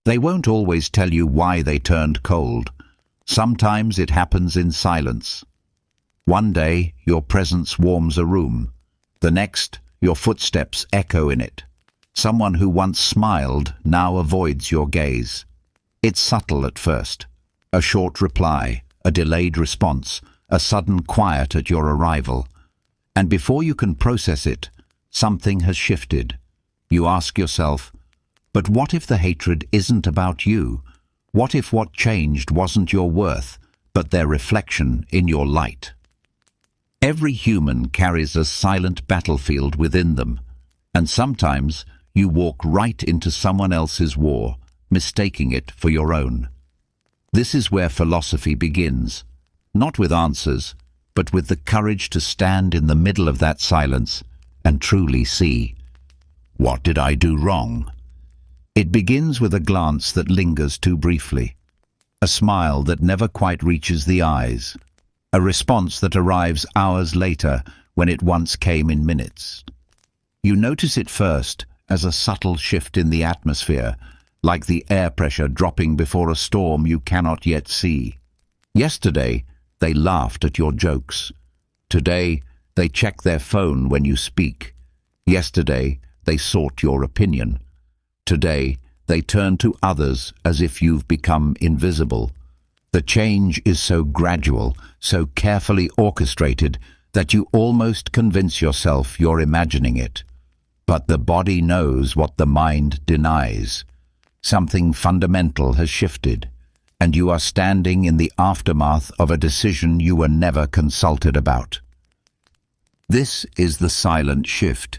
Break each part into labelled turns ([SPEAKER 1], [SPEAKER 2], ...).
[SPEAKER 1] They won't always tell you why they turned cold. Sometimes it happens in silence. One day, your presence warms a room. The next, your footsteps echo in it. Someone who once smiled now avoids your gaze. It's subtle at first. A short reply, a delayed response, a sudden quiet at your arrival. And before you can process it, something has shifted. You ask yourself, but what if the hatred isn't about you? What if what changed wasn't your worth, but their reflection in your light? Every human carries a silent battlefield within them, and sometimes you walk right into someone else's war, mistaking it for your own. This is where philosophy begins, not with answers, but with the courage to stand in the middle of that silence and truly see, what did I do wrong? It begins with a glance that lingers too briefly, a smile that never quite reaches the eyes, a response that arrives hours later when it once came in minutes. You notice it first as a subtle shift in the atmosphere, like the air pressure dropping before a storm you cannot yet see. Yesterday, they laughed at your jokes. Today, they check their phone when you speak. Yesterday, they sought your opinion. Today, they turn to others as if you've become invisible. The change is so gradual, so carefully orchestrated, that you almost convince yourself you're imagining it. But the body knows what the mind denies. Something fundamental has shifted, and you are standing in the aftermath of a decision you were never consulted about. This is the silent shift.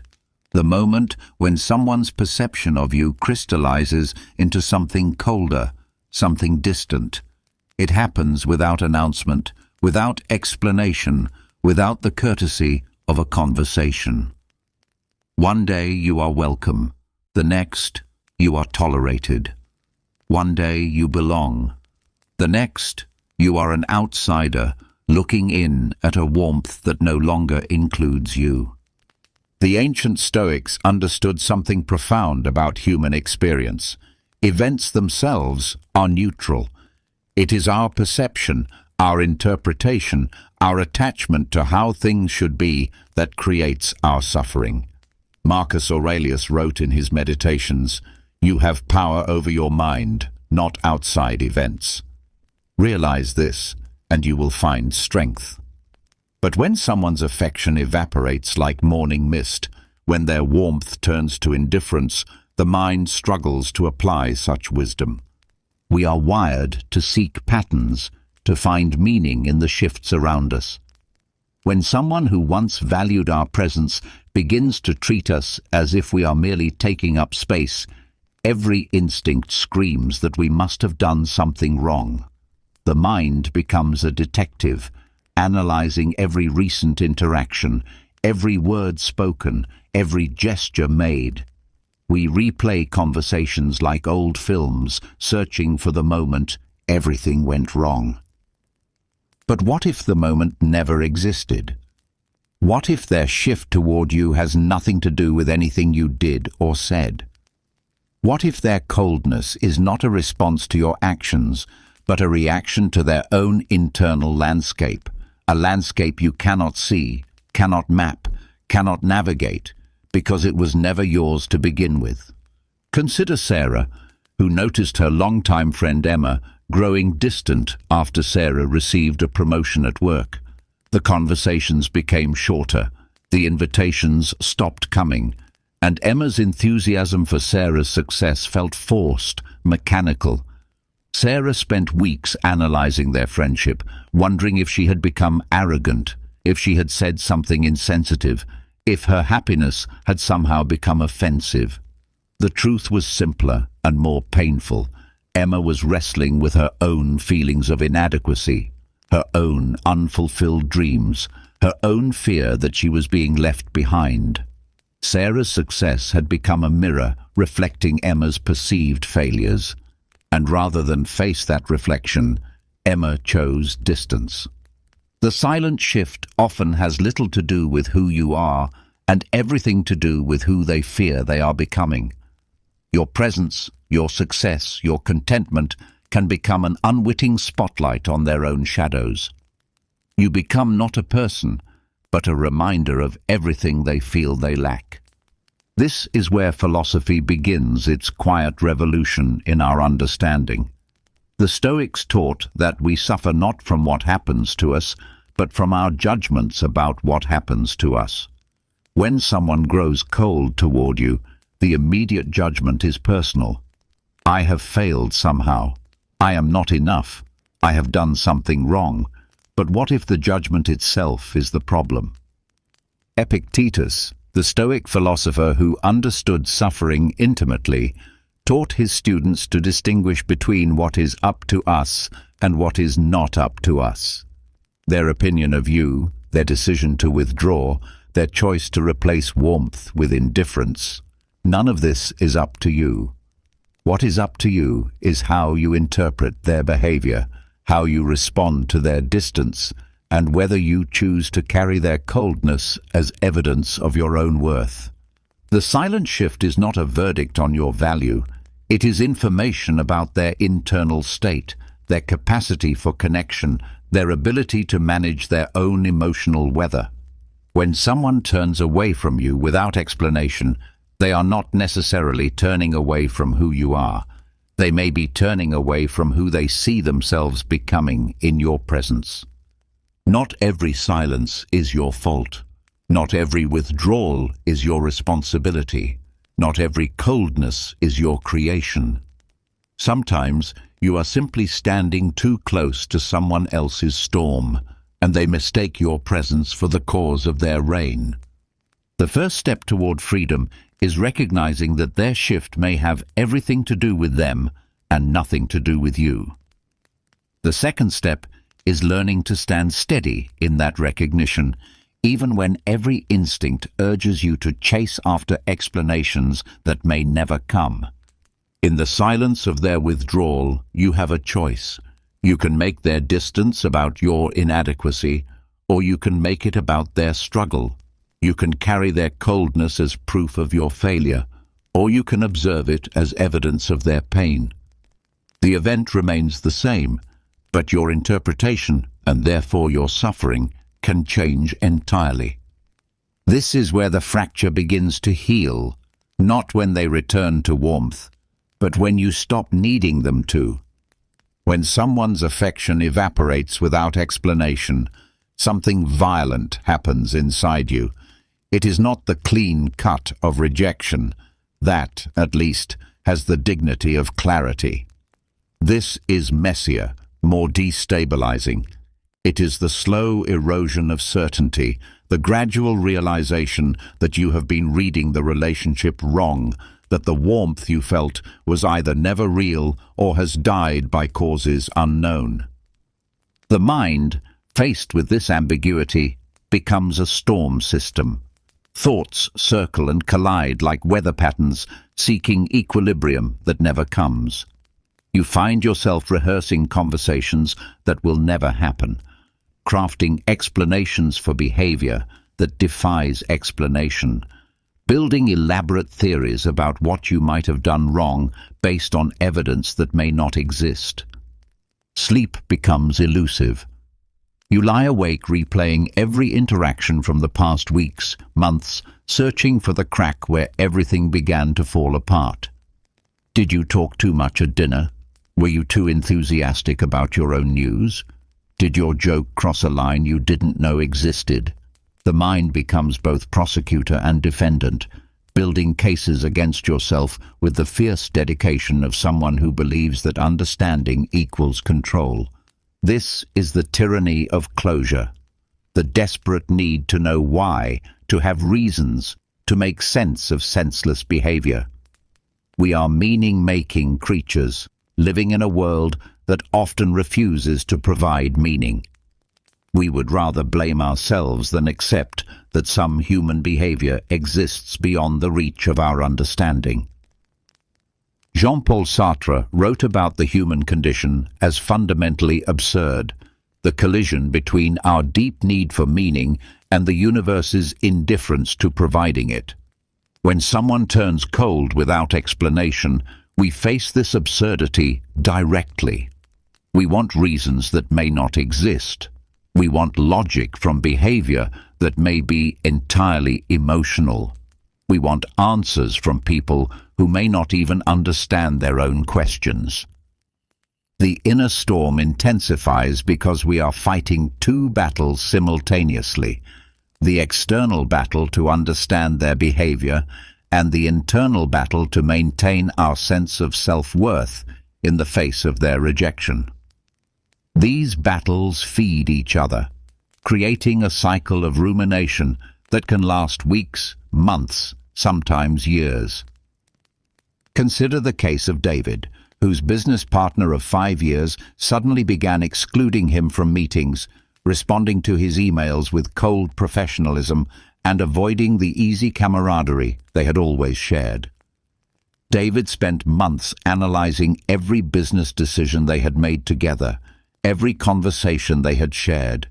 [SPEAKER 1] The moment when someone's perception of you crystallizes into something colder, something distant. It happens without announcement, without explanation, without the courtesy of a conversation. One day you are welcome, the next you are tolerated. One day you belong, the next you are an outsider looking in at a warmth that no longer includes you. The ancient Stoics understood something profound about human experience. Events themselves are neutral. It is our perception, our interpretation, our attachment to how things should be that creates our suffering. Marcus Aurelius wrote in his Meditations, "You have power over your mind, not outside events." Realize this, and you will find strength. But when someone's affection evaporates like morning mist, when their warmth turns to indifference, the mind struggles to apply such wisdom. We are wired to seek patterns, to find meaning in the shifts around us. When someone who once valued our presence begins to treat us as if we are merely taking up space, every instinct screams that we must have done something wrong. The mind becomes a detective, analyzing every recent interaction, every word spoken, every gesture made. We replay conversations like old films, searching for the moment everything went wrong. But what if the moment never existed? What if their shift toward you has nothing to do with anything you did or said? What if their coldness is not a response to your actions, but a reaction to their own internal landscape? A landscape you cannot see, cannot map, cannot navigate, because it was never yours to begin with. Consider Sarah, who noticed her longtime friend Emma growing distant after Sarah received a promotion at work. The conversations became shorter, the invitations stopped coming, and Emma's enthusiasm for Sarah's success felt forced, mechanical. Sarah spent weeks analyzing their friendship, wondering if she had become arrogant, if she had said something insensitive, if her happiness had somehow become offensive. The truth was simpler and more painful. Emma was wrestling with her own feelings of inadequacy, her own unfulfilled dreams, her own fear that she was being left behind. Sarah's success had become a mirror reflecting Emma's perceived failures. And rather than face that reflection, Emma chose distance. The silent shift often has little to do with who you are and everything to do with who they fear they are becoming. Your presence, your success, your contentment can become an unwitting spotlight on their own shadows. You become not a person, but a reminder of everything they feel they lack. This is where philosophy begins its quiet revolution in our understanding. The Stoics taught that we suffer not from what happens to us, but from our judgments about what happens to us. When someone grows cold toward you, the immediate judgment is personal. I have failed somehow. I am not enough. I have done something wrong. But what if the judgment itself is the problem? Epictetus, the Stoic philosopher who understood suffering intimately, taught his students to distinguish between what is up to us and what is not up to us. Their opinion of you, their decision to withdraw, their choice to replace warmth with indifference, none of this is up to you. What is up to you is how you interpret their behavior, how you respond to their distance, and whether you choose to carry their coldness as evidence of your own worth. The silent shift is not a verdict on your value. It is information about their internal state, their capacity for connection, their ability to manage their own emotional weather. When someone turns away from you without explanation, they are not necessarily turning away from who you are. They may be turning away from who they see themselves becoming in your presence. Not every silence is your fault. Not every withdrawal is your responsibility. Not every coldness is your creation. Sometimes you are simply standing too close to someone else's storm, and they mistake your presence for the cause of their rain. The first step toward freedom is recognizing that their shift may have everything to do with them and nothing to do with you. The second step is learning to stand steady in that recognition, even when every instinct urges you to chase after explanations that may never come. In the silence of their withdrawal, you have a choice. You can make their distance about your inadequacy, or you can make it about their struggle. You can carry their coldness as proof of your failure, or you can observe it as evidence of their pain. The event remains the same, but your interpretation, and therefore your suffering, can change entirely. This is where the fracture begins to heal, not when they return to warmth, but when you stop needing them to. When someone's affection evaporates without explanation, something violent happens inside you. It is not the clean cut of rejection. That, at least, has the dignity of clarity. This is messier, more destabilizing. It is the slow erosion of certainty, the gradual realization that you have been reading the relationship wrong, that the warmth you felt was either never real or has died by causes unknown. The mind, faced with this ambiguity, becomes a storm system. Thoughts circle and collide like weather patterns, seeking equilibrium that never comes. You find yourself rehearsing conversations that will never happen, crafting explanations for behavior that defies explanation, building elaborate theories about what you might have done wrong based on evidence that may not exist. Sleep becomes elusive. You lie awake replaying every interaction from the past weeks, months, searching for the crack where everything began to fall apart. Did you talk too much at dinner? Were you too enthusiastic about your own news? Did your joke cross a line you didn't know existed? The mind becomes both prosecutor and defendant, building cases against yourself with the fierce dedication of someone who believes that understanding equals control. This is the tyranny of closure, the desperate need to know why, to have reasons, to make sense of senseless behavior. We are meaning-making creatures, living in a world that often refuses to provide meaning. We would rather blame ourselves than accept that some human behavior exists beyond the reach of our understanding. Jean-Paul Sartre wrote about the human condition as fundamentally absurd, the collision between our deep need for meaning and the universe's indifference to providing it. When someone turns cold without explanation, we face this absurdity directly. We want reasons that may not exist. We want logic from behavior that may be entirely emotional. We want answers from people who may not even understand their own questions. The inner storm intensifies because we are fighting two battles simultaneously: the external battle to understand their behavior and the internal battle to maintain our sense of self-worth in the face of their rejection. These battles feed each other, creating a cycle of rumination that can last weeks, months, sometimes years. Consider the case of David, whose business partner of 5 years suddenly began excluding him from meetings, responding to his emails with cold professionalism and avoiding the easy camaraderie they had always shared. David spent months analyzing every business decision they had made together, every conversation they had shared,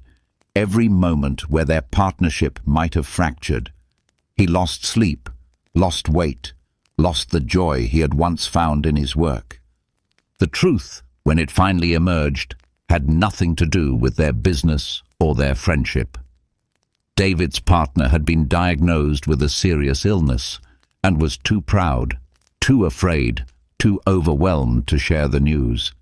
[SPEAKER 1] every moment where their partnership might have fractured. He lost sleep, lost weight, lost the joy he had once found in his work. The truth, when it finally emerged, had nothing to do with their business or their friendship. David's partner had been diagnosed with a serious illness and was too proud, too afraid, too overwhelmed to share the news.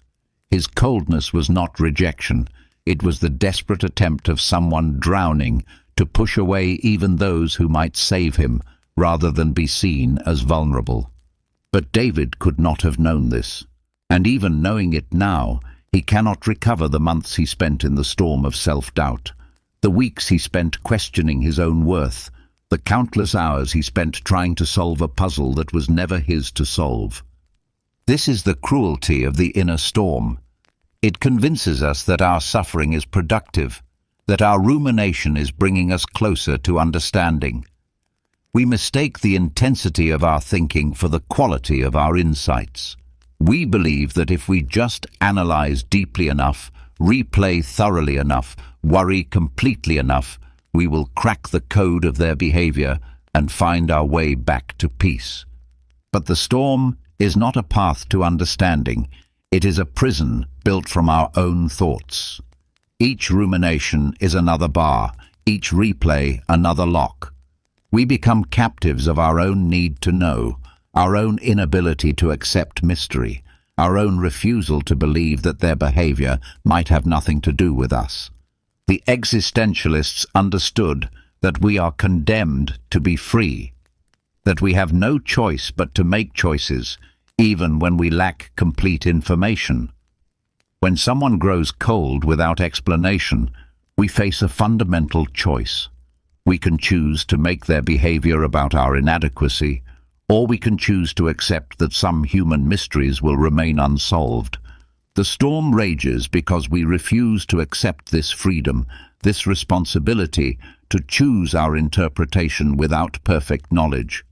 [SPEAKER 1] His coldness was not rejection. It was the desperate attempt of someone drowning to push away even those who might save him, rather than be seen as vulnerable. But David could not have known this, and even knowing it now, he cannot recover the months he spent in the storm of self-doubt, the weeks he spent questioning his own worth, the countless hours he spent trying to solve a puzzle that was never his to solve. This is the cruelty of the inner storm. It convinces us that our suffering is productive, that our rumination is bringing us closer to understanding. We mistake the intensity of our thinking for the quality of our insights. We believe that if we just analyze deeply enough, replay thoroughly enough, worry completely enough, we will crack the code of their behavior and find our way back to peace. But the storm is not a path to understanding. It is a prison built from our own thoughts. Each rumination is another bar, each replay another lock. We become captives of our own need to know, our own inability to accept mystery, our own refusal to believe that their behavior might have nothing to do with us. The existentialists understood that we are condemned to be free, that we have no choice but to make choices, even when we lack complete information. When someone grows cold without explanation, we face a fundamental choice. We can choose to make their behavior about our inadequacy, or we can choose to accept that some human mysteries will remain unsolved. The storm rages because we refuse to accept this freedom, this responsibility to choose our interpretation without perfect knowledge.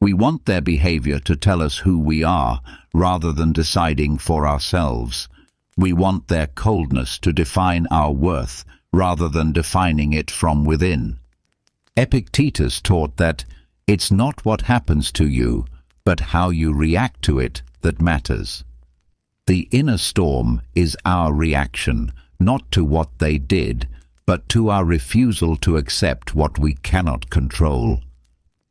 [SPEAKER 1] We want their behavior to tell us who we are, rather than deciding for ourselves. We want their coldness to define our worth, rather than defining it from within. Epictetus taught that it's not what happens to you, but how you react to it that matters. The inner storm is our reaction, not to what they did, but to our refusal to accept what we cannot control.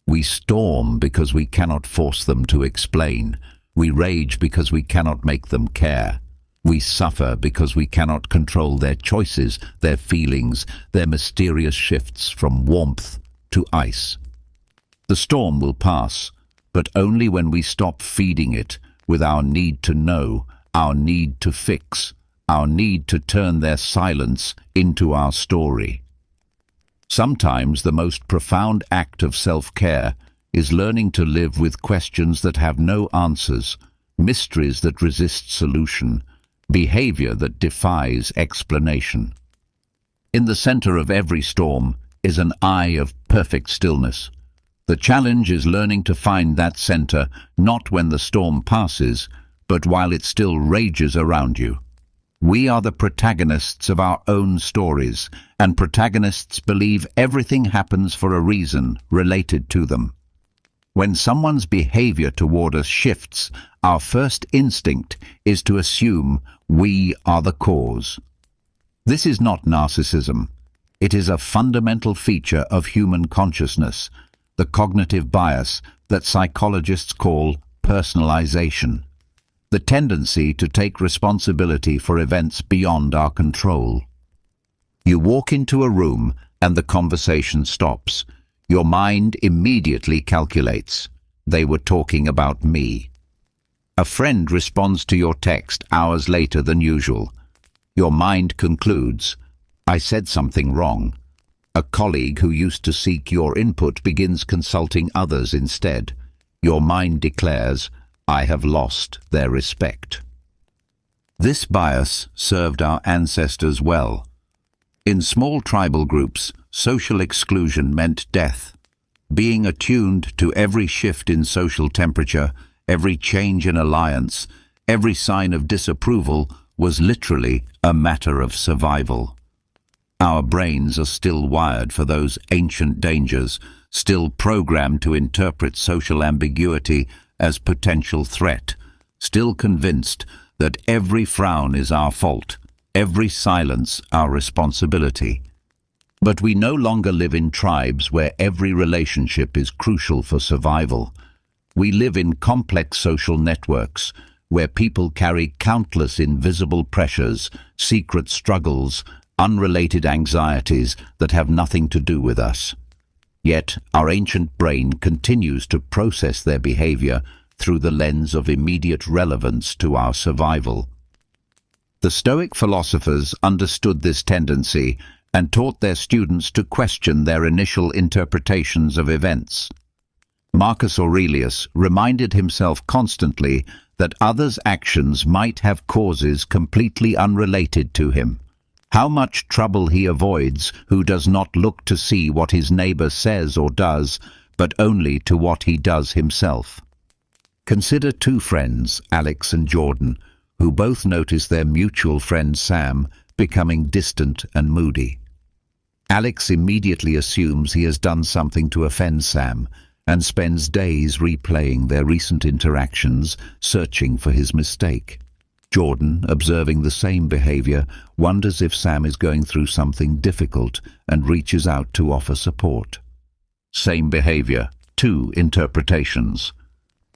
[SPEAKER 1] We storm because we cannot force them to explain. We rage because we cannot make them care. We suffer because we cannot control their choices, their feelings, their mysterious shifts from warmth to ice. The storm will pass, but only when we stop feeding it with our need to know, our need to fix, our need to turn their silence into our story. Sometimes the most profound act of self-care is learning to live with questions that have no answers, mysteries that resist solution, behavior that defies explanation. In the center of every storm is an eye of perfect stillness. The challenge is learning to find that center not when the storm passes, but while it still rages around you. We are the protagonists of our own stories, and protagonists believe everything happens for a reason related to them. When someone's behavior toward us shifts, our first instinct is to assume we are the cause. This is not narcissism. It is a fundamental feature of human consciousness, the cognitive bias that psychologists call personalization, the tendency to take responsibility for events beyond our control. You walk into a room and the conversation stops. Your mind immediately calculates, they were talking about me. A friend responds to your text hours later than usual. Your mind concludes, I said something wrong. A colleague who used to seek your input begins consulting others instead. Your mind declares, I have lost their respect. This bias served our ancestors well. In small tribal groups, social exclusion meant death. Being attuned to every shift in social temperature, every change in alliance, every sign of disapproval was literally a matter of survival. Our brains are still wired for those ancient dangers, still programmed to interpret social ambiguity as potential threat, still convinced that every frown is our fault, every silence our responsibility. But we no longer live in tribes where every relationship is crucial for survival. We live in complex social networks where people carry countless invisible pressures, secret struggles, unrelated anxieties that have nothing to do with us. Yet our ancient brain continues to process their behavior through the lens of immediate relevance to our survival. The Stoic philosophers understood this tendency and taught their students to question their initial interpretations of events. Marcus Aurelius reminded himself constantly that others' actions might have causes completely unrelated to him. How much trouble he avoids who does not look to see what his neighbor says or does, but only to what he does himself. Consider two friends, Alex and Jordan, who both notice their mutual friend Sam becoming distant and moody. Alex immediately assumes he has done something to offend Sam and spends days replaying their recent interactions, searching for his mistake. Jordan, observing the same behavior, wonders if Sam is going through something difficult and reaches out to offer support. Same behavior, two interpretations.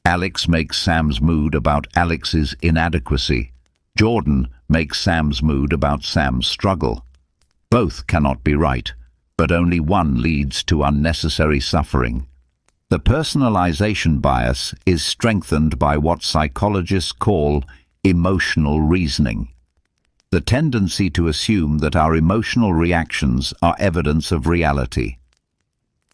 [SPEAKER 1] Alex makes Sam's mood about Alex's inadequacy. Jordan makes Sam's mood about Sam's struggle. Both cannot be right, but only one leads to unnecessary suffering. The personalization bias is strengthened by what psychologists call emotional reasoning, the tendency to assume that our emotional reactions are evidence of reality.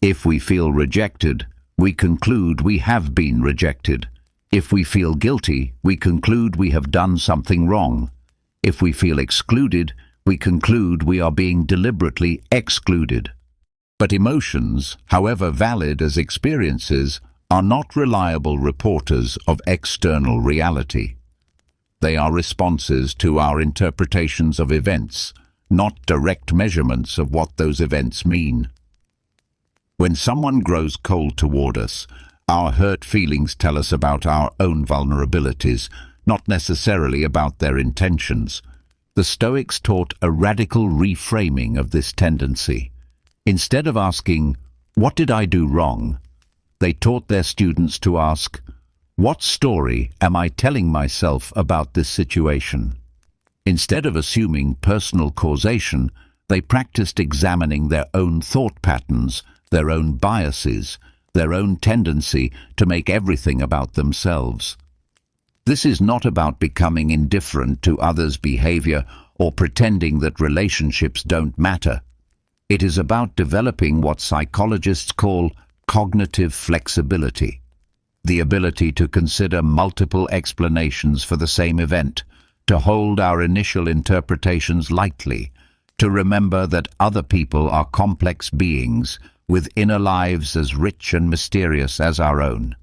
[SPEAKER 1] If we feel rejected, we conclude we have been rejected. If we feel guilty, we conclude we have done something wrong. If we feel excluded, we conclude we are being deliberately excluded. But emotions, however valid as experiences, are not reliable reporters of external reality. They are responses to our interpretations of events, not direct measurements of what those events mean. When someone grows cold toward us, our hurt feelings tell us about our own vulnerabilities, not necessarily about their intentions. The Stoics taught a radical reframing of this tendency. Instead of asking, "What did I do wrong?" they taught their students to ask, "What story am I telling myself about this situation?" Instead of assuming personal causation, they practiced examining their own thought patterns, their own biases, their own tendency to make everything about themselves. This is not about becoming indifferent to others' behavior or pretending that relationships don't matter. It is about developing what psychologists call cognitive flexibility, the ability to consider multiple explanations for the same event, to hold our initial interpretations lightly, to remember that other people are complex beings with inner lives as rich and mysterious as our own.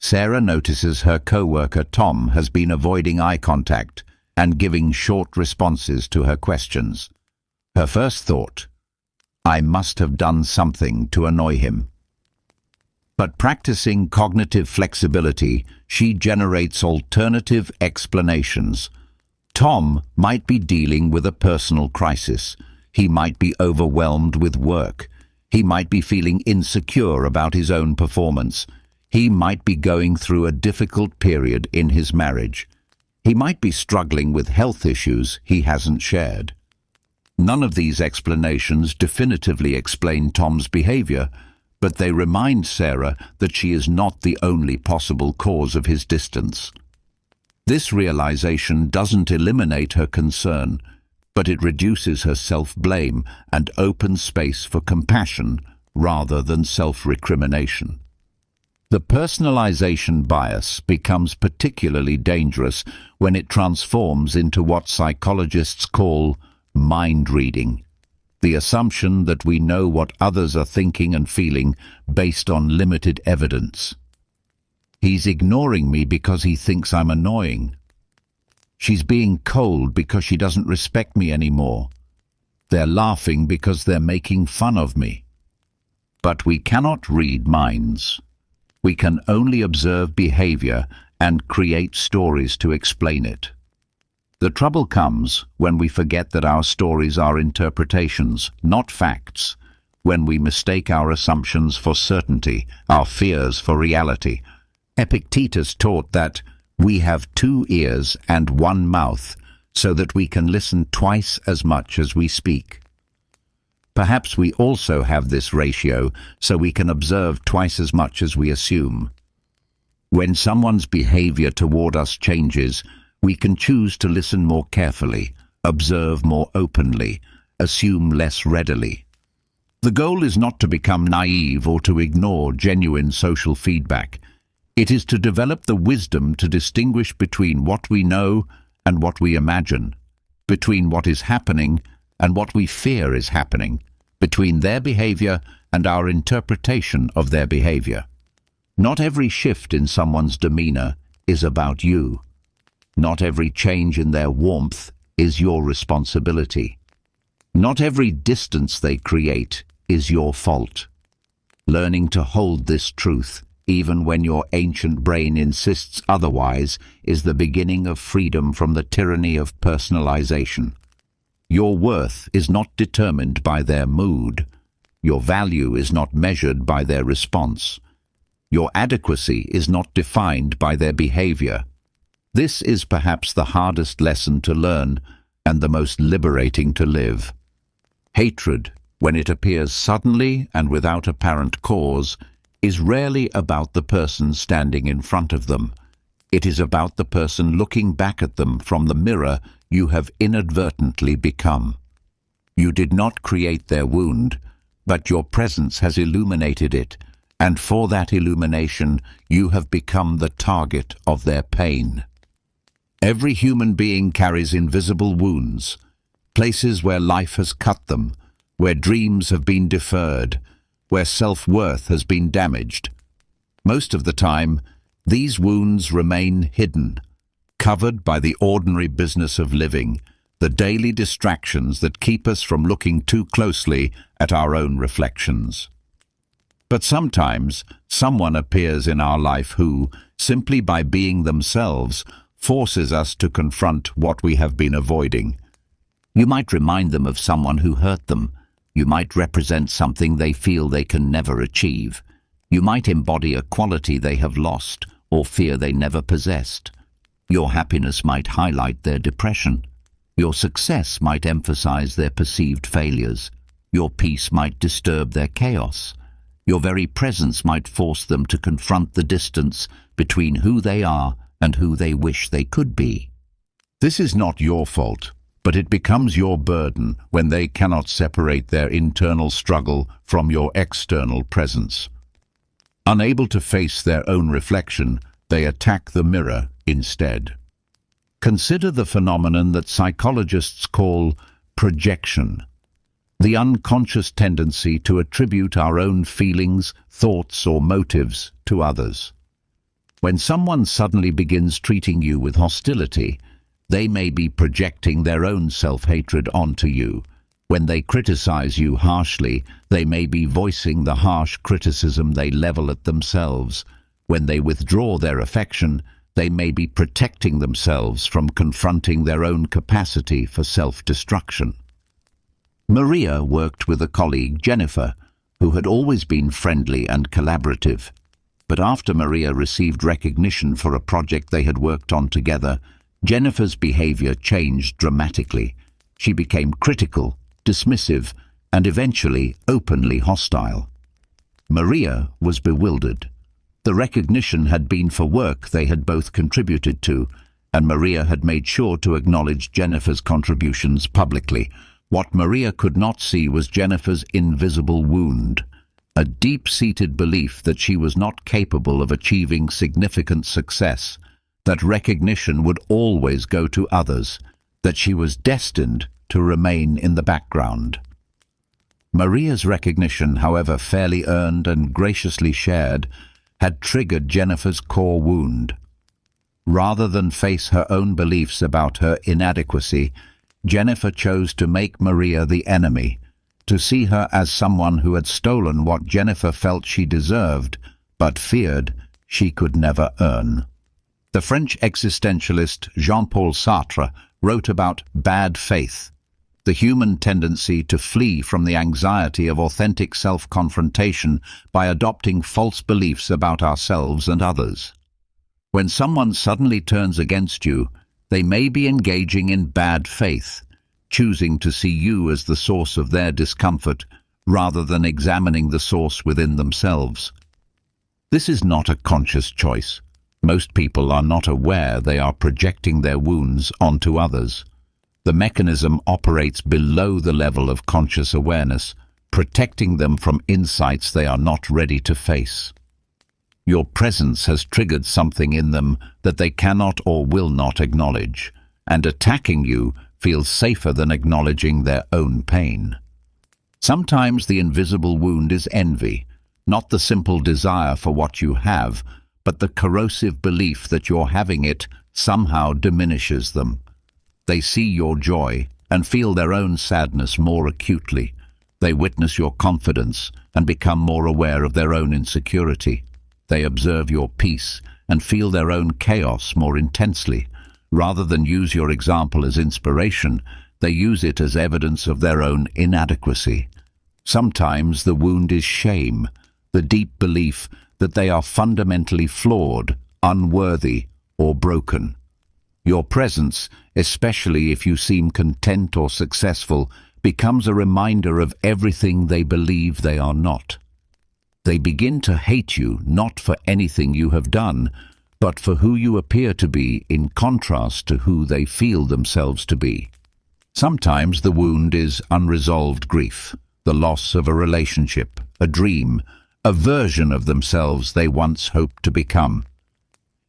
[SPEAKER 1] Sarah notices her co-worker Tom has been avoiding eye contact and giving short responses to her questions. Her first thought, "I must have done something to annoy him." But practicing cognitive flexibility, she generates alternative explanations. Tom might be dealing with a personal crisis. He might be overwhelmed with work. He might be feeling insecure about his own performance. He might be going through a difficult period in his marriage. He might be struggling with health issues he hasn't shared. None of these explanations definitively explain Tom's behavior, but they remind Sarah that she is not the only possible cause of his distance. This realization doesn't eliminate her concern, but it reduces her self-blame and opens space for compassion rather than self-recrimination. The personalization bias becomes particularly dangerous when it transforms into what psychologists call mind reading, the assumption that we know what others are thinking and feeling based on limited evidence. He's ignoring me because he thinks I'm annoying. She's being cold because she doesn't respect me anymore. They're laughing because they're making fun of me. But we cannot read minds. We can only observe behavior and create stories to explain it. The trouble comes when we forget that our stories are interpretations, not facts, when we mistake our assumptions for certainty, our fears for reality. Epictetus taught that we have 2 ears and 1 mouth, so that we can listen twice as much as we speak. Perhaps we also have this ratio so we can observe twice as much as we assume. When someone's behavior toward us changes, we can choose to listen more carefully, observe more openly, assume less readily. The goal is not to become naive or to ignore genuine social feedback. It is to develop the wisdom to distinguish between what we know and what we imagine, between what is happening and what we fear is happening, between their behavior and our interpretation of their behavior. Not every shift in someone's demeanor is about you. Not every change in their warmth is your responsibility. Not every distance they create is your fault. Learning to hold this truth, even when your ancient brain insists otherwise, is the beginning of freedom from the tyranny of personalization. Your worth is not determined by their mood. Your value is not measured by their response. Your adequacy is not defined by their behavior. This is perhaps the hardest lesson to learn and the most liberating to live. Hatred, when it appears suddenly and without apparent cause, is rarely about the person standing in front of them. It is about the person looking back at them from the mirror you have inadvertently become. You did not create their wound, but your presence has illuminated it, and for that illumination you have become the target of their pain. Every human being carries invisible wounds, places where life has cut them, where dreams have been deferred, where self-worth has been damaged. Most of the time, these wounds remain hidden, covered by the ordinary business of living, the daily distractions that keep us from looking too closely at our own reflections. But sometimes, someone appears in our life who, simply by being themselves, forces us to confront what we have been avoiding. You might remind them of someone who hurt them. You might represent something they feel they can never achieve. You might embody a quality they have lost or fear they never possessed. Your happiness might highlight their depression. Your success might emphasize their perceived failures. Your peace might disturb their chaos. Your very presence might force them to confront the distance between who they are and who they wish they could be. This is not your fault, but it becomes your burden when they cannot separate their internal struggle from your external presence. Unable to face their own reflection, they attack the mirror instead. Consider the phenomenon that psychologists call projection, the unconscious tendency to attribute our own feelings, thoughts, or motives to others. When someone suddenly begins treating you with hostility, they may be projecting their own self-hatred onto you. When they criticize you harshly, they may be voicing the harsh criticism they level at themselves. When they withdraw their affection, they may be protecting themselves from confronting their own capacity for self-destruction. Maria worked with a colleague, Jennifer, who had always been friendly and collaborative. But after Maria received recognition for a project they had worked on together, Jennifer's behavior changed dramatically. She became critical, dismissive, and eventually openly hostile. Maria was bewildered. The recognition had been for work they had both contributed to, and Maria had made sure to acknowledge Jennifer's contributions publicly. What Maria could not see was Jennifer's invisible wound, a deep-seated belief that she was not capable of achieving significant success, that recognition would always go to others, that she was destined to remain in the background. Maria's recognition, however fairly earned and graciously shared, had triggered Jennifer's core wound. Rather than face her own beliefs about her inadequacy, Jennifer chose to make Maria the enemy, to see her as someone who had stolen what Jennifer felt she deserved, but feared she could never earn. The French existentialist Jean-Paul Sartre wrote about bad faith, the human tendency to flee from the anxiety of authentic self-confrontation by adopting false beliefs about ourselves and others. When someone suddenly turns against you, they may be engaging in bad faith, choosing to see you as the source of their discomfort rather than examining the source within themselves. This is not a conscious choice. Most people are not aware they are projecting their wounds onto others. The mechanism operates below the level of conscious awareness, protecting them from insights they are not ready to face. Your presence has triggered something in them that they cannot or will not acknowledge, and attacking you feels safer than acknowledging their own pain. Sometimes the invisible wound is envy, not the simple desire for what you have, but the corrosive belief that your having it somehow diminishes them. They see your joy and feel their own sadness more acutely. They witness your confidence and become more aware of their own insecurity. They observe your peace and feel their own chaos more intensely. Rather than use your example as inspiration, they use it as evidence of their own inadequacy. Sometimes the wound is shame, the deep belief that they are fundamentally flawed, unworthy, or broken. Your presence, especially if you seem content or successful, becomes a reminder of everything they believe they are not. They begin to hate you not for anything you have done, but for who you appear to be in contrast to who they feel themselves to be. Sometimes the wound is unresolved grief, the loss of a relationship, a dream, a version of themselves they once hoped to become.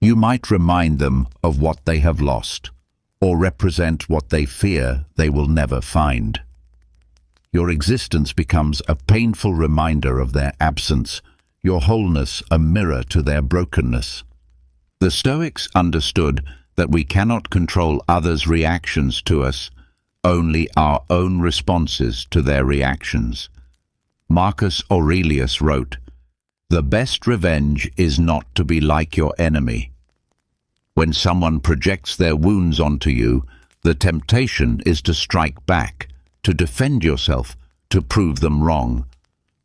[SPEAKER 1] You might remind them of what they have lost, or represent what they fear they will never find. Your existence becomes a painful reminder of their absence, your wholeness a mirror to their brokenness. The Stoics understood that we cannot control others' reactions to us, only our own responses to their reactions. Marcus Aurelius wrote, "The best revenge is not to be like your enemy." When someone projects their wounds onto you, the temptation is to strike back, to defend yourself, to prove them wrong.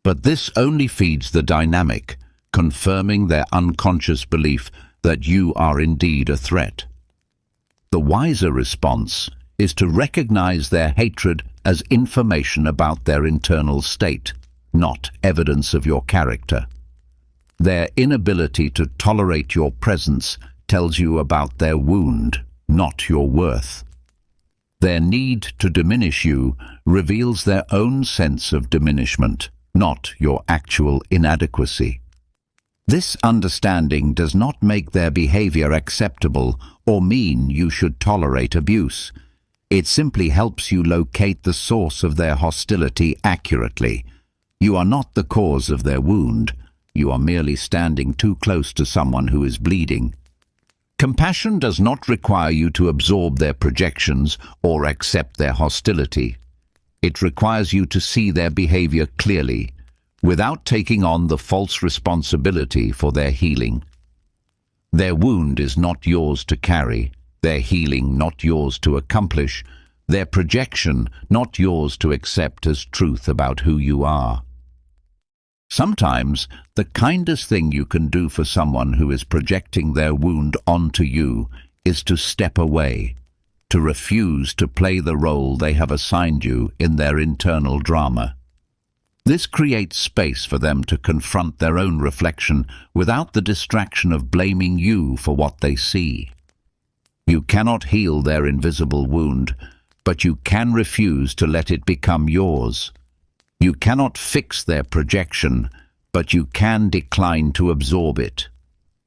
[SPEAKER 1] But this only feeds the dynamic, confirming their unconscious belief that you are indeed a threat. The wiser response is to recognize their hatred as information about their internal state, not evidence of your character. Their inability to tolerate your presence tells you about their wound, not your worth. Their need to diminish you reveals their own sense of diminishment, not your actual inadequacy. This understanding does not make their behavior acceptable or mean you should tolerate abuse. It simply helps you locate the source of their hostility accurately. You are not the cause of their wound. You are merely standing too close to someone who is bleeding. Compassion does not require you to absorb their projections or accept their hostility. It requires you to see their behavior clearly, without taking on the false responsibility for their healing. Their wound is not yours to carry, their healing not yours to accomplish, their projection not yours to accept as truth about who you are. Sometimes, the kindest thing you can do for someone who is projecting their wound onto you is to step away, to refuse to play the role they have assigned you in their internal drama. This creates space for them to confront their own reflection without the distraction of blaming you for what they see. You cannot heal their invisible wound, but you can refuse to let it become yours. You cannot fix their projection, but you can decline to absorb it.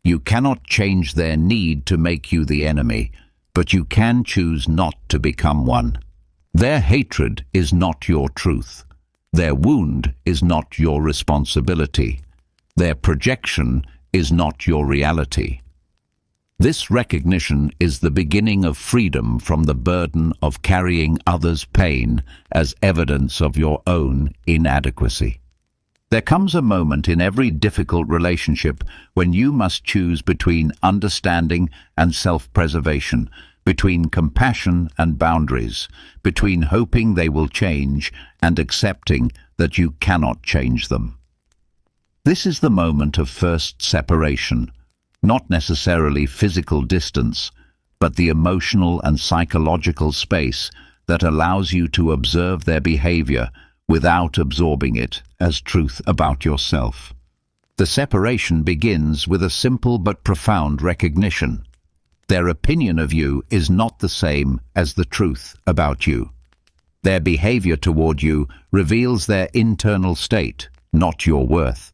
[SPEAKER 1] You cannot change their need to make you the enemy, but you can choose not to become one. Their hatred is not your truth. Their wound is not your responsibility. Their projection is not your reality. This recognition is the beginning of freedom from the burden of carrying others' pain as evidence of your own inadequacy. There comes a moment in every difficult relationship when you must choose between understanding and self-preservation, between compassion and boundaries, between hoping they will change and accepting that you cannot change them. This is the moment of first separation, not necessarily physical distance, but the emotional and psychological space that allows you to observe their behavior without absorbing it as truth about yourself. The separation begins with a simple but profound recognition. Their opinion of you is not the same as the truth about you. Their behavior toward you reveals their internal state, not your worth.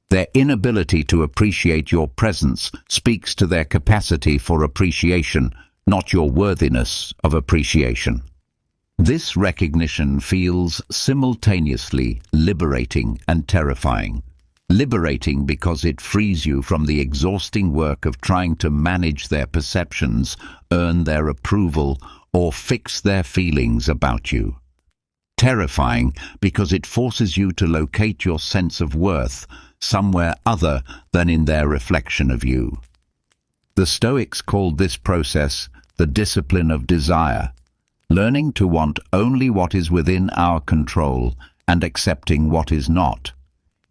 [SPEAKER 1] Their inability to appreciate your presence speaks to their capacity for appreciation, not your worthiness of appreciation. This recognition feels simultaneously liberating and terrifying. Liberating because it frees you from the exhausting work of trying to manage their perceptions, earn their approval, or fix their feelings about you. Terrifying because it forces you to locate your sense of worth somewhere other than in their reflection of you. The Stoics called this process the discipline of desire, learning to want only what is within our control and accepting what is not.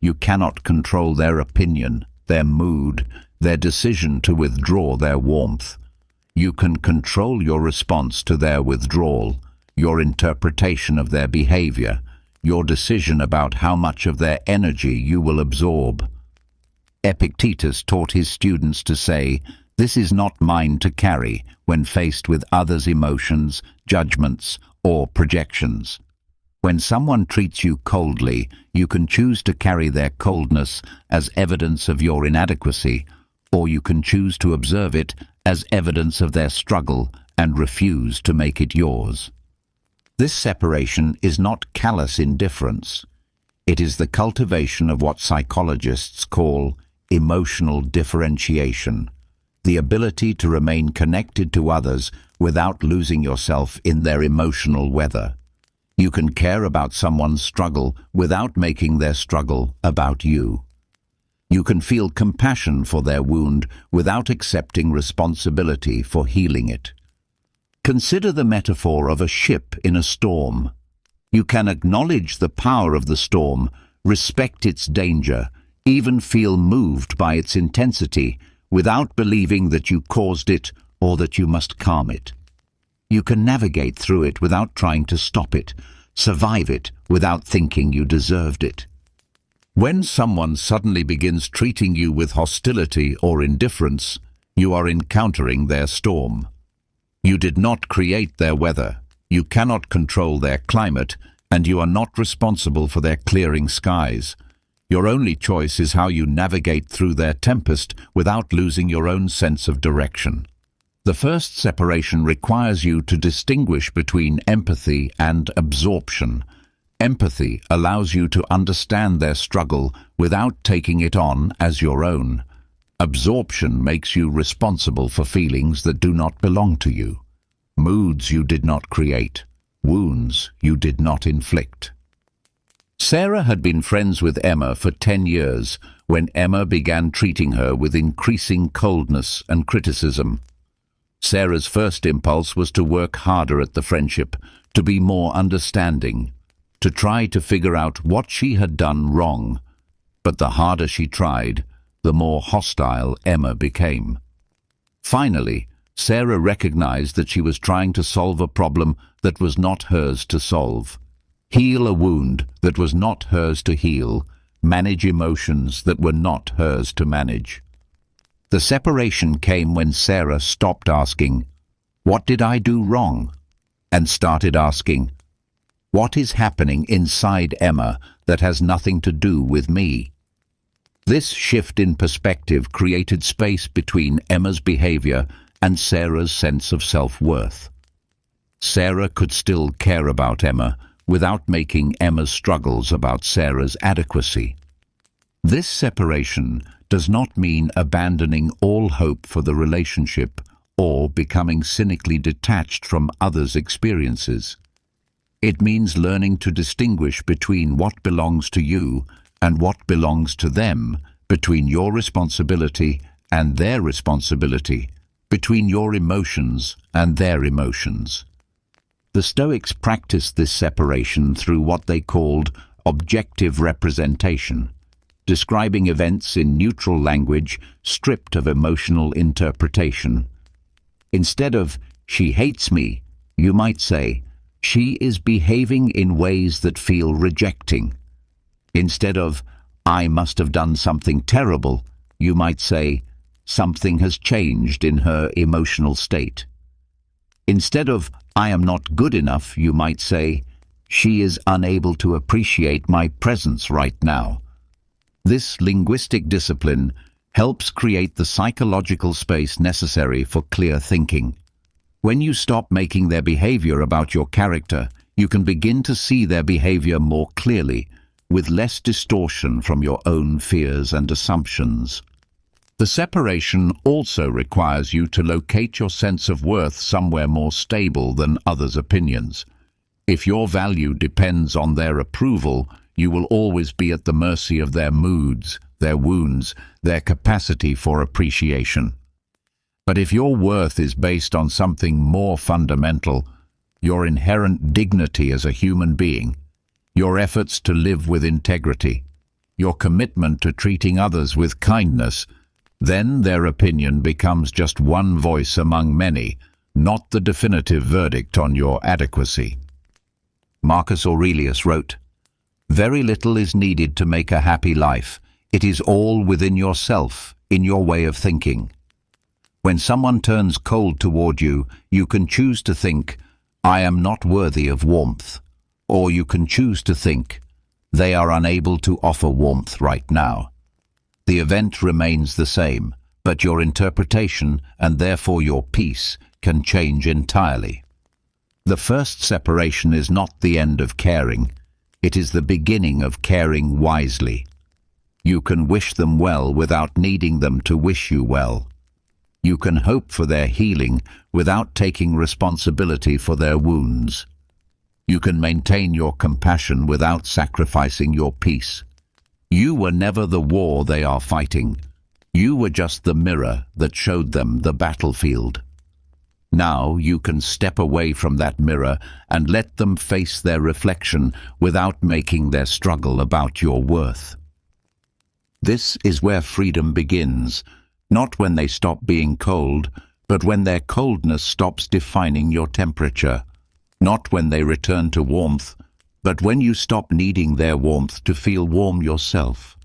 [SPEAKER 1] You cannot control their opinion, their mood, their decision to withdraw their warmth. You can control your response to their withdrawal, your interpretation of their behavior, your decision about how much of their energy you will absorb. Epictetus taught his students to say, "This is not mine to carry," when faced with others' emotions, judgments, or projections. When someone treats you coldly, you can choose to carry their coldness as evidence of your inadequacy, or you can choose to observe it as evidence of their struggle and refuse to make it yours. This separation is not callous indifference. It is the cultivation of what psychologists call emotional differentiation, the ability to remain connected to others without losing yourself in their emotional weather. You can care about someone's struggle without making their struggle about you. You can feel compassion for their wound without accepting responsibility for healing it. Consider the metaphor of a ship in a storm. You can acknowledge the power of the storm, respect its danger, even feel moved by its intensity, without believing that you caused it or that you must calm it. You can navigate through it without trying to stop it, survive it without thinking you deserved it. When someone suddenly begins treating you with hostility or indifference, you are encountering their storm. You did not create their weather, you cannot control their climate, and you are not responsible for their clearing skies. Your only choice is how you navigate through their tempest without losing your own sense of direction. The first separation requires you to distinguish between empathy and absorption. Empathy allows you to understand their struggle without taking it on as your own. Absorption makes you responsible for feelings that do not belong to you, moods you did not create, wounds you did not inflict. Sarah had been friends with Emma for 10 years when Emma began treating her with increasing coldness and criticism. Sarah's first impulse was to work harder at the friendship, to be more understanding, to try to figure out what she had done wrong. But the harder she tried, the more hostile Emma became. Finally, Sarah recognized that she was trying to solve a problem that was not hers to solve, heal a wound that was not hers to heal, manage emotions that were not hers to manage. The separation came when Sarah stopped asking, "What did I do wrong?" and started asking, "What is happening inside Emma that has nothing to do with me?" This shift in perspective created space between Emma's behavior and Sarah's sense of self-worth. Sarah could still care about Emma without making Emma's struggles about Sarah's adequacy. This separation does not mean abandoning all hope for the relationship or becoming cynically detached from others' experiences. It means learning to distinguish between what belongs to you and what belongs to them, between your responsibility and their responsibility, between your emotions and their emotions. The Stoics practiced this separation through what they called objective representation, describing events in neutral language stripped of emotional interpretation. Instead of, "She hates me," you might say, "She is behaving in ways that feel rejecting." Instead of, "I must have done something terrible," you might say, "Something has changed in her emotional state." Instead of, "I am not good enough," you might say, "She is unable to appreciate my presence right now." This linguistic discipline helps create the psychological space necessary for clear thinking. When you stop making their behavior about your character, you can begin to see their behavior more clearly, with less distortion from your own fears and assumptions. The separation also requires you to locate your sense of worth somewhere more stable than others' opinions. If your value depends on their approval, you will always be at the mercy of their moods, their wounds, their capacity for appreciation. But if your worth is based on something more fundamental, your inherent dignity as a human being, your efforts to live with integrity, your commitment to treating others with kindness, then their opinion becomes just one voice among many, not the definitive verdict on your adequacy. Marcus Aurelius wrote, "Very little is needed to make a happy life. It is all within yourself, in your way of thinking." When someone turns cold toward you, you can choose to think, "I am not worthy of warmth," or you can choose to think, "They are unable to offer warmth right now." The event remains the same, but your interpretation, and therefore your peace, can change entirely. The first separation is not the end of caring. It is the beginning of caring wisely. You can wish them well without needing them to wish you well. You can hope for their healing without taking responsibility for their wounds. You can maintain your compassion without sacrificing your peace. You were never the war they are fighting. You were just the mirror that showed them the battlefield. Now you can step away from that mirror and let them face their reflection without making their struggle about your worth. This is where freedom begins, not when they stop being cold, but when their coldness stops defining your temperature. Not when they return to warmth, but when you stop needing their warmth to feel warm yourself.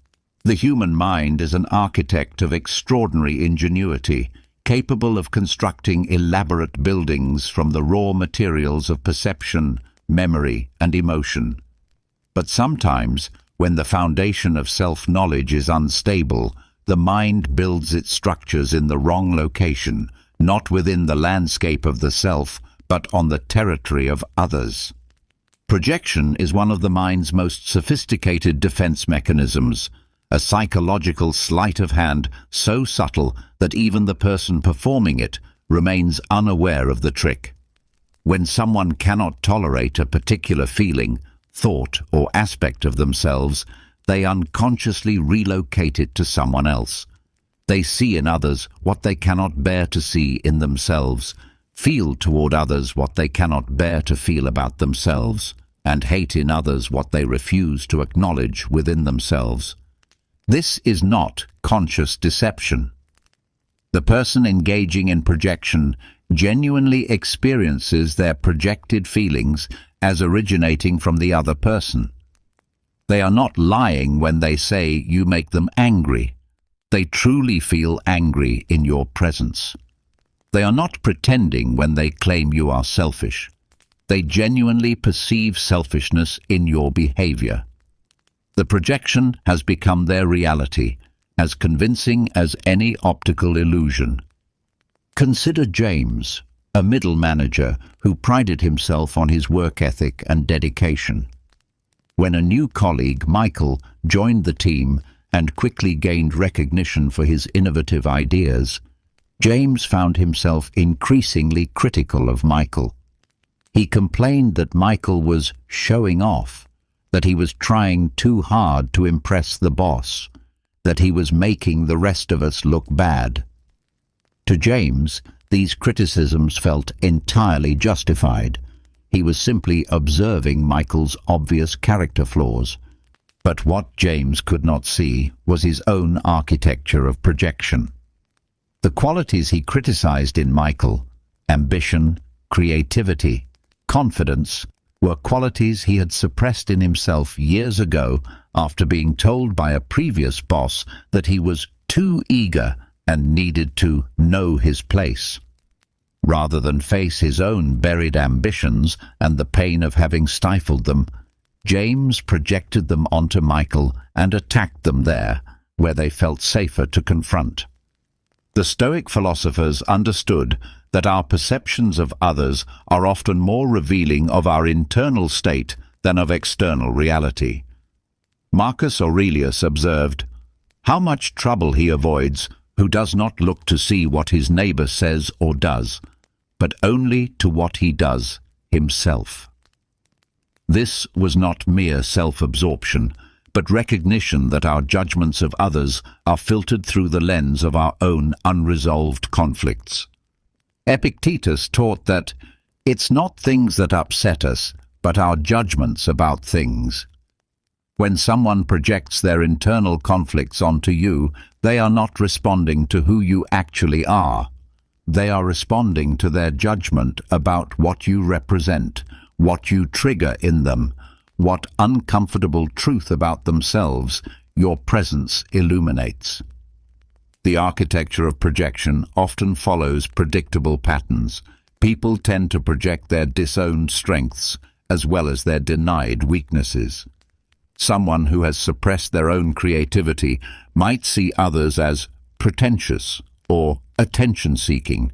[SPEAKER 1] The human mind is an architect of extraordinary ingenuity, capable of constructing elaborate buildings from the raw materials of perception, memory, and emotion. But sometimes, when the foundation of self-knowledge is unstable, the mind builds its structures in the wrong location, not within the landscape of the self, but on the territory of others. Projection is one of the mind's most sophisticated defense mechanisms, a psychological sleight of hand so subtle that even the person performing it remains unaware of the trick. When someone cannot tolerate a particular feeling, thought, or aspect of themselves, they unconsciously relocate it to someone else. They see in others what they cannot bear to see in themselves, feel toward others what they cannot bear to feel about themselves, and hate in others what they refuse to acknowledge within themselves. This is not conscious deception. The person engaging in projection genuinely experiences their projected feelings as originating from the other person. They are not lying when they say you make them angry. They truly feel angry in your presence. They are not pretending when they claim you are selfish. They genuinely perceive selfishness in your behavior. The projection has become their reality, as convincing as any optical illusion. Consider James, a middle manager who prided himself on his work ethic and dedication. When a new colleague, Michael, joined the team and quickly gained recognition for his innovative ideas, James found himself increasingly critical of Michael. He complained that Michael was showing off, that he was trying too hard to impress the boss, that he was making the rest of us look bad. To James, these criticisms felt entirely justified. He was simply observing Michael's obvious character flaws. But what James could not see was his own architecture of projection. The qualities he criticized in Michael, ambition, creativity, confidence, were qualities he had suppressed in himself years ago after being told by a previous boss that he was too eager and needed to know his place. Rather than face his own buried ambitions and the pain of having stifled them, James projected them onto Michael and attacked them there, where they felt safer to confront. The Stoic philosophers understood that our perceptions of others are often more revealing of our internal state than of external reality. Marcus Aurelius observed, "How much trouble he avoids who does not look to see what his neighbor says or does, but only to what he does himself." This was not mere self-absorption, but recognition that our judgments of others are filtered through the lens of our own unresolved conflicts. Epictetus taught that it's not things that upset us, but our judgments about things. When someone projects their internal conflicts onto you, they are not responding to who you actually are. They are responding to their judgment about what you represent, what you trigger in them, what uncomfortable truth about themselves your presence illuminates. The architecture of projection often follows predictable patterns. People tend to project their disowned strengths as well as their denied weaknesses. Someone who has suppressed their own creativity might see others as pretentious or attention-seeking.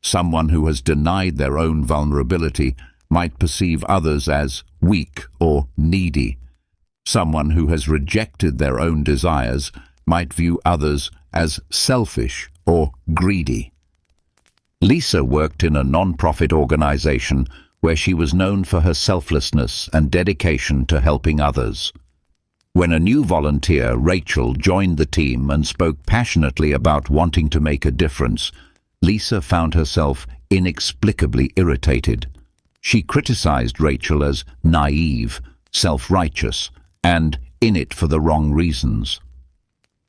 [SPEAKER 1] Someone who has denied their own vulnerability might perceive others as weak or needy. Someone who has rejected their own desires might view others as selfish or greedy. Lisa worked in a non-profit organization where she was known for her selflessness and dedication to helping others. When a new volunteer, Rachel, joined the team and spoke passionately about wanting to make a difference, Lisa found herself inexplicably irritated. She criticized Rachel as naive, self-righteous, and in it for the wrong reasons.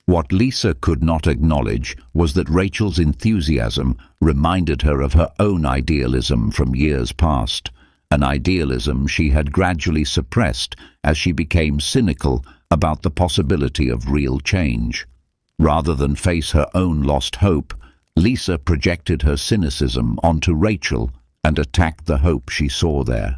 [SPEAKER 1] What Lisa could not acknowledge was that Rachel's enthusiasm reminded her of her own idealism from years past, an idealism she had gradually suppressed as she became cynical about the possibility of real change. Rather than face her own lost hope, Lisa projected her cynicism onto Rachel and attacked the hope she saw there.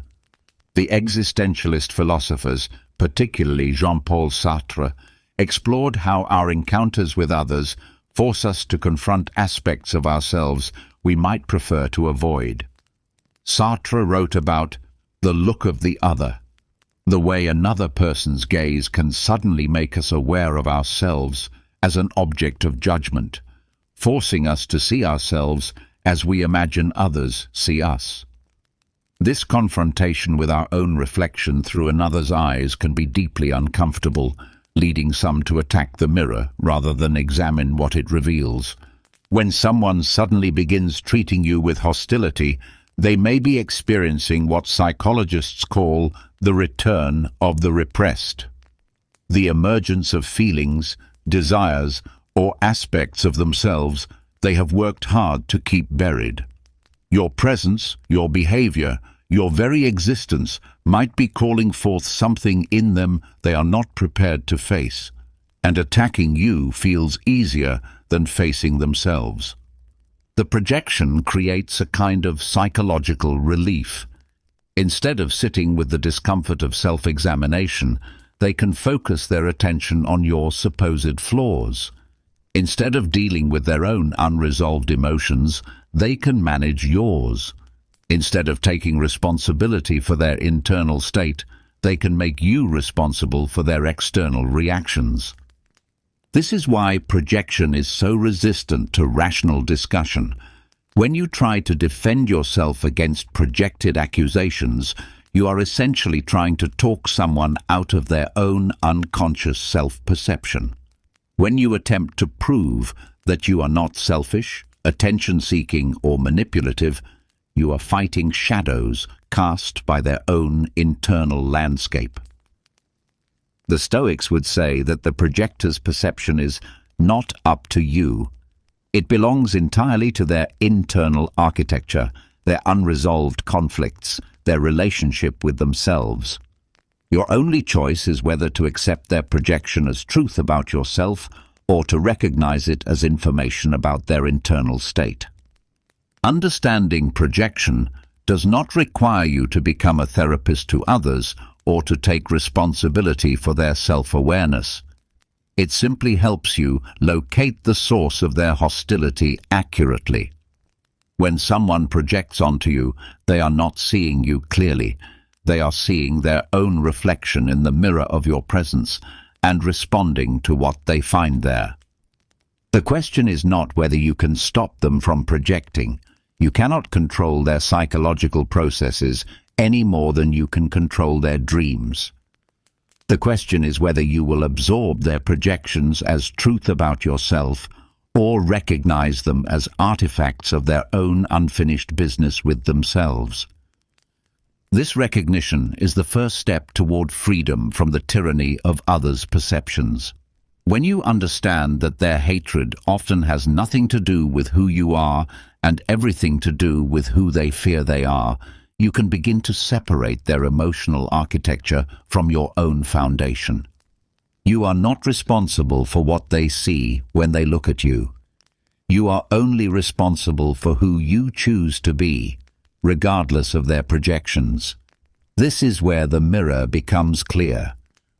[SPEAKER 1] The existentialist philosophers, particularly Jean-Paul Sartre, explored how our encounters with others force us to confront aspects of ourselves we might prefer to avoid. Sartre wrote about the look of the other, the way another person's gaze can suddenly make us aware of ourselves as an object of judgment, forcing us to see ourselves as we imagine others see us. This confrontation with our own reflection through another's eyes can be deeply uncomfortable, leading some to attack the mirror rather than examine what it reveals. When someone suddenly begins treating you with hostility, they may be experiencing what psychologists call the return of the repressed. The emergence of feelings, desires, or aspects of themselves they have worked hard to keep buried. Your presence, your behavior, your very existence might be calling forth something in them they are not prepared to face, and attacking you feels easier than facing themselves. The projection creates a kind of psychological relief. Instead of sitting with the discomfort of self-examination, they can focus their attention on your supposed flaws. Instead of dealing with their own unresolved emotions, they can manage yours. Instead of taking responsibility for their internal state, they can make you responsible for their external reactions. This is why projection is so resistant to rational discussion. When you try to defend yourself against projected accusations, you are essentially trying to talk someone out of their own unconscious self-perception. When you attempt to prove that you are not selfish, attention-seeking, or manipulative, you are fighting shadows cast by their own internal landscape. The Stoics would say that the projector's perception is not up to you. It belongs entirely to their internal architecture, their unresolved conflicts, their relationship with themselves. Your only choice is whether to accept their projection as truth about yourself or to recognize it as information about their internal state. Understanding projection does not require you to become a therapist to others or to take responsibility for their self-awareness. It simply helps you locate the source of their hostility accurately. When someone projects onto you, they are not seeing you clearly. They are seeing their own reflection in the mirror of your presence and responding to what they find there. The question is not whether you can stop them from projecting. You cannot control their psychological processes any more than you can control their dreams. The question is whether you will absorb their projections as truth about yourself or recognize them as artifacts of their own unfinished business with themselves. This recognition is the first step toward freedom from the tyranny of others' perceptions. When you understand that their hatred often has nothing to do with who you are and everything to do with who they fear they are, you can begin to separate their emotional architecture from your own foundation. You are not responsible for what they see when they look at you. You are only responsible for who you choose to be, regardless of their projections. This is where the mirror becomes clear,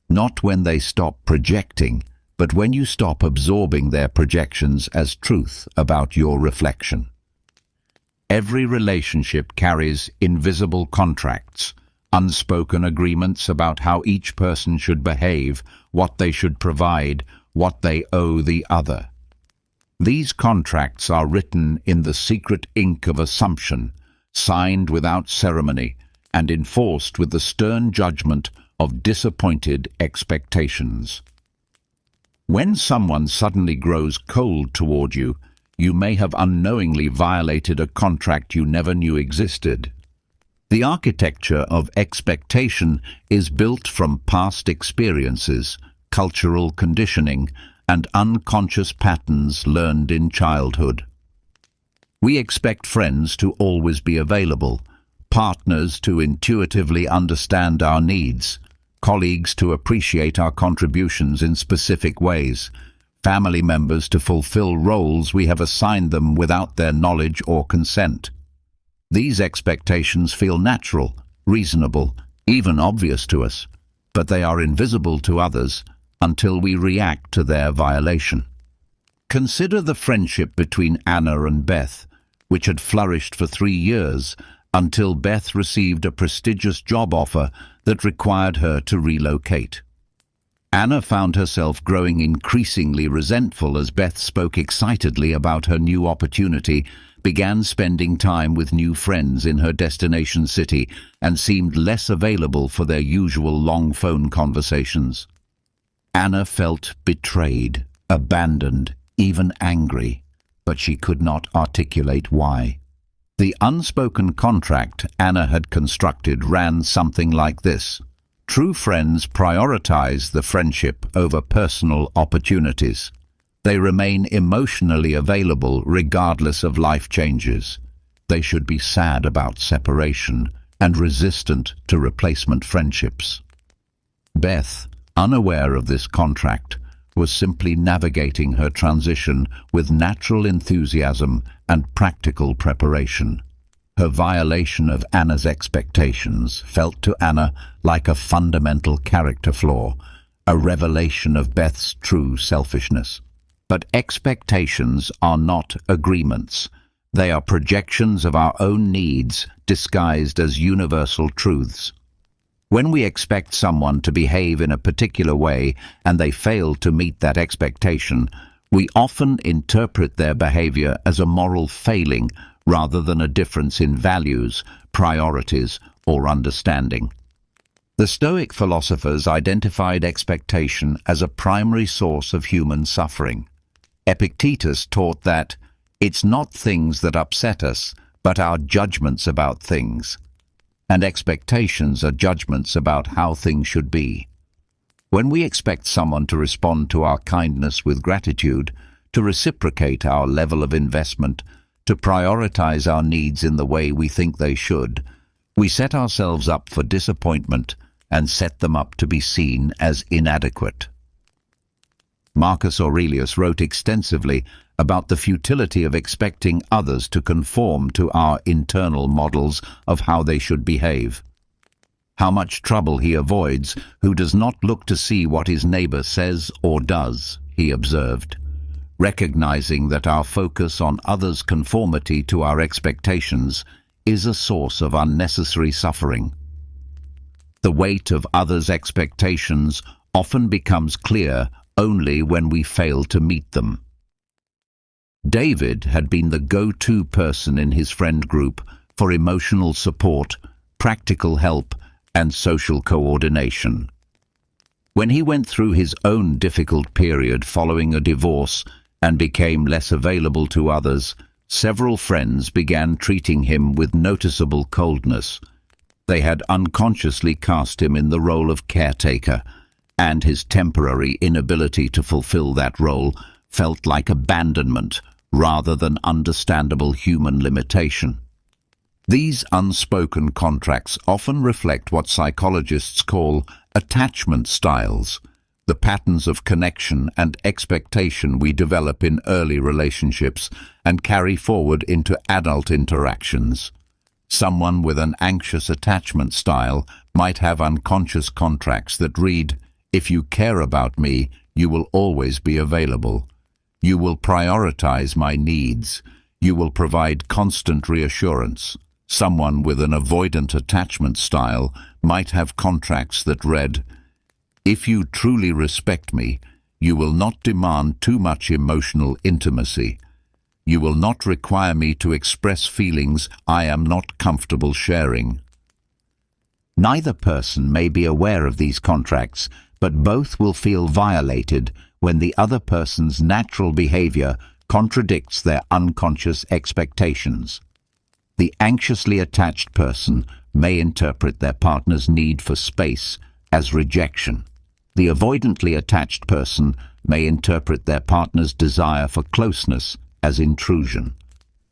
[SPEAKER 1] not when they stop projecting, but when you stop absorbing their projections as truth about your reflection. Every relationship carries invisible contracts, unspoken agreements about how each person should behave, what they should provide, what they owe the other. These contracts are written in the secret ink of assumption, signed without ceremony, and enforced with the stern judgment of disappointed expectations. When someone suddenly grows cold toward you, you may have unknowingly violated a contract you never knew existed. The architecture of expectation is built from past experiences, cultural conditioning, and unconscious patterns learned in childhood. We expect friends to always be available, partners to intuitively understand our needs, colleagues to appreciate our contributions in specific ways, family members to fulfill roles we have assigned them without their knowledge or consent. These expectations feel natural, reasonable, even obvious to us, but they are invisible to others until we react to their violation. Consider the friendship between Anna and Beth, which had flourished for 3 years until Beth received a prestigious job offer that required her to relocate. Anna found herself growing increasingly resentful as Beth spoke excitedly about her new opportunity, began spending time with new friends in her destination city and seemed less available for their usual long phone conversations. Anna felt betrayed, abandoned, even angry, but she could not articulate why. The unspoken contract Anna had constructed ran something like this. True friends prioritize the friendship over personal opportunities. They remain emotionally available regardless of life changes. They should be sad about separation and resistant to replacement friendships. Beth, unaware of this contract, was simply navigating her transition with natural enthusiasm and practical preparation. Her violation of Anna's expectations felt to Anna like a fundamental character flaw, a revelation of Beth's true selfishness. But expectations are not agreements. They are projections of our own needs disguised as universal truths. When we expect someone to behave in a particular way and they fail to meet that expectation, we often interpret their behavior as a moral failing rather than a difference in values, priorities, or understanding. The Stoic philosophers identified expectation as a primary source of human suffering. Epictetus taught that it's not things that upset us, but our judgments about things. And expectations are judgments about how things should be. When we expect someone to respond to our kindness with gratitude, to reciprocate our level of investment, to prioritize our needs in the way we think they should, we set ourselves up for disappointment and set them up to be seen as inadequate. Marcus Aurelius wrote extensively about the futility of expecting others to conform to our internal models of how they should behave. How much trouble he avoids who does not look to see what his neighbor says or does, he observed, recognizing that our focus on others' conformity to our expectations is a source of unnecessary suffering. The weight of others' expectations often becomes clear only when we fail to meet them. David had been the go-to person in his friend group for emotional support, practical help, and social coordination. When he went through his own difficult period following a divorce and became less available to others, several friends began treating him with noticeable coldness. They had unconsciously cast him in the role of caretaker, and his temporary inability to fulfill that role felt like abandonment rather than understandable human limitation. These unspoken contracts often reflect what psychologists call attachment styles, the patterns of connection and expectation we develop in early relationships and carry forward into adult interactions. Someone with an anxious attachment style might have unconscious contracts that read, "If you care about me, you will always be available. You will prioritize my needs. You will provide constant reassurance." Someone with an avoidant attachment style might have contracts that read, "If you truly respect me, you will not demand too much emotional intimacy. You will not require me to express feelings I am not comfortable sharing." Neither person may be aware of these contracts, but both will feel violated when the other person's natural behavior contradicts their unconscious expectations. The anxiously attached person may interpret their partner's need for space as rejection. The avoidantly attached person may interpret their partner's desire for closeness as intrusion.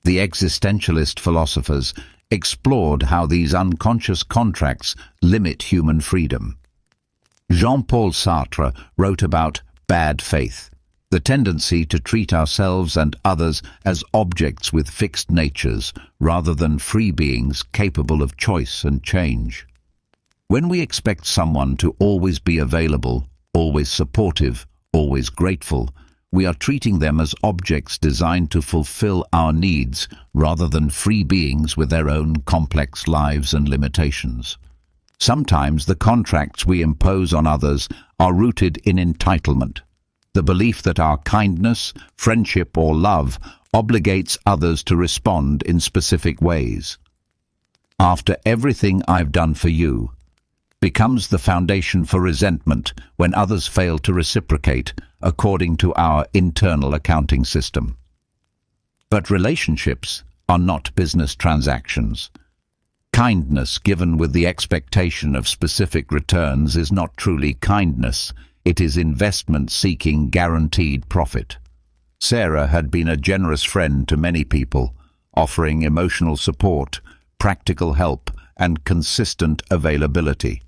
[SPEAKER 1] The existentialist philosophers explored how these unconscious contracts limit human freedom. Jean-Paul Sartre wrote about bad faith, the tendency to treat ourselves and others as objects with fixed natures rather than free beings capable of choice and change. When we expect someone to always be available, always supportive, always grateful, we are treating them as objects designed to fulfill our needs rather than free beings with their own complex lives and limitations. Sometimes the contracts we impose on others are rooted in entitlement. the belief that our kindness, friendship, or love obligates others to respond in specific ways. "After everything I've done for you" becomes the foundation for resentment when others fail to reciprocate according to our internal accounting system. But relationships are not business transactions. Kindness given with the expectation of specific returns is not truly kindness. It is investment seeking guaranteed profit. Sarah had been a generous friend to many people, offering emotional support, practical help, and consistent availability.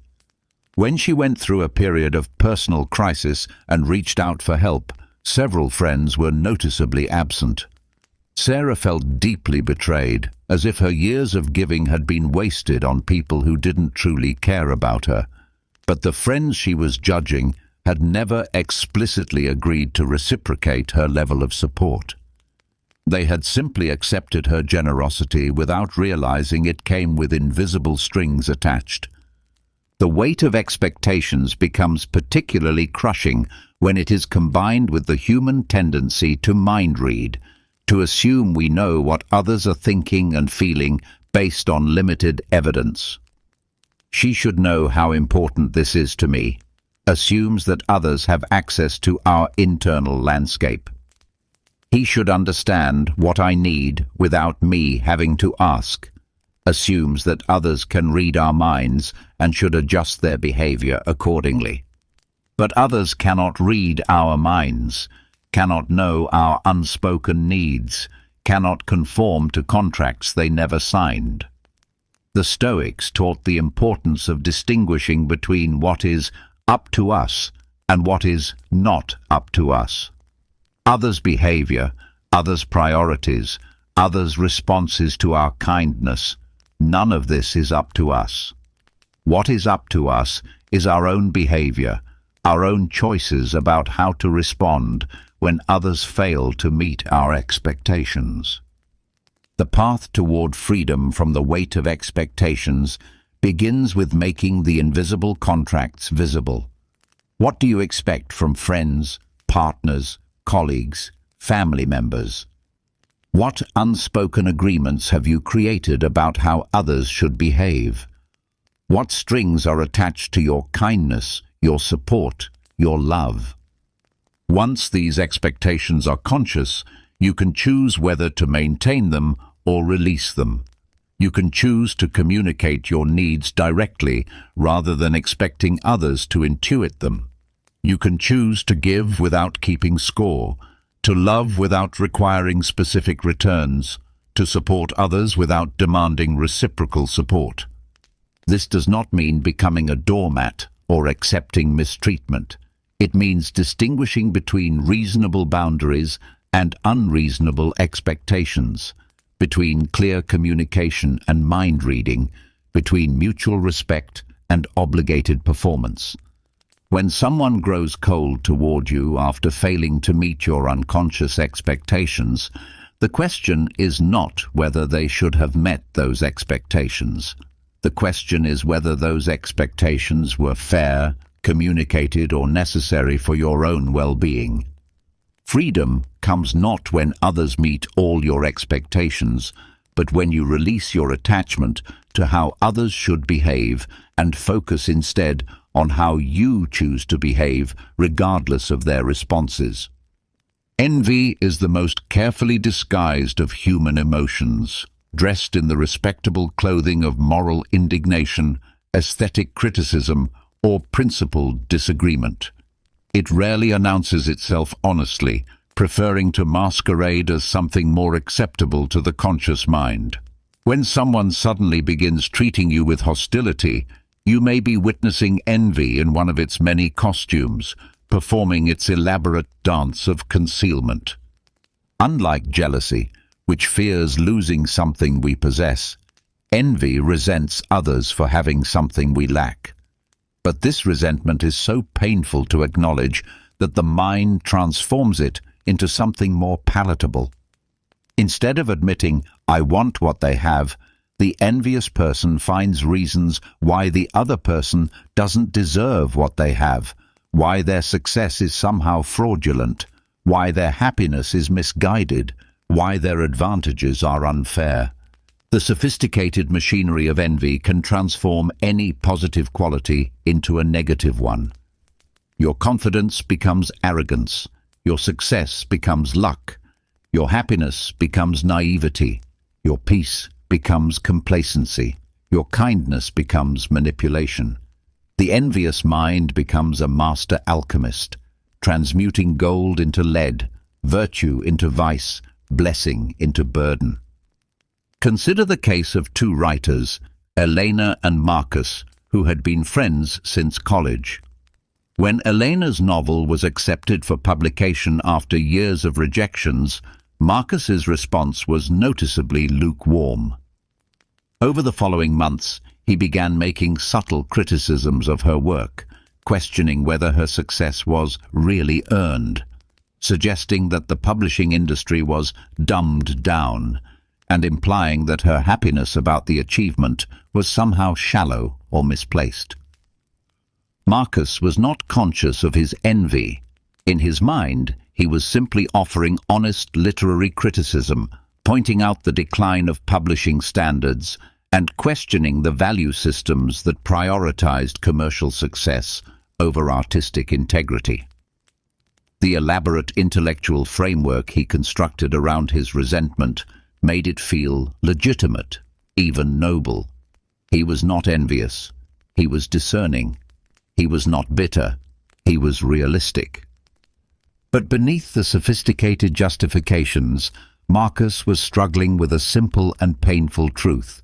[SPEAKER 1] When she went through a period of personal crisis and reached out for help, several friends were noticeably absent. Sarah felt deeply betrayed, as if her years of giving had been wasted on people who didn't truly care about her. But the friends she was judging had never explicitly agreed to reciprocate her level of support. They had simply accepted her generosity without realizing it came with invisible strings attached. The weight of expectations becomes particularly crushing when it is combined with the human tendency to mind read, to assume we know what others are thinking and feeling based on limited evidence. "She should know how important this is to me," assumes that others have access to our internal landscape. "He should understand what I need without me having to ask," assumes that others can read our minds and should adjust their behavior accordingly. But others cannot read our minds, cannot know our unspoken needs, cannot conform to contracts they never signed. The Stoics taught the importance of distinguishing between what is up to us and what is not up to us. Others' behavior, others' priorities, others' responses to our kindness, none of this is up to us. What is up to us is our own behavior, our own choices about how to respond when others fail to meet our expectations. The path toward freedom from the weight of expectations begins with making the invisible contracts visible. What do you expect from friends, partners, colleagues, family members? What unspoken agreements have you created about how others should behave? What strings are attached to your kindness, your support, your love? Once these expectations are conscious, you can choose whether to maintain them or release them. You can choose to communicate your needs directly rather than expecting others to intuit them. You can choose to give without keeping score, to love without requiring specific returns, to support others without demanding reciprocal support. This does not mean becoming a doormat or accepting mistreatment. It means distinguishing between reasonable boundaries and unreasonable expectations, between clear communication and mind reading, between mutual respect and obligated performance. When someone grows cold toward you after failing to meet your unconscious expectations, the question is not whether they should have met those expectations. The question is whether those expectations were fair, communicated, or necessary for your own well-being. Freedom comes not when others meet all your expectations, but when you release your attachment to how others should behave and focus instead on how you choose to behave regardless of their responses. Envy is the most carefully disguised of human emotions, dressed in the respectable clothing of moral indignation, aesthetic criticism, or principled disagreement. It rarely announces itself honestly, preferring to masquerade as something more acceptable to the conscious mind. When someone suddenly begins treating you with hostility, you may be witnessing envy in one of its many costumes, performing its elaborate dance of concealment. Unlike jealousy, which fears losing something we possess, envy resents others for having something we lack. But this resentment is so painful to acknowledge that the mind transforms it into something more palatable. Instead of admitting, "I want what they have," the envious person finds reasons why the other person doesn't deserve what they have, why their success is somehow fraudulent, why their happiness is misguided, why their advantages are unfair. The sophisticated machinery of envy can transform any positive quality into a negative one. Your confidence becomes arrogance, your success becomes luck, your happiness becomes naivety, your peace becomes complacency, your kindness becomes manipulation. The envious mind becomes a master alchemist, transmuting gold into lead, virtue into vice, blessing into burden. Consider the case of two writers, Elena and Marcus, who had been friends since college. When Elena's novel was accepted for publication after years of rejections, Marcus's response was noticeably lukewarm. Over the following months, he began making subtle criticisms of her work, questioning whether her success was really earned, suggesting that the publishing industry was dumbed down, and implying that her happiness about the achievement was somehow shallow or misplaced. Marcus was not conscious of his envy. In his mind, he was simply offering honest literary criticism, pointing out the decline of publishing standards and questioning the value systems that prioritized commercial success over artistic integrity. The elaborate intellectual framework he constructed around his resentment made it feel legitimate, even noble. He was not envious. He was discerning. He was not bitter. He was realistic. But beneath the sophisticated justifications, Marcus was struggling with a simple and painful truth.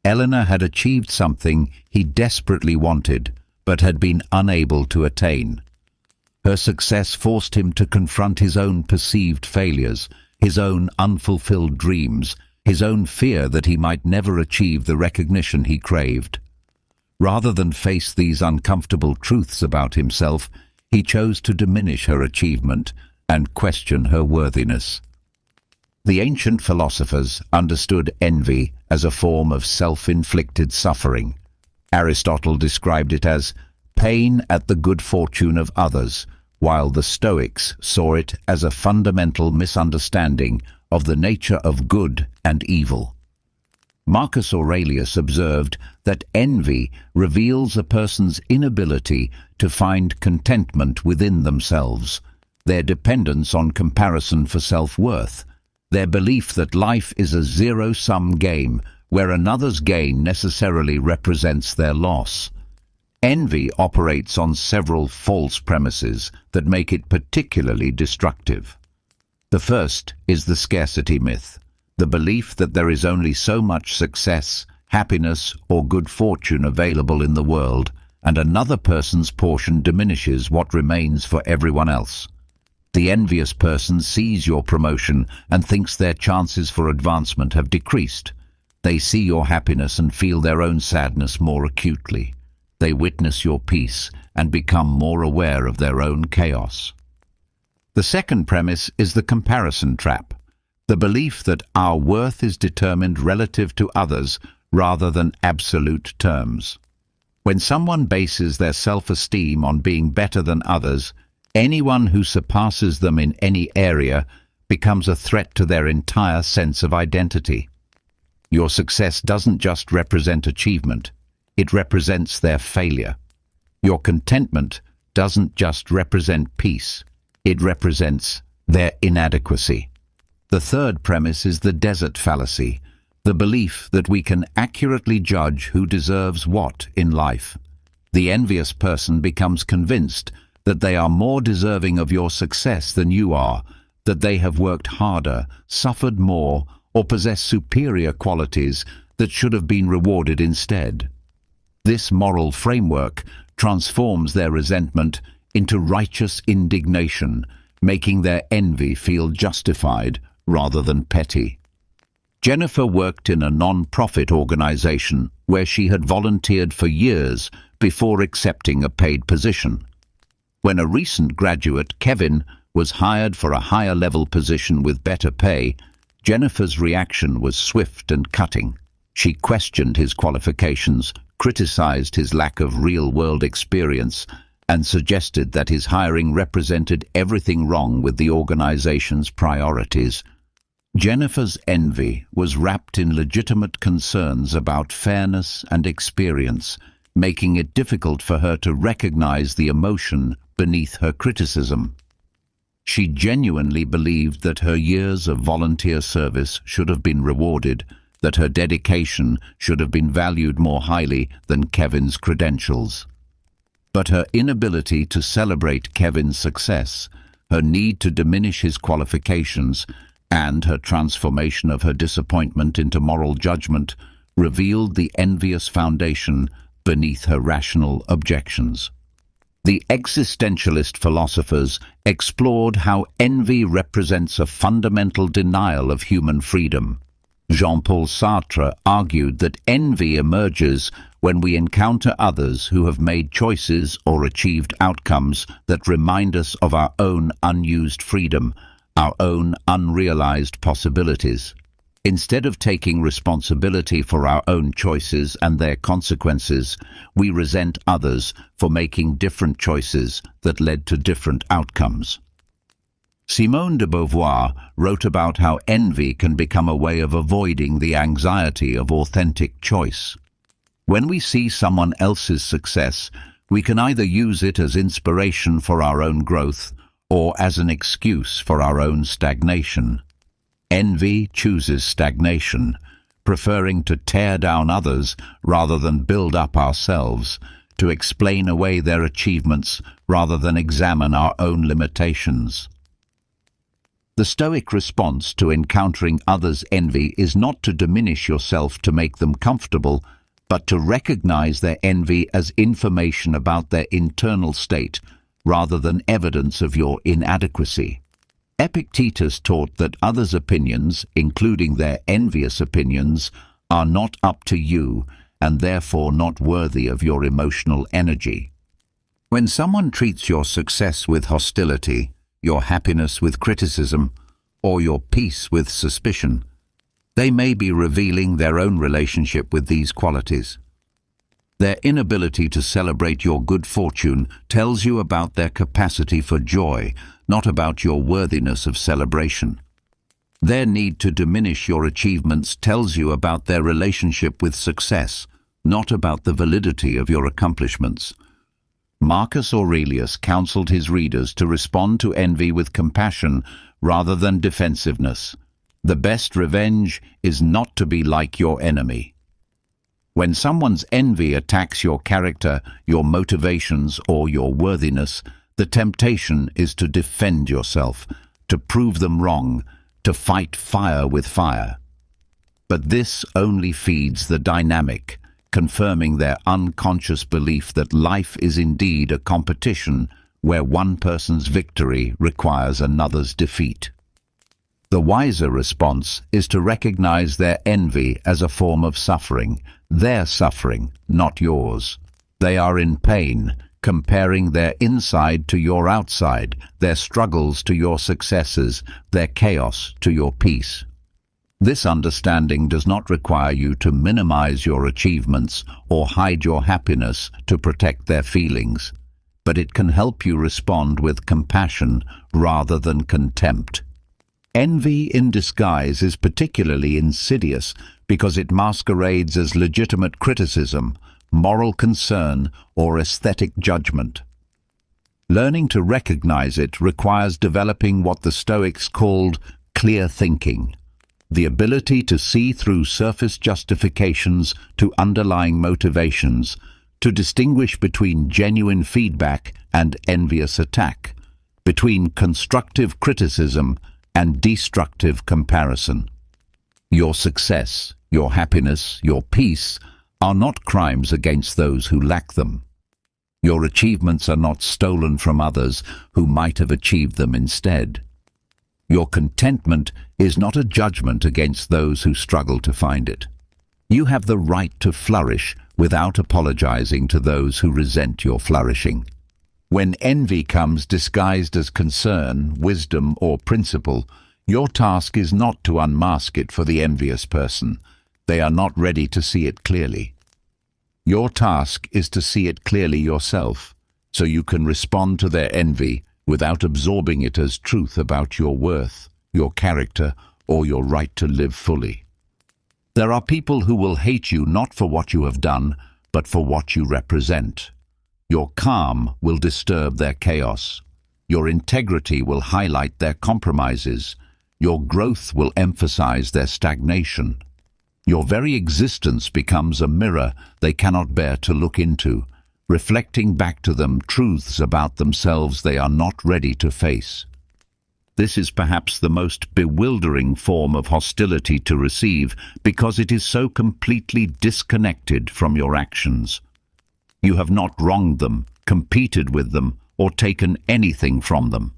[SPEAKER 1] Elena had achieved something he desperately wanted, but had been unable to attain. Her success forced him to confront his own perceived failures, his own unfulfilled dreams, his own fear that he might never achieve the recognition he craved. Rather than face these uncomfortable truths about himself, he chose to diminish her achievement and question her worthiness. The ancient philosophers understood envy as a form of self-inflicted suffering. Aristotle described it as pain at the good fortune of others, while the Stoics saw it as a fundamental misunderstanding of the nature of good and evil. Marcus Aurelius observed that envy reveals a person's inability to find contentment within themselves, their dependence on comparison for self-worth, their belief that life is a zero-sum game where another's gain necessarily represents their loss. Envy operates on several false premises that make it particularly destructive. The first is the scarcity myth, the belief that there is only so much success, happiness, or good fortune available in the world, and another person's portion diminishes what remains for everyone else. The envious person sees your promotion and thinks their chances for advancement have decreased. They see your happiness and feel their own sadness more acutely. They witness your peace and become more aware of their own chaos. The second premise is the comparison trap, the belief that our worth is determined relative to others rather than absolute terms. When someone bases their self-esteem on being better than others, anyone who surpasses them in any area becomes a threat to their entire sense of identity. Your success doesn't just represent achievement, it represents their failure. Your contentment doesn't just represent peace, it represents their inadequacy. The third premise is the desert fallacy, the belief that we can accurately judge who deserves what in life. The envious person becomes convinced that they are more deserving of your success than you are, that they have worked harder, suffered more, or possess superior qualities that should have been rewarded instead. This moral framework transforms their resentment into righteous indignation, making their envy feel justified rather than petty. Jennifer worked in a non-profit organization where she had volunteered for years before accepting a paid position. When a recent graduate, Kevin, was hired for a higher-level position with better pay, Jennifer's reaction was swift and cutting. She questioned his qualifications, criticized his lack of real-world experience, and suggested that his hiring represented everything wrong with the organization's priorities. Jennifer's envy was wrapped in legitimate concerns about fairness and experience, making it difficult for her to recognize the emotion beneath her criticism. She genuinely believed that her years of volunteer service should have been rewarded, that her dedication should have been valued more highly than Kevin's credentials. But her inability to celebrate Kevin's success, her need to diminish his qualifications, and her transformation of her disappointment into moral judgment revealed the envious foundation beneath her rational objections. The existentialist philosophers explored how envy represents a fundamental denial of human freedom. Jean-Paul Sartre argued that envy emerges when we encounter others who have made choices or achieved outcomes that remind us of our own unused freedom, our own unrealized possibilities. Instead of taking responsibility for our own choices and their consequences, we resent others for making different choices that led to different outcomes. Simone de Beauvoir wrote about how envy can become a way of avoiding the anxiety of authentic choice. When we see someone else's success, we can either use it as inspiration for our own growth or as an excuse for our own stagnation. Envy chooses stagnation, preferring to tear down others rather than build up ourselves, to explain away their achievements rather than examine our own limitations. The Stoic response to encountering others' envy is not to diminish yourself to make them comfortable, but to recognize their envy as information about their internal state rather than evidence of your inadequacy. Epictetus taught that others' opinions, including their envious opinions, are not up to you and therefore not worthy of your emotional energy. When someone treats your success with hostility, your happiness with criticism, or your peace with suspicion, they may be revealing their own relationship with these qualities. Their inability to celebrate your good fortune tells you about their capacity for joy, not about your worthiness of celebration. Their need to diminish your achievements tells you about their relationship with success, not about the validity of your accomplishments. Marcus Aurelius counseled his readers to respond to envy with compassion rather than defensiveness. The best revenge is not to be like your enemy. When someone's envy attacks your character, your motivations, or your worthiness, the temptation is to defend yourself, to prove them wrong, to fight fire with fire. But this only feeds the dynamic, confirming their unconscious belief that life is indeed a competition where one person's victory requires another's defeat. The wiser response is to recognize their envy as a form of suffering, their suffering, not yours. They are in pain, comparing their inside to your outside, their struggles to your successes, their chaos to your peace. This understanding does not require you to minimize your achievements or hide your happiness to protect their feelings, but it can help you respond with compassion rather than contempt. Envy in disguise is particularly insidious because it masquerades as legitimate criticism, moral concern, or aesthetic judgment. Learning to recognize it requires developing what the Stoics called clear thinking, the ability to see through surface justifications to underlying motivations, to distinguish between genuine feedback and envious attack, between constructive criticism and destructive comparison. Your success, your happiness, your peace are not crimes against those who lack them. Your achievements are not stolen from others who might have achieved them instead. Your contentment is not a judgment against those who struggle to find it. You have the right to flourish without apologizing to those who resent your flourishing. When envy comes disguised as concern, wisdom, or principle, your task is not to unmask it for the envious person. They are not ready to see it clearly. Your task is to see it clearly yourself, so you can respond to their envy without absorbing it as truth about your worth, your character, or your right to live fully. There are people who will hate you not for what you have done, but for what you represent. Your calm will disturb their chaos. Your integrity will highlight their compromises. Your growth will emphasize their stagnation. Your very existence becomes a mirror they cannot bear to look into, reflecting back to them truths about themselves they are not ready to face. This is perhaps the most bewildering form of hostility to receive because it is so completely disconnected from your actions. You have not wronged them, competed with them, or taken anything from them.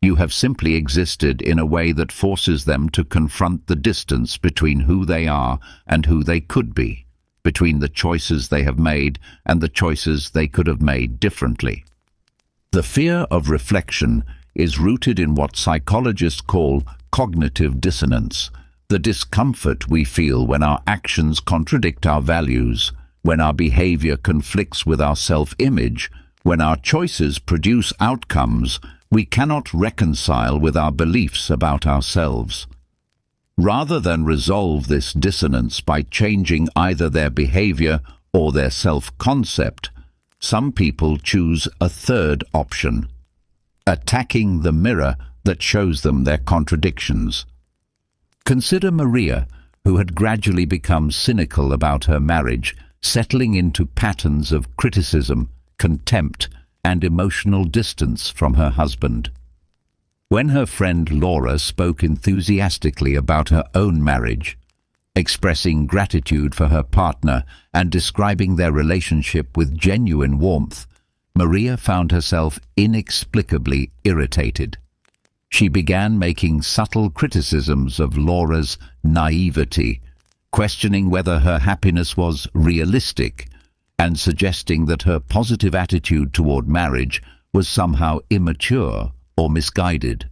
[SPEAKER 1] You have simply existed in a way that forces them to confront the distance between who they are and who they could be, between the choices they have made and the choices they could have made differently. The fear of reflection is rooted in what psychologists call cognitive dissonance, the discomfort we feel when our actions contradict our values, when our behavior conflicts with our self-image, when our choices produce outcomes we cannot reconcile with our beliefs about ourselves. Rather than resolve this dissonance by changing either their behavior or their self-concept, some people choose a third option: attacking the mirror that shows them their contradictions. Consider Maria, who had gradually become cynical about her marriage, settling into patterns of criticism, contempt, and emotional distance from her husband. When her friend Laura spoke enthusiastically about her own marriage, expressing gratitude for her partner and describing their relationship with genuine warmth, Maria found herself inexplicably irritated. She began making subtle criticisms of Laura's naivety, questioning whether her happiness was realistic, and suggesting that her positive attitude toward marriage was somehow immature or misguided.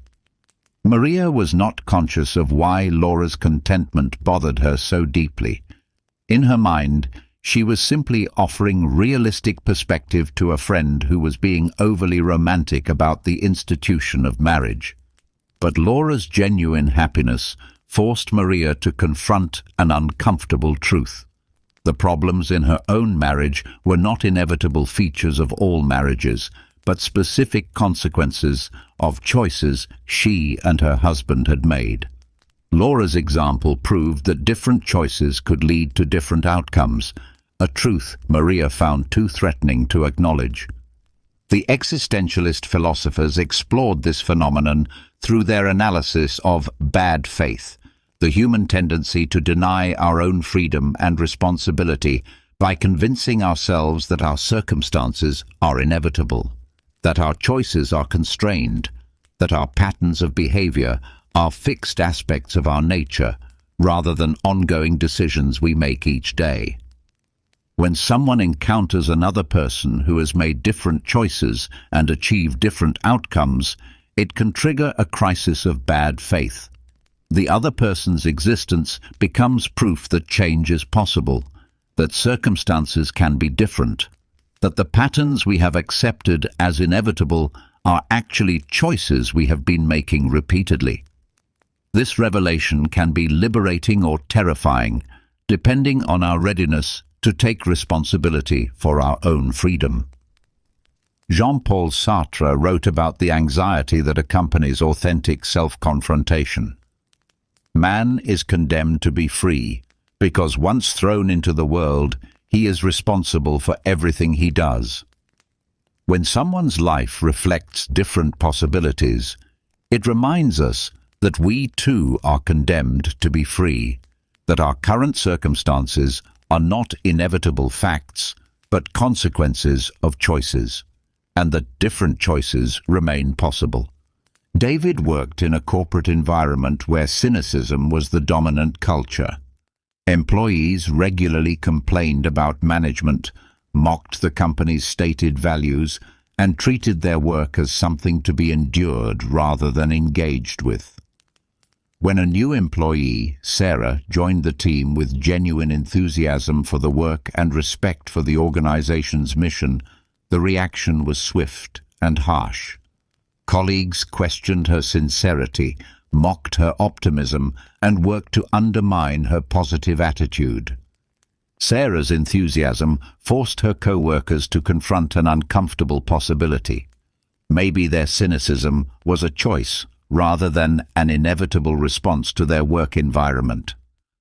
[SPEAKER 1] Maria was not conscious of why Laura's contentment bothered her so deeply. In her mind, she was simply offering realistic perspective to a friend who was being overly romantic about the institution of marriage. But Laura's genuine happiness forced Maria to confront an uncomfortable truth. The problems in her own marriage were not inevitable features of all marriages, but specific consequences of choices she and her husband had made. Laura's example proved that different choices could lead to different outcomes, a truth Maria found too threatening to acknowledge. The existentialist philosophers explored this phenomenon through their analysis of bad faith, the human tendency to deny our own freedom and responsibility by convincing ourselves that our circumstances are inevitable, that our choices are constrained, that our patterns of behavior are fixed aspects of our nature, rather than ongoing decisions we make each day. When someone encounters another person who has made different choices and achieved different outcomes, it can trigger a crisis of bad faith. The other person's existence becomes proof that change is possible, that circumstances can be different, that the patterns we have accepted as inevitable are actually choices we have been making repeatedly. This revelation can be liberating or terrifying, depending on our readiness to take responsibility for our own freedom. Jean-Paul Sartre wrote about the anxiety that accompanies authentic self-confrontation. Man is condemned to be free, because once thrown into the world, he is responsible for everything he does. When someone's life reflects different possibilities, it reminds us that we too are condemned to be free, that our current circumstances are not inevitable facts, but consequences of choices, and that different choices remain possible. David worked in a corporate environment where cynicism was the dominant culture. Employees regularly complained about management, mocked the company's stated values, and treated their work as something to be endured rather than engaged with. When a new employee, Sarah, joined the team with genuine enthusiasm for the work and respect for the organization's mission, The reaction was swift and harsh. Colleagues questioned her sincerity, mocked her optimism, and worked to undermine her positive attitude. Sarah's enthusiasm forced her co-workers to confront an uncomfortable possibility. Maybe their cynicism was a choice rather than an inevitable response to their work environment.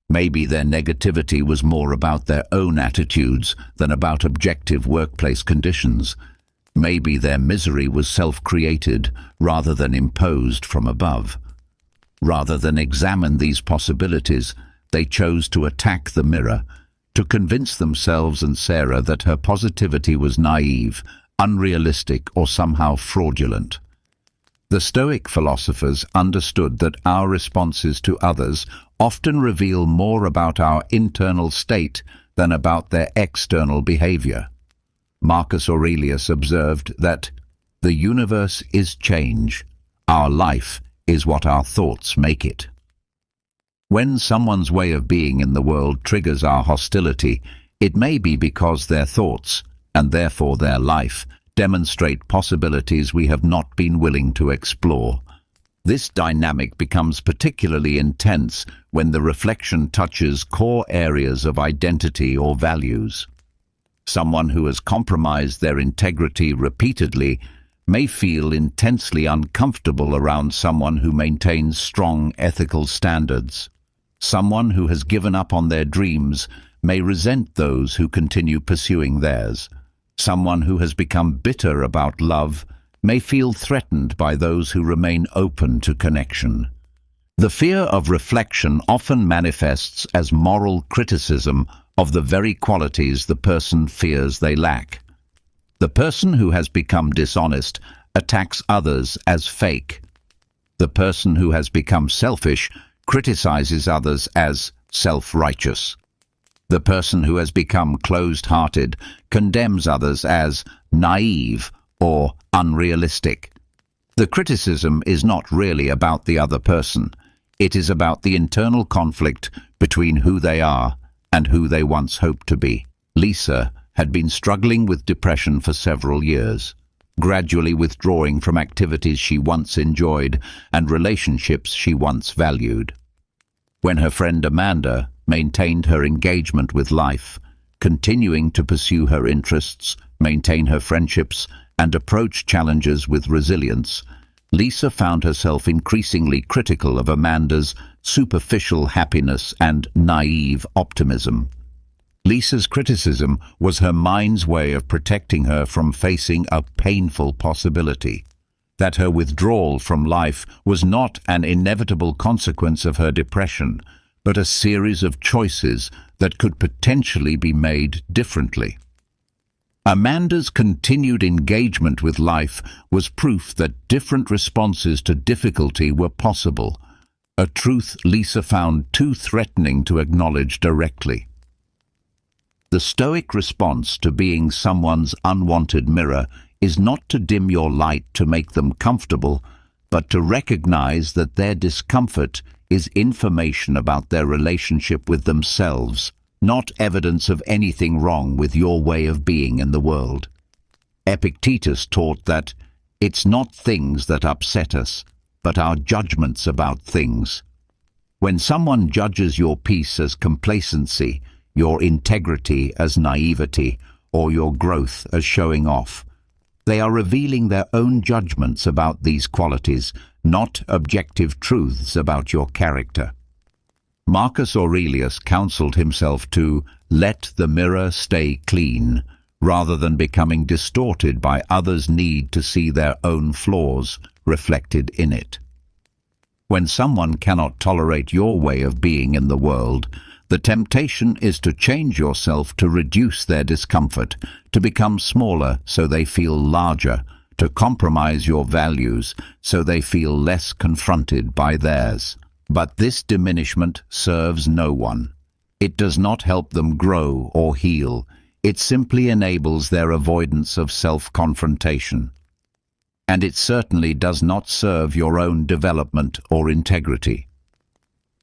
[SPEAKER 1] Maybe their negativity was more about their own attitudes than about objective workplace conditions. Maybe their misery was self-created rather than imposed from above. Rather than examine these possibilities, they chose to attack the mirror, to convince themselves and Sarah that her positivity was naive, unrealistic, or somehow fraudulent. The Stoic philosophers understood that our responses to others often reveal more about our internal state than about their external behavior. Marcus Aurelius observed that the universe is change, our life is what our thoughts make it. When someone's way of being in the world triggers our hostility, it may be because their thoughts, and therefore their life, demonstrate possibilities we have not been willing to explore. This dynamic becomes particularly intense when the reflection touches core areas of identity or values. Someone who has compromised their integrity repeatedly may feel intensely uncomfortable around someone who maintains strong ethical standards. Someone who has given up on their dreams may resent those who continue pursuing theirs. Someone who has become bitter about love may feel threatened by those who remain open to connection. The fear of reflection often manifests as moral criticism of the very qualities the person fears they lack. The person who has become dishonest attacks others as fake. The person who has become selfish criticizes others as self-righteous. The person who has become closed-hearted condemns others as naive or unrealistic. The criticism is not really about the other person. It is about the internal conflict between who they are and who they once hoped to be. Lisa had been struggling with depression for several years, gradually withdrawing from activities she once enjoyed and relationships she once valued. When her friend Amanda maintained her engagement with life, continuing to pursue her interests, maintain her friendships, and approach challenges with resilience, Lisa found herself increasingly critical of Amanda's superficial happiness and naive optimism. Lisa's criticism was her mind's way of protecting her from facing a painful possibility, that her withdrawal from life was not an inevitable consequence of her depression, but a series of choices that could potentially be made differently. Amanda's continued engagement with life was proof that different responses to difficulty were possible, a truth Lisa found too threatening to acknowledge directly. The Stoic response to being someone's unwanted mirror is not to dim your light to make them comfortable, but to recognize that their discomfort is information about their relationship with themselves, not evidence of anything wrong with your way of being in the world. Epictetus taught that it's not things that upset us, but our judgments about things. When someone judges your peace as complacency, your integrity as naivety, or your growth as showing off, they are revealing their own judgments about these qualities, not objective truths about your character. Marcus Aurelius counseled himself to let the mirror stay clean, rather than becoming distorted by others' need to see their own flaws reflected in it. When someone cannot tolerate your way of being in the world, the temptation is to change yourself to reduce their discomfort, to become smaller so they feel larger, to compromise your values so they feel less confronted by theirs. But this diminishment serves no one. It does not help them grow or heal. It simply enables their avoidance of self-confrontation. And it certainly does not serve your own development or integrity.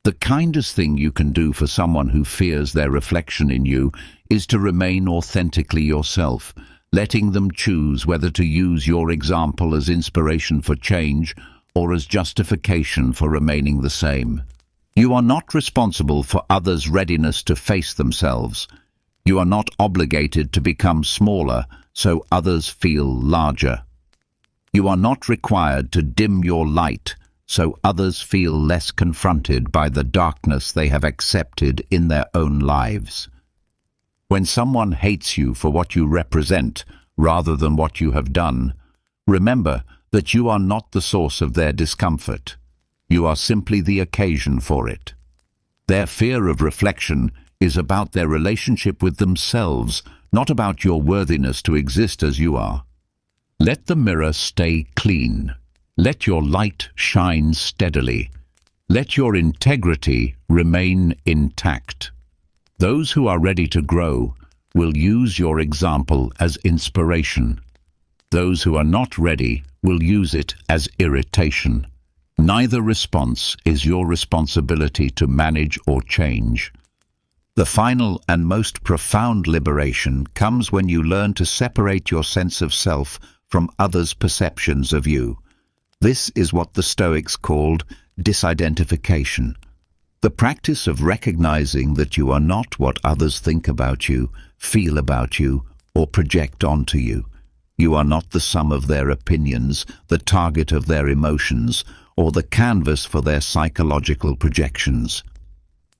[SPEAKER 1] The kindest thing you can do for someone who fears their reflection in you is to remain authentically yourself, letting them choose whether to use your example as inspiration for change or as justification for remaining the same. You are not responsible for others' readiness to face themselves. You are not obligated to become smaller so others feel larger. You are not required to dim your light so others feel less confronted by the darkness they have accepted in their own lives. When someone hates you for what you represent rather than what you have done, remember that you are not the source of their discomfort. You are simply the occasion for it. Their fear of reflection is about their relationship with themselves, not about your worthiness to exist as you are. Let the mirror stay clean. Let your light shine steadily. Let your integrity remain intact. Those who are ready to grow will use your example as inspiration. Those who are not ready will use it as irritation. Neither response is your responsibility to manage or change. The final and most profound liberation comes when you learn to separate your sense of self from others' perceptions of you. This is what the Stoics called disidentification. The practice of recognizing that you are not what others think about you, feel about you, or project onto you. You are not the sum of their opinions, the target of their emotions, or the canvas for their psychological projections.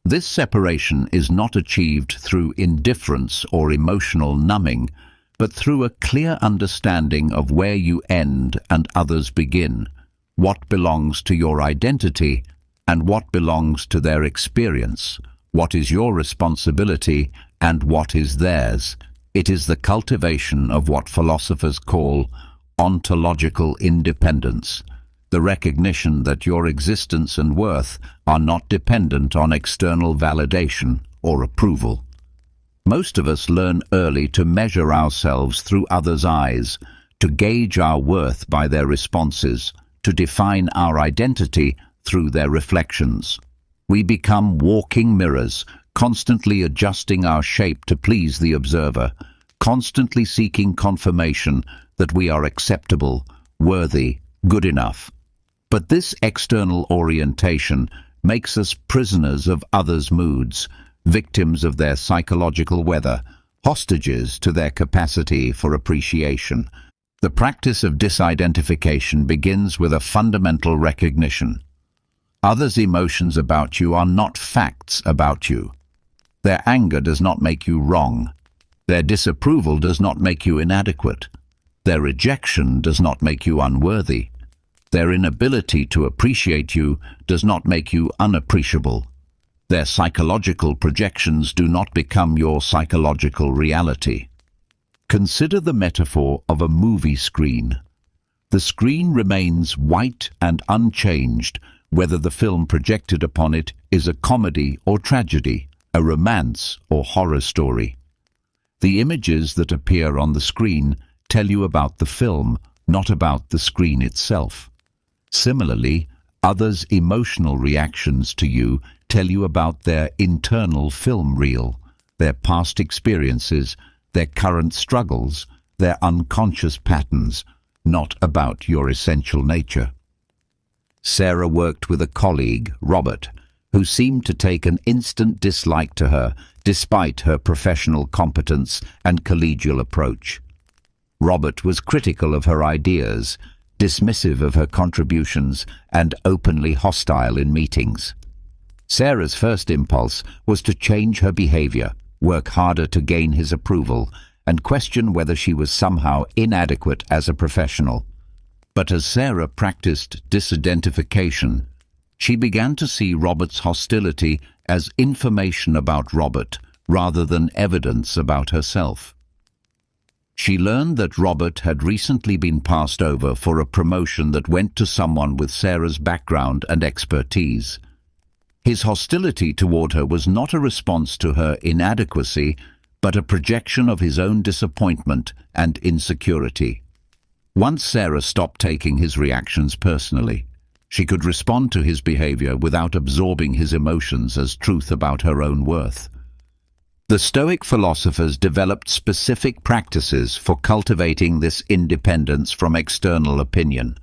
[SPEAKER 1] This separation is not achieved through indifference or emotional numbing, but through a clear understanding of where you end and others begin, what belongs to your identity and what belongs to their experience, what is your responsibility and what is theirs. It is the cultivation of what philosophers call ontological independence, the recognition that your existence and worth are not dependent on external validation or approval. Most of us learn early to measure ourselves through others' eyes, to gauge our worth by their responses, to define our identity through their reflections. We become walking mirrors, constantly adjusting our shape to please the observer, constantly seeking confirmation that we are acceptable, worthy, good enough. But this external orientation makes us prisoners of others' moods, victims of their psychological weather, hostages to their capacity for appreciation. The practice of disidentification begins with a fundamental recognition. Others' emotions about you are not facts about you. Their anger does not make you wrong. Their disapproval does not make you inadequate. Their rejection does not make you unworthy. Their inability to appreciate you does not make you unappreciable. Their psychological projections do not become your psychological reality. Consider the metaphor of a movie screen. The screen remains white and unchanged whether the film projected upon it is a comedy or tragedy, a romance or horror story. The images that appear on the screen tell you about the film, not about the screen itself. Similarly, others' emotional reactions to you tell you about their internal film reel, their past experiences, their current struggles, their unconscious patterns, not about your essential nature. Sarah worked with a colleague, Robert, who seemed to take an instant dislike to her despite her professional competence and collegial approach. Robert was critical of her ideas, dismissive of her contributions, and openly hostile in meetings. Sarah's first impulse was to change her behavior, work harder to gain his approval, and question whether she was somehow inadequate as a professional. But as Sarah practiced disidentification, she began to see Robert's hostility as information about Robert rather than evidence about herself. She learned that Robert had recently been passed over for a promotion that went to someone with Sarah's background and expertise. His hostility toward her was not a response to her inadequacy, but a projection of his own disappointment and insecurity. Once Sarah stopped taking his reactions personally, she could respond to his behavior without absorbing his emotions as truth about her own worth. The Stoic philosophers developed specific practices for cultivating this independence from external opinion.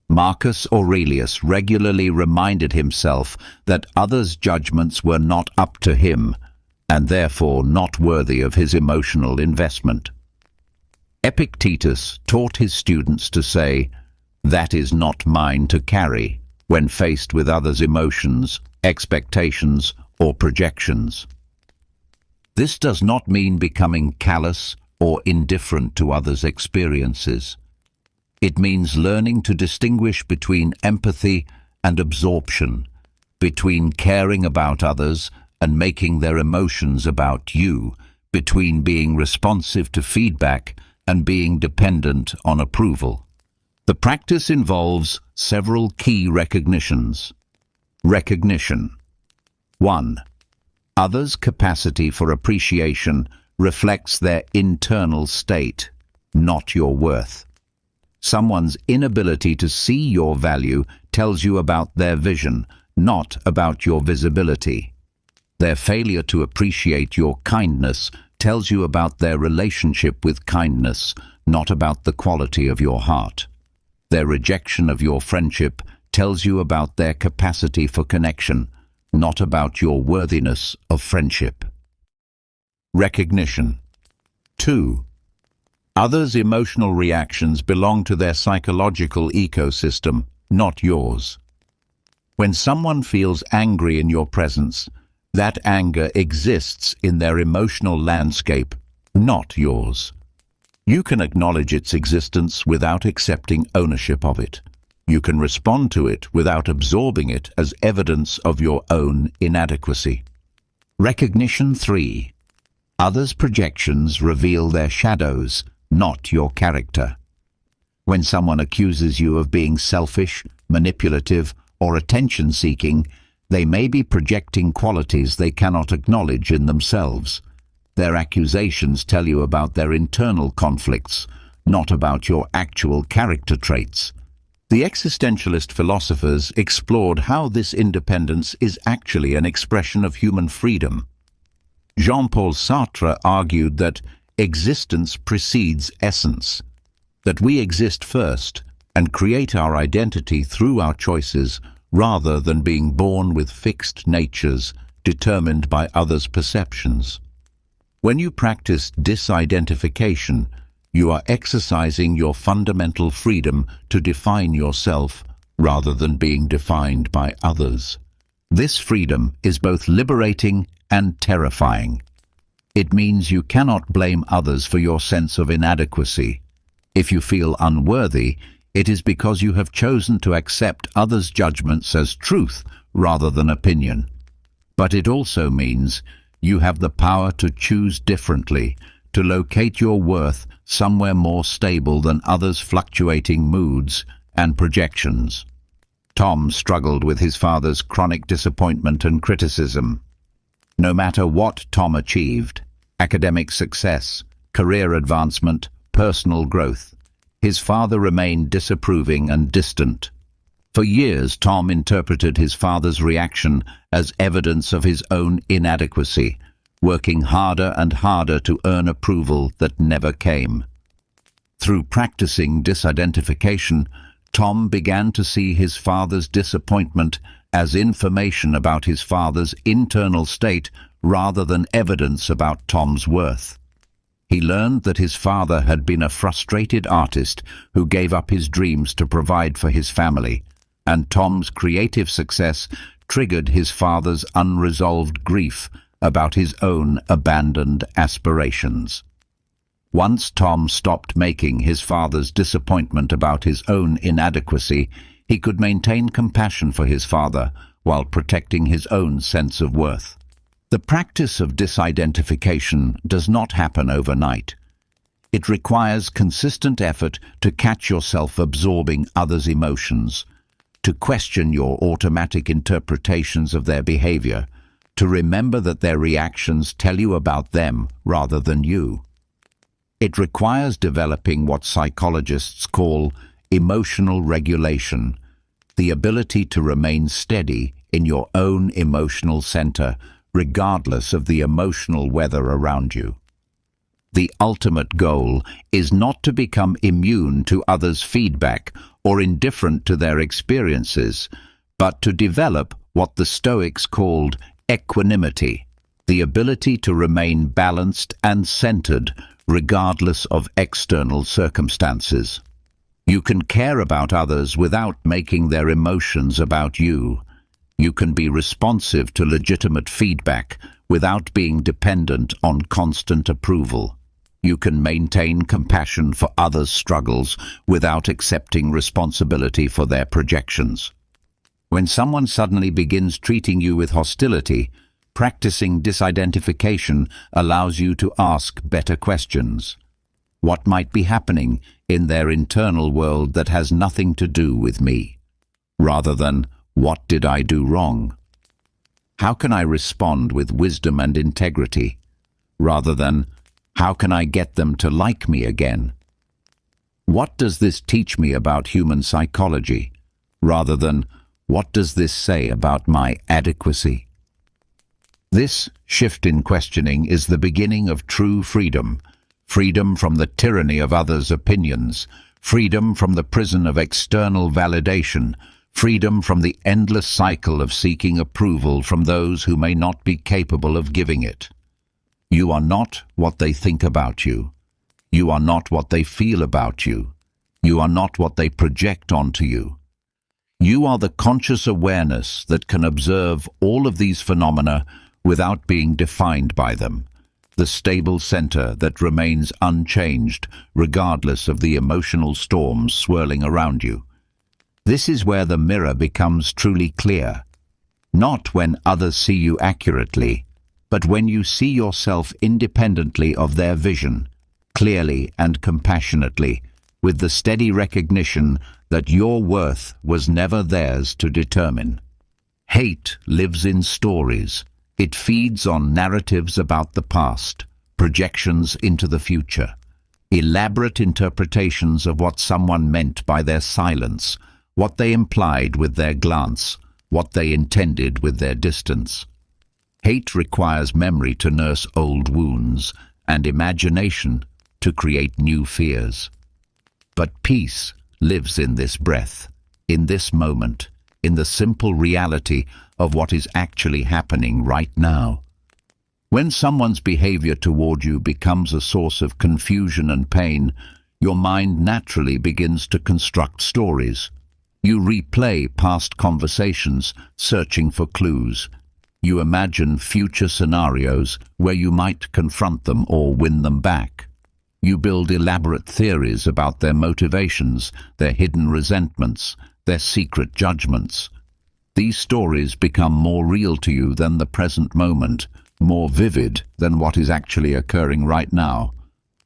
[SPEAKER 1] Marcus Aurelius regularly reminded himself that others' judgments were not up to him, and therefore not worthy of his emotional investment. Epictetus taught his students to say, "That is not mine to carry," when faced with others' emotions, expectations, or projections. This does not mean becoming callous or indifferent to others' experiences. It means learning to distinguish between empathy and absorption, between caring about others and making their emotions about you, between being responsive to feedback and being dependent on approval. The practice involves several key recognitions. Recognition. 1. Others' capacity for appreciation reflects their internal state, not your worth. Someone's inability to see your value tells you about their vision, not about your visibility. Their failure to appreciate your kindness tells you about their relationship with kindness, not about the quality of your heart. Their rejection of your friendship tells you about their capacity for connection, not about your worthiness of friendship. Recognition. 2. Others' emotional reactions belong to their psychological ecosystem, not yours. When someone feels angry in your presence, that anger exists in their emotional landscape, not yours. You can acknowledge its existence without accepting ownership of it. You can respond to it without absorbing it as evidence of your own inadequacy. Recognition. 3. Others' projections reveal their shadows, not your character. When someone accuses you of being selfish, manipulative, or attention-seeking, they may be projecting qualities they cannot acknowledge in themselves. Their accusations tell you about their internal conflicts, not about your actual character traits. The existentialist philosophers explored how this independence is actually an expression of human freedom. Jean-Paul Sartre argued that existence precedes essence, that we exist first and create our identity through our choices rather than being born with fixed natures determined by others' perceptions. When you practice disidentification, you are exercising your fundamental freedom to define yourself rather than being defined by others. This freedom is both liberating and terrifying. It means you cannot blame others for your sense of inadequacy. If you feel unworthy, it is because you have chosen to accept others' judgments as truth rather than opinion. But it also means you have the power to choose differently, to locate your worth somewhere more stable than others' fluctuating moods and projections. Tom struggled with his father's chronic disappointment and criticism. No matter what Tom achieved, academic success, career advancement, personal growth, his father remained disapproving and distant. For years, Tom interpreted his father's reaction as evidence of his own inadequacy, working harder and harder to earn approval that never came. Through practicing disidentification, Tom began to see his father's disappointment as information about his father's internal state rather than evidence about Tom's worth. He learned that his father had been a frustrated artist who gave up his dreams to provide for his family, and Tom's creative success triggered his father's unresolved grief about his own abandoned aspirations. Once Tom stopped making his father's disappointment about his own inadequacy, he could maintain compassion for his father while protecting his own sense of worth. The practice of disidentification does not happen overnight. It requires consistent effort to catch yourself absorbing others' emotions, to question your automatic interpretations of their behavior, to remember that their reactions tell you about them rather than you. It requires developing what psychologists call emotional regulation, the ability to remain steady in your own emotional center regardless of the emotional weather around you. The ultimate goal is not to become immune to others' feedback or indifferent to their experiences, but to develop what the Stoics called equanimity, the ability to remain balanced and centered regardless of external circumstances. You can care about others without making their emotions about you. You can be responsive to legitimate feedback without being dependent on constant approval. You can maintain compassion for others' struggles without accepting responsibility for their projections. When someone suddenly begins treating you with hostility, practicing disidentification allows you to ask better questions. What might be happening in their internal world that has nothing to do with me? Rather than, what did I do wrong? How can I respond with wisdom and integrity? Rather than, how can I get them to like me again? What does this teach me about human psychology? Rather than, what does this say about my adequacy? This shift in questioning is the beginning of true freedom. Freedom from the tyranny of others' opinions, freedom from the prison of external validation, freedom from the endless cycle of seeking approval from those who may not be capable of giving it. You are not what they think about you. You are not what they feel about you. You are not what they project onto you. You are the conscious awareness that can observe all of these phenomena without being defined by them. The stable center that remains unchanged regardless of the emotional storms swirling around you. This is where the mirror becomes truly clear. Not when others see you accurately, but when you see yourself independently of their vision, clearly and compassionately, with the steady recognition that your worth was never theirs to determine. Hate lives in stories. It feeds on narratives about the past, projections into the future, elaborate interpretations of what someone meant by their silence, what they implied with their glance, what they intended with their distance. Hate requires memory to nurse old wounds and imagination to create new fears. But peace lives in this breath, in this moment, in the simple reality of what is actually happening right now. When someone's behavior toward you becomes a source of confusion and pain, your mind naturally begins to construct stories. You replay past conversations, searching for clues. You imagine future scenarios where you might confront them or win them back. You build elaborate theories about their motivations, their hidden resentments, their secret judgments. These stories become more real to you than the present moment, more vivid than what is actually occurring right now.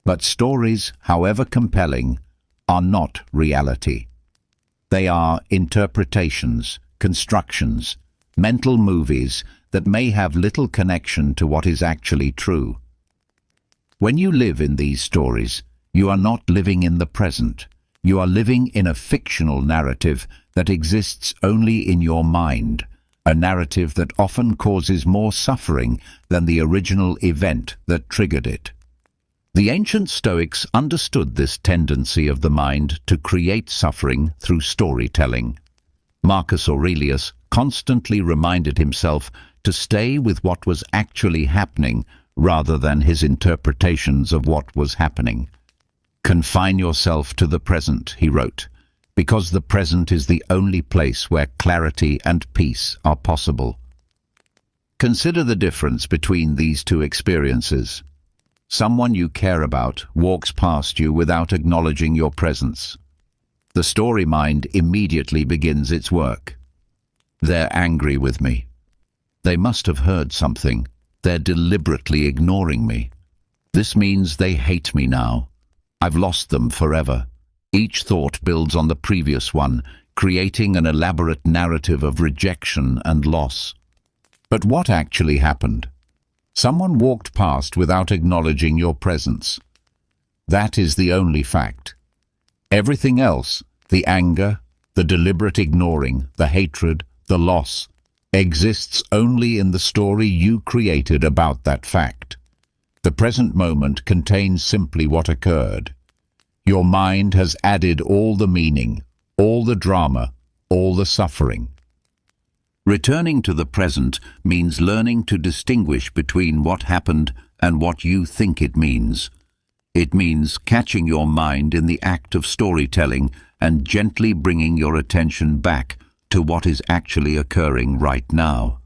[SPEAKER 1] But stories, however compelling, are not reality. They are interpretations, constructions, mental movies that may have little connection to what is actually true. When you live in these stories, you are not living in the present. You are living in a fictional narrative that exists only in your mind, a narrative that often causes more suffering than the original event that triggered it. The ancient Stoics understood this tendency of the mind to create suffering through storytelling. Marcus Aurelius constantly reminded himself to stay with what was actually happening rather than his interpretations of what was happening. Confine yourself to the present, he wrote, because the present is the only place where clarity and peace are possible. Consider the difference between these two experiences. Someone you care about walks past you without acknowledging your presence. The story mind immediately begins its work. They're angry with me. They must have heard something. They're deliberately ignoring me. This means they hate me now. I've lost them forever. Each thought builds on the previous one, creating an elaborate narrative of rejection and loss. But what actually happened? Someone walked past without acknowledging your presence. That is the only fact. Everything else, the anger, the deliberate ignoring, the hatred, the loss, exists only in the story you created about that fact. The present moment contains simply what occurred. Your mind has added all the meaning, all the drama, all the suffering. Returning to the present means learning to distinguish between what happened and what you think it means. It means catching your mind in the act of storytelling and gently bringing your attention back to what is actually occurring right now.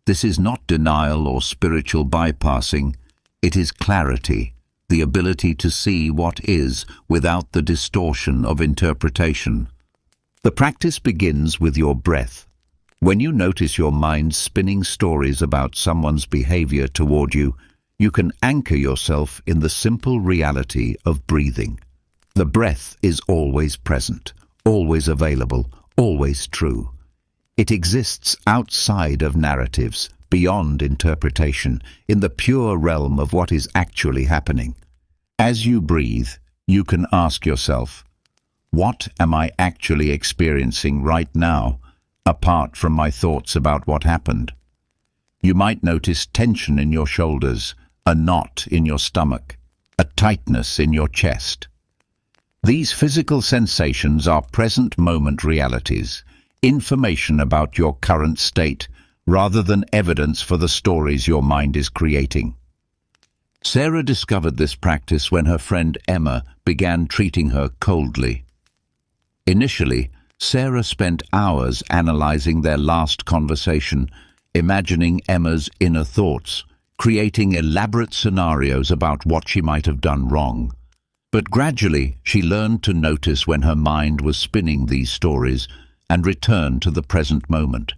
[SPEAKER 1] This is not denial or spiritual bypassing. It is clarity, the ability to see what is without the distortion of interpretation. The practice begins with your breath. When you notice your mind spinning stories about someone's behavior toward you, you can anchor yourself in the simple reality of breathing. The breath is always present, always available, always true. It exists outside of narratives, beyond interpretation, in the pure realm of what is actually happening. As you breathe, you can ask yourself, what am I actually experiencing right now, apart from my thoughts about what happened? You might notice tension in your shoulders, a knot in your stomach, a tightness in your chest. These physical sensations are present moment realities, information about your current state, rather than evidence for the stories your mind is creating. Sarah discovered this practice when her friend Emma began treating her coldly. Initially, Sarah spent hours analyzing their last conversation, imagining Emma's inner thoughts, creating elaborate scenarios about what she might have done wrong. But gradually, she learned to notice when her mind was spinning these stories and return to the present moment.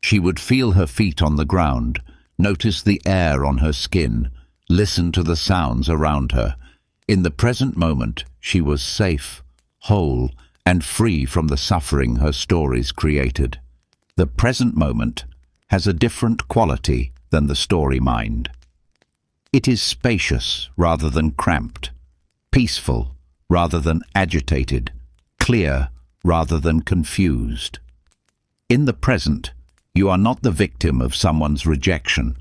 [SPEAKER 1] She would feel her feet on the ground, notice the air on her skin, listen to the sounds around her. In the present moment, she was safe, whole, and free from the suffering her stories created. The present moment has a different quality than the story mind. It is spacious rather than cramped, peaceful rather than agitated, clear rather than confused. In the present, you are not the victim of someone's rejection.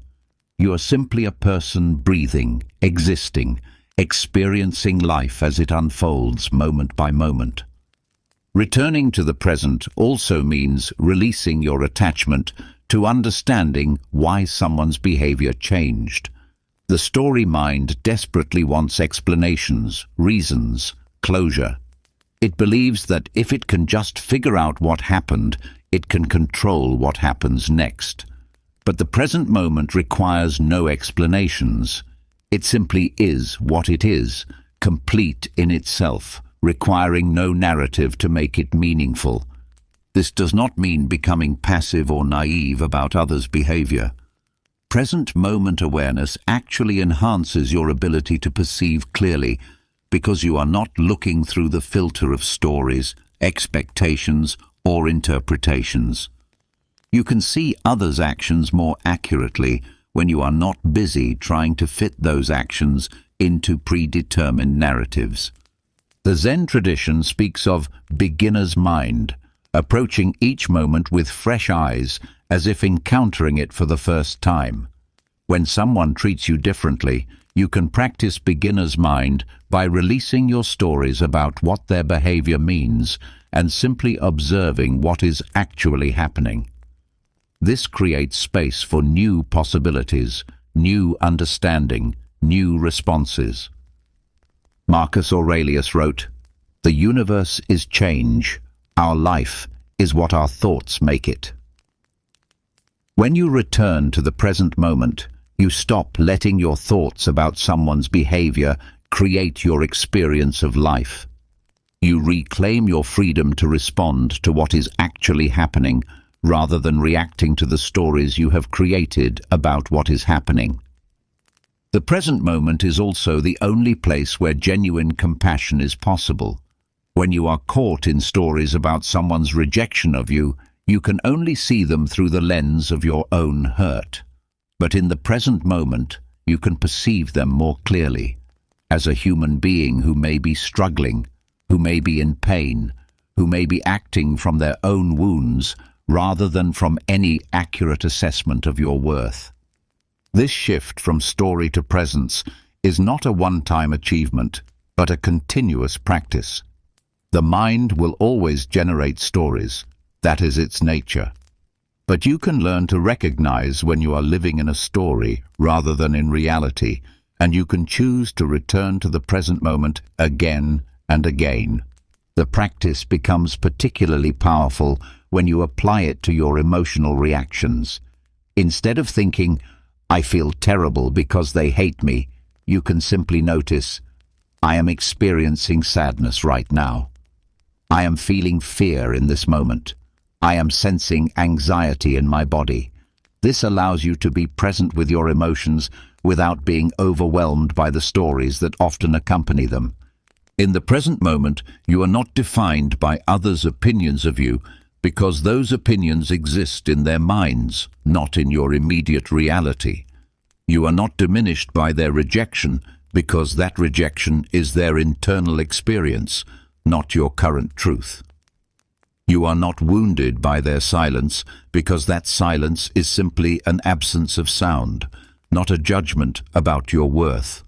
[SPEAKER 1] You are simply a person breathing, existing, experiencing life as it unfolds moment by moment. Returning to the present also means releasing your attachment to understanding why someone's behavior changed. The story mind desperately wants explanations, reasons, closure. It believes that if it can just figure out what happened, it can control what happens next. But the present moment requires no explanations. It simply is what it is, complete in itself, requiring no narrative to make it meaningful. This does not mean becoming passive or naive about others' behavior. Present moment awareness actually enhances your ability to perceive clearly, because you are not looking through the filter of stories, expectations, or interpretations. You can see others' actions more accurately when you are not busy trying to fit those actions into predetermined narratives. The Zen tradition speaks of beginner's mind, approaching each moment with fresh eyes as if encountering it for the first time. When someone treats you differently, you can practice beginner's mind by releasing your stories about what their behavior means and simply observing what is actually happening. This creates space for new possibilities, new understanding, new responses. Marcus Aurelius wrote, "The universe is change. Our life is what our thoughts make it." When you return to the present moment, you stop letting your thoughts about someone's behavior create your experience of life. You reclaim your freedom to respond to what is actually happening, rather than reacting to the stories you have created about what is happening. The present moment is also the only place where genuine compassion is possible. When you are caught in stories about someone's rejection of you, you can only see them through the lens of your own hurt. But in the present moment, you can perceive them more clearly, as a human being who may be struggling, who may be in pain, who may be acting from their own wounds, rather than from any accurate assessment of your worth. This shift from story to presence is not a one-time achievement, but a continuous practice. The mind will always generate stories. That is its nature. But you can learn to recognize when you are living in a story rather than in reality, and you can choose to return to the present moment again and again. The practice becomes particularly powerful when you apply it to your emotional reactions. Instead of thinking, "I feel terrible because they hate me," you can simply notice, "I am experiencing sadness right now. I am feeling fear in this moment. I am sensing anxiety in my body." This allows you to be present with your emotions without being overwhelmed by the stories that often accompany them. In the present moment, you are not defined by others' opinions of you because those opinions exist in their minds, not in your immediate reality. You are not diminished by their rejection because that rejection is their internal experience, not your current truth. You are not wounded by their silence because that silence is simply an absence of sound, not a judgment about your worth.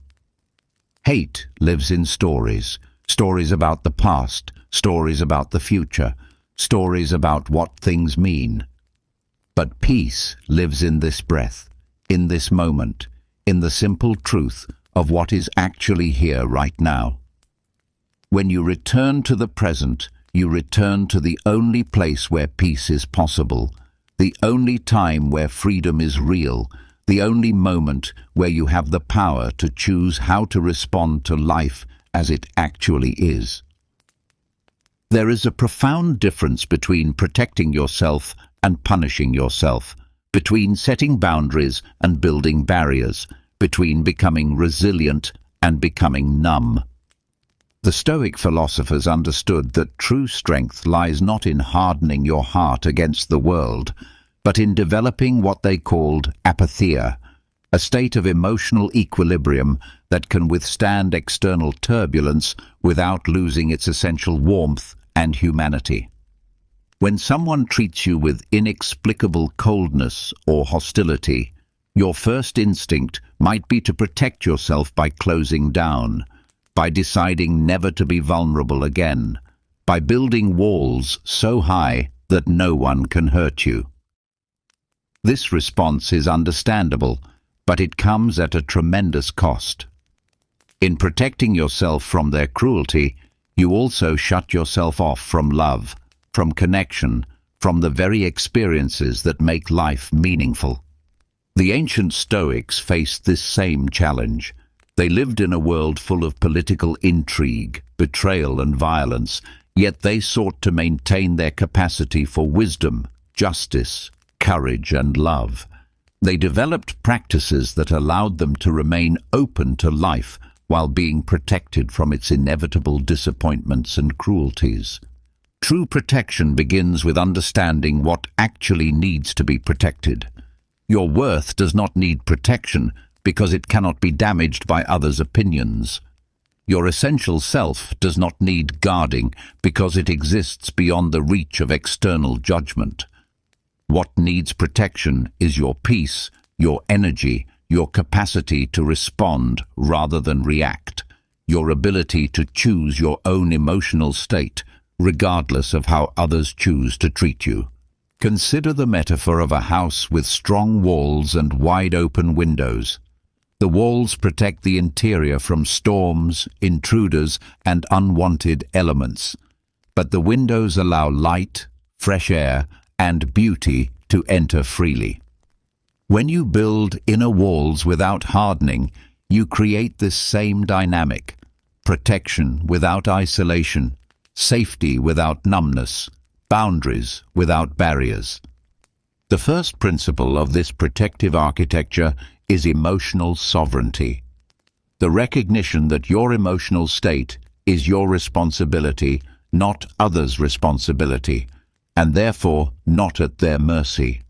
[SPEAKER 1] Hate lives in stories, stories about the past, stories about the future, stories about what things mean. But peace lives in this breath, in this moment, in the simple truth of what is actually here right now. When you return to the present, you return to the only place where peace is possible, the only time where freedom is real, the only moment where you have the power to choose how to respond to life as it actually is. There is a profound difference between protecting yourself and punishing yourself, between setting boundaries and building barriers, between becoming resilient and becoming numb. The Stoic philosophers understood that true strength lies not in hardening your heart against the world, but in developing what they called apatheia, a state of emotional equilibrium that can withstand external turbulence without losing its essential warmth and humanity. When someone treats you with inexplicable coldness or hostility, your first instinct might be to protect yourself by closing down, by deciding never to be vulnerable again, by building walls so high that no one can hurt you. This response is understandable, but it comes at a tremendous cost. In protecting yourself from their cruelty, you also shut yourself off from love, from connection, from the very experiences that make life meaningful. The ancient Stoics faced this same challenge. They lived in a world full of political intrigue, betrayal and violence, yet they sought to maintain their capacity for wisdom, justice, courage and love. They developed practices that allowed them to remain open to life while being protected from its inevitable disappointments and cruelties. True protection begins with understanding what actually needs to be protected. Your worth does not need protection because it cannot be damaged by others' opinions. Your essential self does not need guarding because it exists beyond the reach of external judgment. What needs protection is your peace, your energy, your capacity to respond rather than react, your ability to choose your own emotional state, regardless of how others choose to treat you. Consider the metaphor of a house with strong walls and wide-open windows. The walls protect the interior from storms, intruders, and unwanted elements, but the windows allow light, fresh air, and beauty to enter freely. When you build inner walls without hardening, you create this same dynamic: protection without isolation, safety without numbness, boundaries without barriers. The first principle of this protective architecture is emotional sovereignty. The recognition that your emotional state is your responsibility, not others' responsibility, and therefore not at their mercy.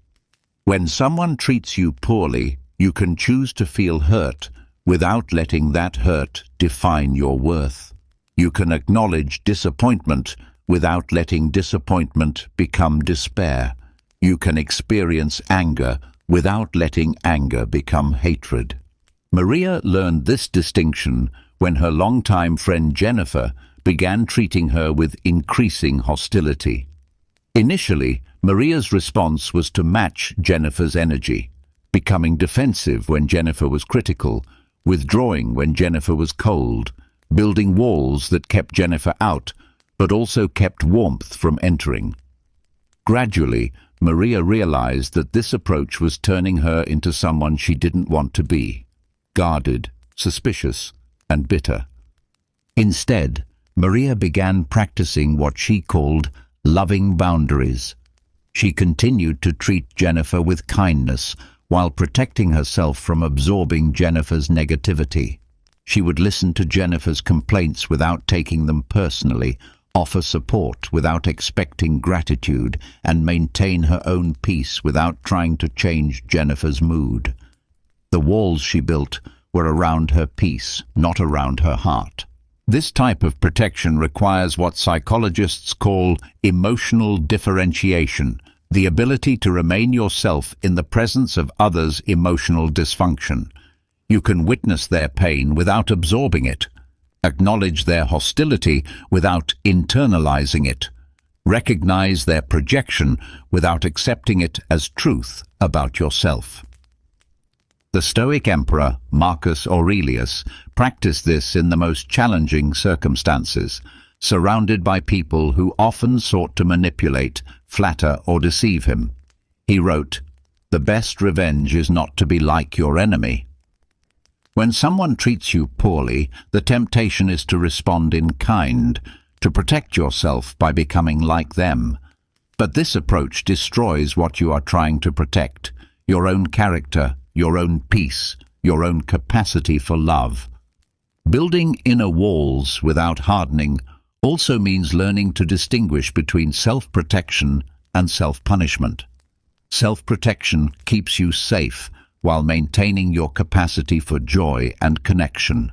[SPEAKER 1] When someone treats you poorly, you can choose to feel hurt without letting that hurt define your worth. You can acknowledge disappointment without letting disappointment become despair. You can experience anger without letting anger become hatred. Maria learned this distinction when her longtime friend Jennifer began treating her with increasing hostility. Initially, Maria's response was to match Jennifer's energy, becoming defensive when Jennifer was critical, withdrawing when Jennifer was cold, building walls that kept Jennifer out, but also kept warmth from entering. Gradually, Maria realized that this approach was turning her into someone she didn't want to be, guarded, suspicious, and bitter. Instead, Maria began practicing what she called loving boundaries. She continued to treat Jennifer with kindness while protecting herself from absorbing Jennifer's negativity. She would listen to Jennifer's complaints without taking them personally, offer support without expecting gratitude, and maintain her own peace without trying to change Jennifer's mood. The walls she built were around her peace, not around her heart. This type of protection requires what psychologists call emotional differentiation, the ability to remain yourself in the presence of others' emotional dysfunction. You can witness their pain without absorbing it, acknowledge their hostility without internalizing it, recognize their projection without accepting it as truth about yourself. The Stoic Emperor Marcus Aurelius practiced this in the most challenging circumstances, surrounded by people who often sought to manipulate, flatter, or deceive him. He wrote, "The best revenge is not to be like your enemy." When someone treats you poorly, the temptation is to respond in kind, to protect yourself by becoming like them. But this approach destroys what you are trying to protect: your own character, your own peace, your own capacity for love. Building inner walls without hardening also means learning to distinguish between self-protection and self-punishment. Self-protection keeps you safe while maintaining your capacity for joy and connection.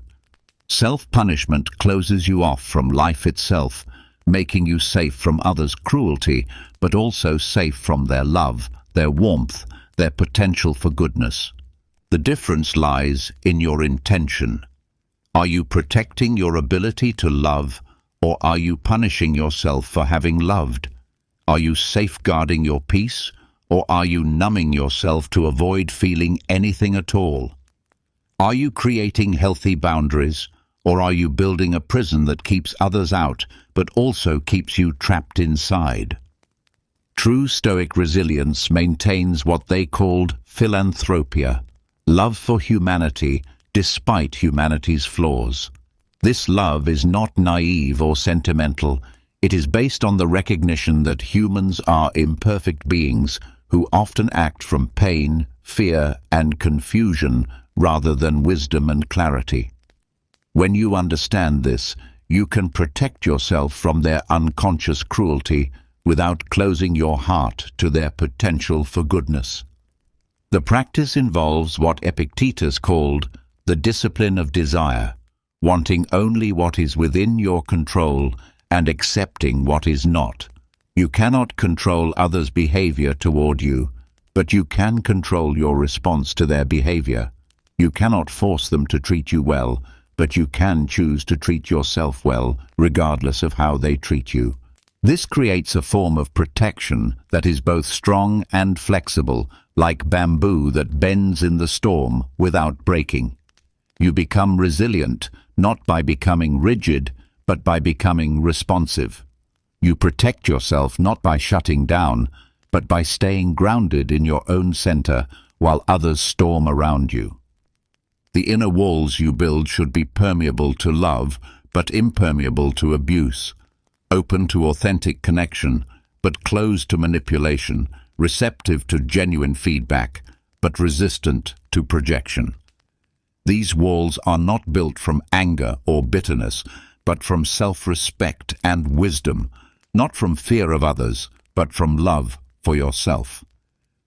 [SPEAKER 1] Self-punishment closes you off from life itself, making you safe from others' cruelty, but also safe from their love, their warmth, their potential for goodness. The difference lies in your intention. Are you protecting your ability to love, or are you punishing yourself for having loved? Are you safeguarding your peace, or are you numbing yourself to avoid feeling anything at all? Are you creating healthy boundaries, or are you building a prison that keeps others out, but also keeps you trapped inside? True Stoic resilience maintains what they called philanthropia, love for humanity despite humanity's flaws. This love is not naive or sentimental. It is based on the recognition that humans are imperfect beings who often act from pain, fear, and confusion rather than wisdom and clarity. When you understand this, you can protect yourself from their unconscious cruelty without closing your heart to their potential for goodness. The practice involves what Epictetus called the discipline of desire, wanting only what is within your control and accepting what is not. You cannot control others' behavior toward you, but you can control your response to their behavior. You cannot force them to treat you well, but you can choose to treat yourself well, regardless of how they treat you. This creates a form of protection that is both strong and flexible, like bamboo that bends in the storm without breaking. You become resilient, not by becoming rigid, but by becoming responsive. You protect yourself not by shutting down, but by staying grounded in your own center while others storm around you. The inner walls you build should be permeable to love, but impermeable to abuse, open to authentic connection, but closed to manipulation, receptive to genuine feedback, but resistant to projection. These walls are not built from anger or bitterness, but from self-respect and wisdom, not from fear of others, but from love for yourself.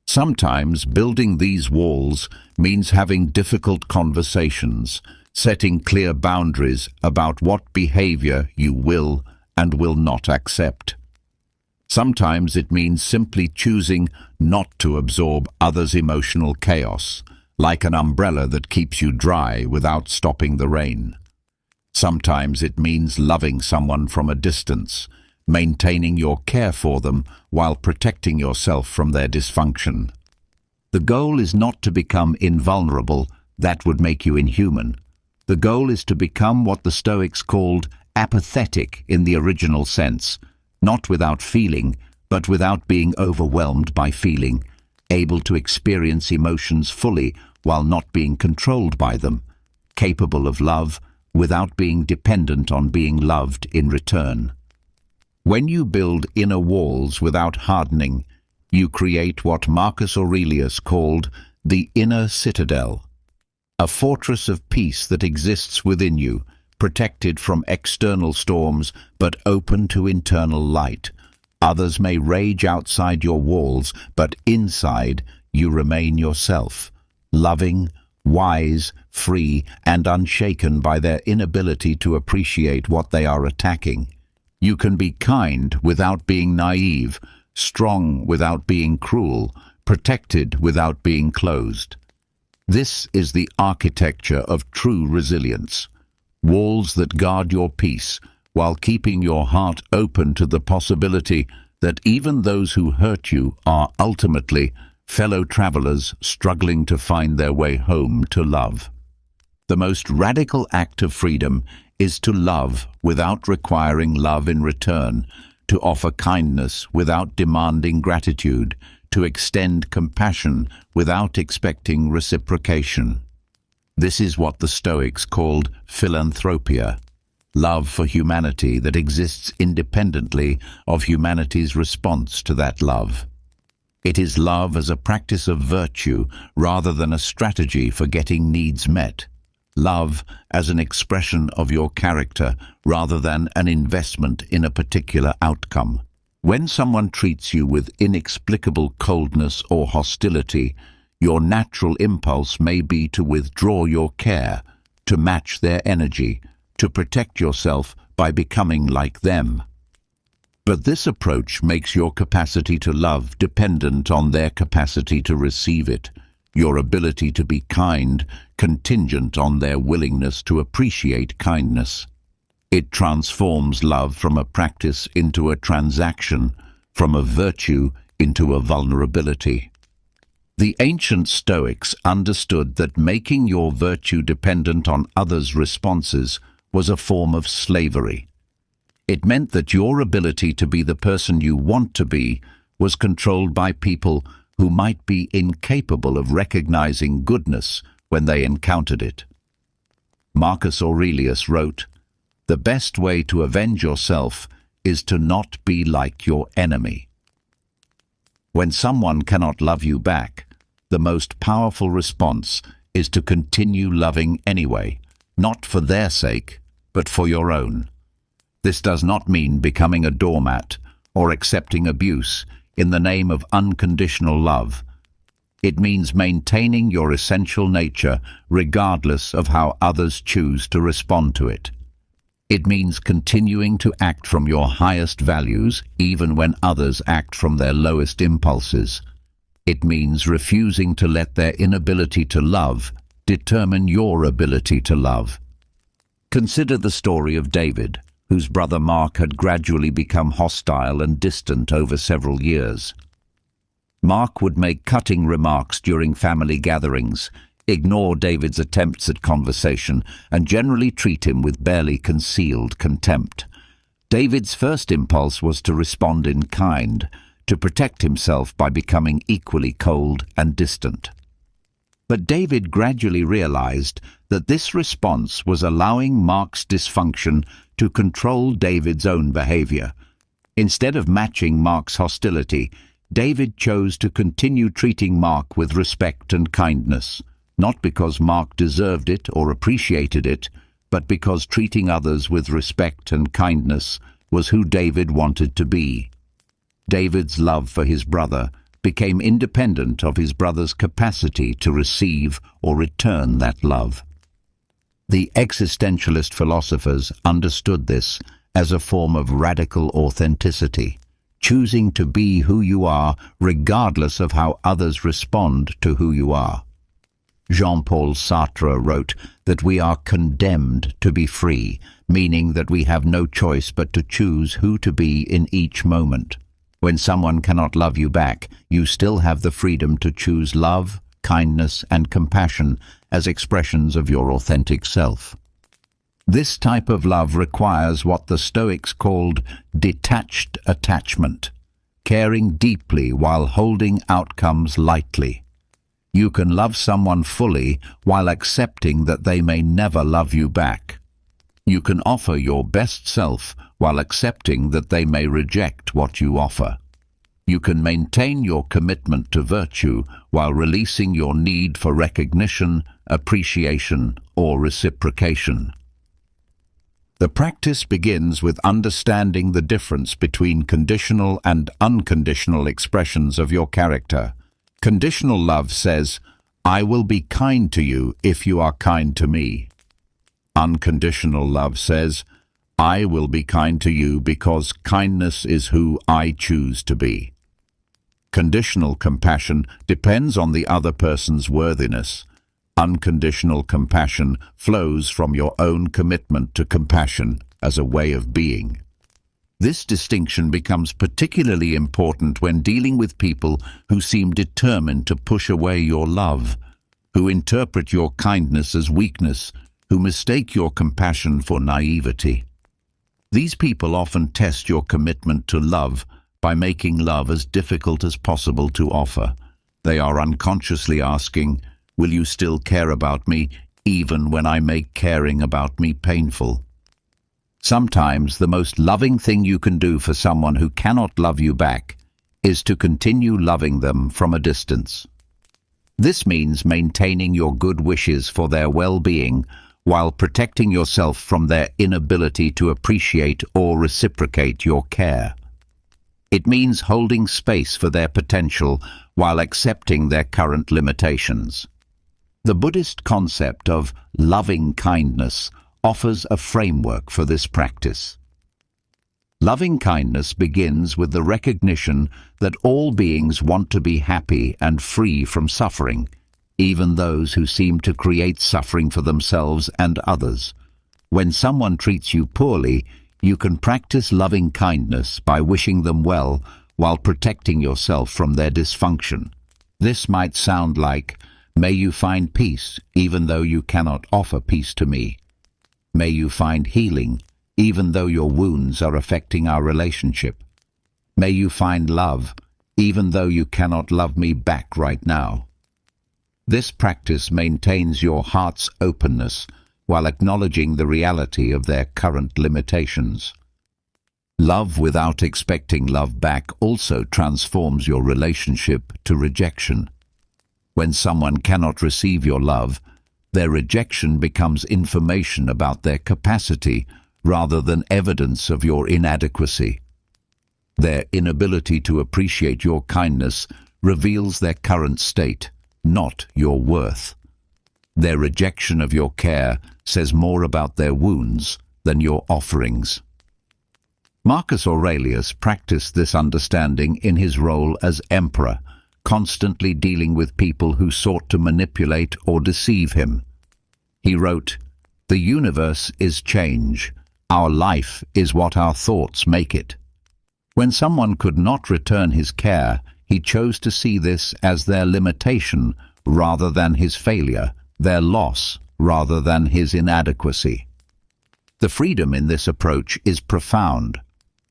[SPEAKER 1] Sometimes building these walls means having difficult conversations, setting clear boundaries about what behavior you will and will not accept. Sometimes it means simply choosing not to absorb others' emotional chaos, like an umbrella that keeps you dry without stopping the rain. Sometimes it means loving someone from a distance, maintaining your care for them while protecting yourself from their dysfunction. The goal is not to become invulnerable. That would make you inhuman. The goal is to become what the Stoics called apathetic in the original sense, not without feeling, but without being overwhelmed by feeling, able to experience emotions fully while not being controlled by them, capable of love without being dependent on being loved in return. When you build inner walls without hardening, you create what Marcus Aurelius called the inner citadel, a fortress of peace that exists within you, protected from external storms but open to internal light. Others may rage outside your walls, but inside you remain yourself, loving, wise, free, and unshaken by their inability to appreciate what they are attacking. You can be kind without being naive, strong without being cruel, protected without being closed. This is the architecture of true resilience. Walls that guard your peace while keeping your heart open to the possibility that even those who hurt you are ultimately fellow travelers struggling to find their way home to love. The most radical act of freedom is to love without requiring love in return, to offer kindness without demanding gratitude, to extend compassion without expecting reciprocation. This is what the Stoics called philanthropia, love for humanity that exists independently of humanity's response to that love. It is love as a practice of virtue rather than a strategy for getting needs met. Love as an expression of your character rather than an investment in a particular outcome. When someone treats you with inexplicable coldness or hostility, your natural impulse may be to withdraw your care, to match their energy, to protect yourself by becoming like them. But this approach makes your capacity to love dependent on their capacity to receive it, your ability to be kind contingent on their willingness to appreciate kindness. It transforms love from a practice into a transaction, from a virtue into a vulnerability. The ancient Stoics understood that making your virtue dependent on others' responses was a form of slavery. It meant that your ability to be the person you want to be was controlled by people who might be incapable of recognizing goodness when they encountered it. Marcus Aurelius wrote, "The best way to avenge yourself is to not be like your enemy." When someone cannot love you back, the most powerful response is to continue loving anyway, not for their sake, but for your own. This does not mean becoming a doormat or accepting abuse in the name of unconditional love. It means maintaining your essential nature regardless of how others choose to respond to it. It means continuing to act from your highest values even when others act from their lowest impulses. It means refusing to let their inability to love determine your ability to love. Consider the story of David, whose brother Mark had gradually become hostile and distant over several years. Mark would make cutting remarks during family gatherings, ignore David's attempts at conversation, and generally treat him with barely concealed contempt. David's first impulse was to respond in kind, to protect himself by becoming equally cold and distant. But David gradually realized that this response was allowing Mark's dysfunction to control David's own behavior. Instead of matching Mark's hostility, David chose to continue treating Mark with respect and kindness, not because Mark deserved it or appreciated it, but because treating others with respect and kindness was who David wanted to be. David's love for his brother became independent of his brother's capacity to receive or return that love. The existentialist philosophers understood this as a form of radical authenticity. choosing to be who you are regardless of how others respond to who you are. Jean-Paul Sartre wrote that we are condemned to be free, meaning that we have no choice but to choose who to be in each moment. When someone cannot love you back, you still have the freedom to choose love, kindness, and compassion as expressions of your authentic self. This type of love requires what the Stoics called detached attachment, caring deeply while holding outcomes lightly. You can love someone fully while accepting that they may never love you back. You can offer your best self while accepting that they may reject what you offer. You can maintain your commitment to virtue while releasing your need for recognition, appreciation, or reciprocation. The practice begins with understanding the difference between conditional and unconditional expressions of your character. Conditional love says, "I will be kind to you if you are kind to me." Unconditional love says, "I will be kind to you because kindness is who I choose to be." Conditional compassion depends on the other person's worthiness. Unconditional compassion flows from your own commitment to compassion as a way of being. This distinction becomes particularly important when dealing with people who seem determined to push away your love, who interpret your kindness as weakness, who mistake your compassion for naivety. These people often test your commitment to love by making love as difficult as possible to offer. They are unconsciously asking, "Will you still care about me even when I make caring about me painful?" Sometimes the most loving thing you can do for someone who cannot love you back is to continue loving them from a distance. This means maintaining your good wishes for their well-being while protecting yourself from their inability to appreciate or reciprocate your care. It means holding space for their potential while accepting their current limitations. The Buddhist concept of loving kindness offers a framework for this practice. Loving kindness begins with the recognition that all beings want to be happy and free from suffering, even those who seem to create suffering for themselves and others. When someone treats you poorly, you can practice loving kindness by wishing them well while protecting yourself from their dysfunction. This might sound like, "May you find peace even though you cannot offer peace to me. May you find healing even though your wounds are affecting our relationship. May you find love even though you cannot love me back right now." This practice maintains your heart's openness while acknowledging the reality of their current limitations. Love without expecting love back also transforms your relationship to rejection. When someone cannot receive your love, their rejection becomes information about their capacity rather than evidence of your inadequacy. Their inability to appreciate your kindness reveals their current state, not your worth. Their rejection of your care says more about their wounds than your offerings. Marcus Aurelius practiced this understanding in his role as emperor, constantly dealing with people who sought to manipulate or deceive him. He wrote, "The universe is change. Our life is what our thoughts make it." When someone could not return his care, he chose to see this as their limitation rather than his failure, their loss rather than his inadequacy. The freedom in this approach is profound.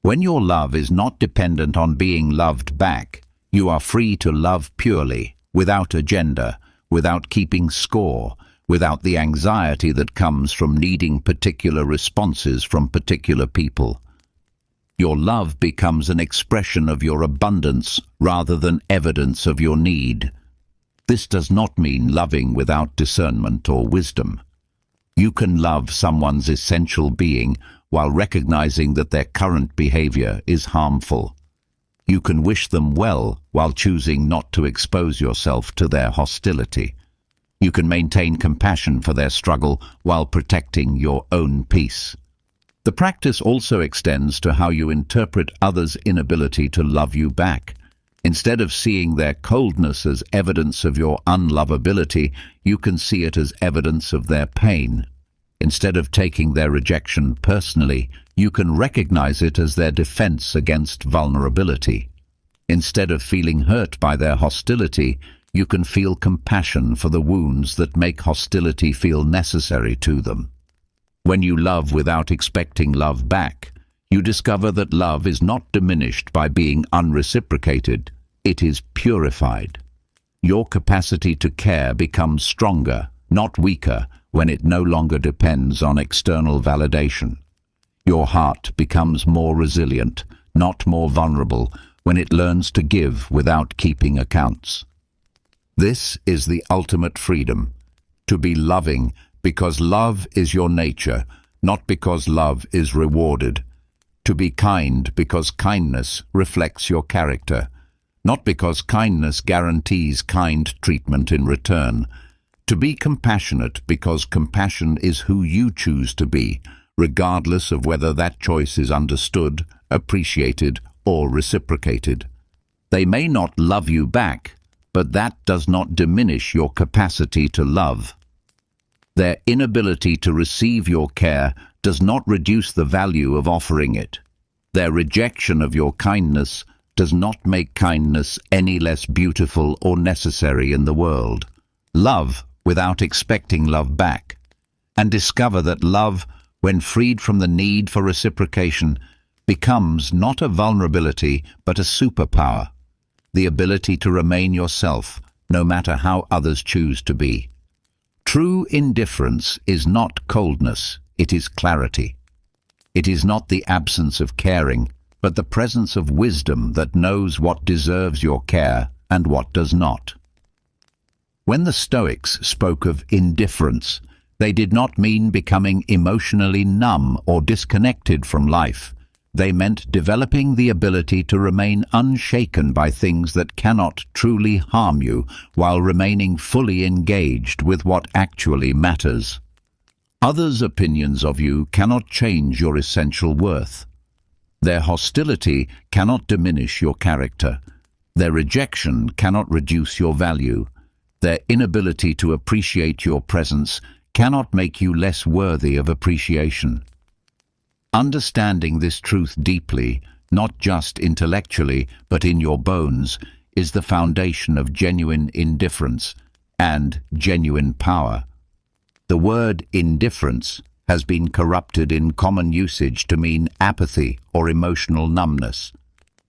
[SPEAKER 1] When your love is not dependent on being loved back, you are free to love purely, without agenda, without keeping score, without the anxiety that comes from needing particular responses from particular people. Your love becomes an expression of your abundance rather than evidence of your need. This does not mean loving without discernment or wisdom. You can love someone's essential being while recognizing that their current behavior is harmful. You can wish them well while choosing not to expose yourself to their hostility. You can maintain compassion for their struggle while protecting your own peace. The practice also extends to how you interpret others' inability to love you back. Instead of seeing their coldness as evidence of your unlovability, you can see it as evidence of their pain. Instead of taking their rejection personally, you can recognize it as their defense against vulnerability. Instead of feeling hurt by their hostility, you can feel compassion for the wounds that make hostility feel necessary to them. When you love without expecting love back, you discover that love is not diminished by being unreciprocated, it is purified. Your capacity to care becomes stronger, not weaker, when it no longer depends on external validation. Your heart becomes more resilient, not more vulnerable, when it learns to give without keeping accounts. This is the ultimate freedom, to be loving because love is your nature, not because love is rewarded. To be kind because kindness reflects your character, not because kindness guarantees kind treatment in return. To be compassionate because compassion is who you choose to be, regardless of whether that choice is understood, appreciated, or reciprocated. They may not love you back, but that does not diminish your capacity to love. Their inability to receive your care does not reduce the value of offering it. Their rejection of your kindness does not make kindness any less beautiful or necessary in the world. Love without expecting love back, and discover that love, when freed from the need for reciprocation, becomes not a vulnerability but a superpower, the ability to remain yourself no matter how others choose to be. True indifference is not coldness, it is clarity. It is not the absence of caring, but the presence of wisdom that knows what deserves your care and what does not. When the Stoics spoke of indifference, they did not mean becoming emotionally numb or disconnected from life. They meant developing the ability to remain unshaken by things that cannot truly harm you while remaining fully engaged with what actually matters. Others' opinions of you cannot change your essential worth. Their hostility cannot diminish your character. Their rejection cannot reduce your value. Their inability to appreciate your presence cannot make you less worthy of appreciation. Understanding this truth deeply, not just intellectually, but in your bones, is the foundation of genuine indifference and genuine power. The word indifference has been corrupted in common usage to mean apathy or emotional numbness,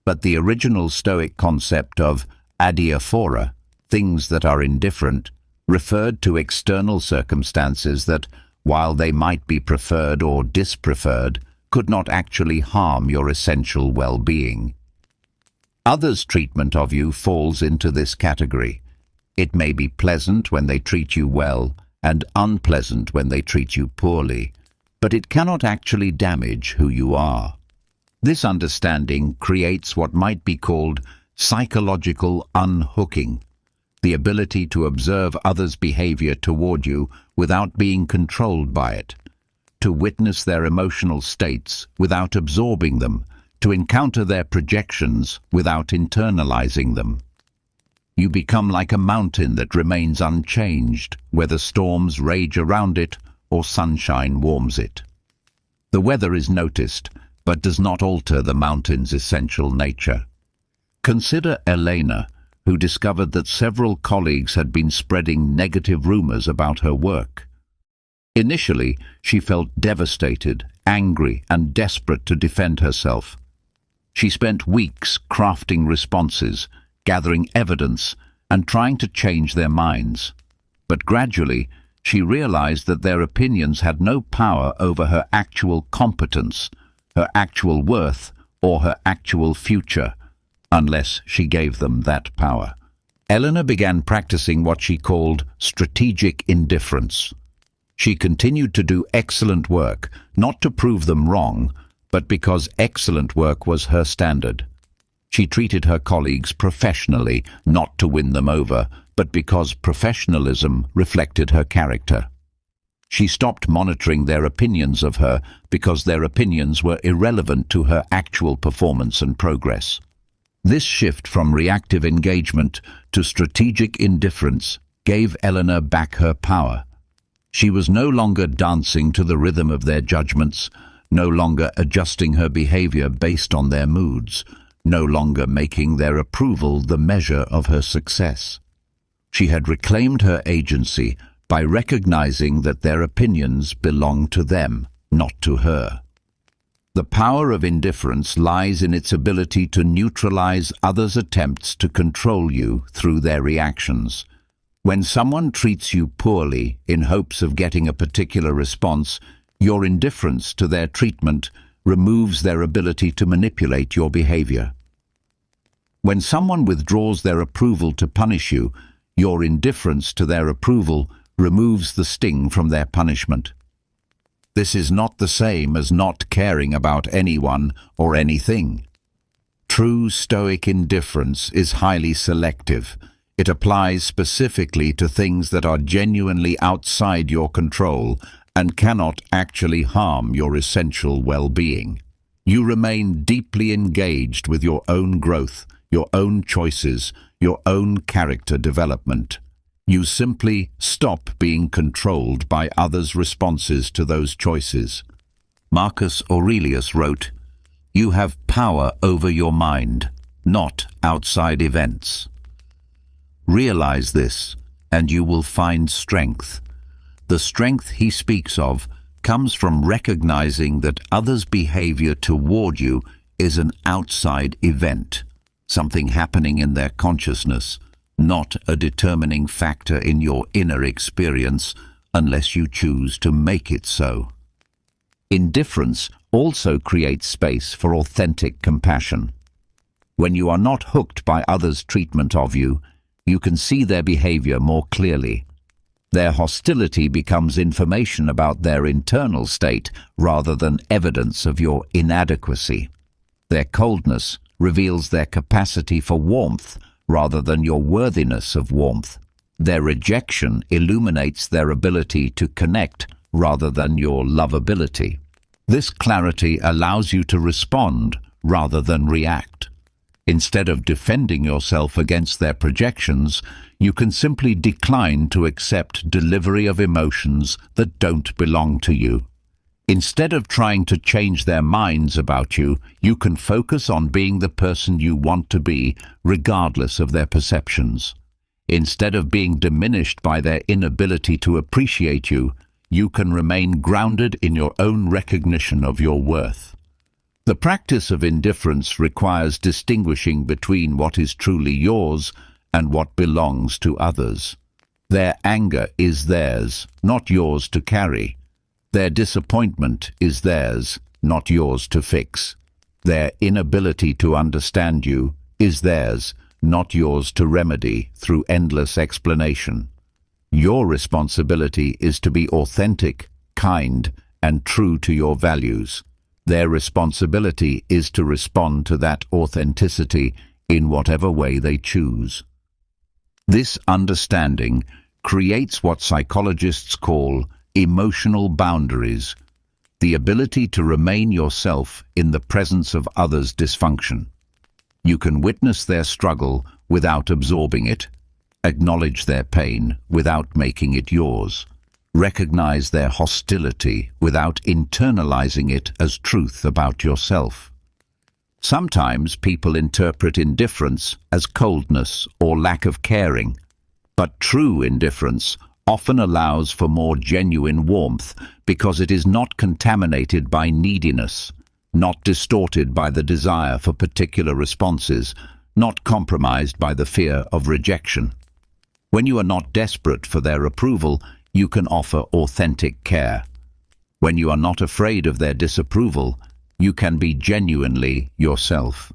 [SPEAKER 1] but the original Stoic concept of adiaphora, things that are indifferent, referred to external circumstances that, while they might be preferred or dispreferred, could not actually harm your essential well-being. Others' treatment of you falls into this category. It may be pleasant when they treat you well and unpleasant when they treat you poorly, but it cannot actually damage who you are. This understanding creates what might be called psychological unhooking, the ability to observe others' behavior toward you without being controlled by it, to witness their emotional states without absorbing them, to encounter their projections without internalizing them. You become like a mountain that remains unchanged, whether storms rage around it or sunshine warms it. The weather is noticed, but does not alter the mountain's essential nature. Consider Elena, who discovered that several colleagues had been spreading negative rumors about her work. Initially, she felt devastated, angry, and desperate to defend herself. She spent weeks crafting responses, gathering evidence, and trying to change their minds. But gradually, she realized that their opinions had no power over her actual competence, her actual worth, or her actual future, unless she gave them that power. Elena began practicing what she called strategic indifference. She continued to do excellent work, not to prove them wrong, but because excellent work was her standard. She treated her colleagues professionally, not to win them over, but because professionalism reflected her character. She stopped monitoring their opinions of her because their opinions were irrelevant to her actual performance and progress. This shift from reactive engagement to strategic indifference gave Eleanor back her power. She was no longer dancing to the rhythm of their judgments, no longer adjusting her behavior based on their moods, no longer making their approval the measure of her success. She had reclaimed her agency by recognizing that their opinions belonged to them, not to her. The power of indifference lies in its ability to neutralize others' attempts to control you through their reactions. When someone treats you poorly in hopes of getting a particular response, your indifference to their treatment removes their ability to manipulate your behavior. When someone withdraws their approval to punish you, your indifference to their approval removes the sting from their punishment. This is not the same as not caring about anyone or anything. True stoic indifference is highly selective. It applies specifically to things that are genuinely outside your control and cannot actually harm your essential well-being. You remain deeply engaged with your own growth, your own choices, your own character development. You simply stop being controlled by others' responses to those choices. Marcus Aurelius wrote, "You have power over your mind, not outside events." Realize this, and you will find strength. The strength he speaks of comes from recognizing that others' behavior toward you is an outside event, something happening in their consciousness, not a determining factor in your inner experience unless you choose to make it so. Indifference also creates space for authentic compassion. When you are not hooked by others' treatment of you, you can see their behavior more clearly. Their hostility becomes information about their internal state rather than evidence of your inadequacy. Their coldness reveals their capacity for warmth rather than your worthiness of warmth. Their rejection illuminates their ability to connect rather than your lovability. This clarity allows you to respond rather than react. Instead of defending yourself against their projections, you can simply decline to accept delivery of emotions that don't belong to you. Instead of trying to change their minds about you, you can focus on being the person you want to be, regardless of their perceptions. Instead of being diminished by their inability to appreciate you, you can remain grounded in your own recognition of your worth. The practice of indifference requires distinguishing between what is truly yours and what belongs to others. Their anger is theirs, not yours to carry. Their disappointment is theirs, not yours to fix. Their inability to understand you is theirs, not yours to remedy through endless explanation. Your responsibility is to be authentic, kind, and true to your values. Their responsibility is to respond to that authenticity in whatever way they choose. This understanding creates what psychologists call emotional boundaries, the ability to remain yourself in the presence of others' dysfunction. You can witness their struggle without absorbing it, acknowledge their pain without making it yours, recognize their hostility without internalizing it as truth about yourself. Sometimes people interpret indifference as coldness or lack of caring, but true indifference often allows for more genuine warmth because it is not contaminated by neediness, not distorted by the desire for particular responses, not compromised by the fear of rejection. When you are not desperate for their approval, you can offer authentic care. When you are not afraid of their disapproval, you can be genuinely yourself.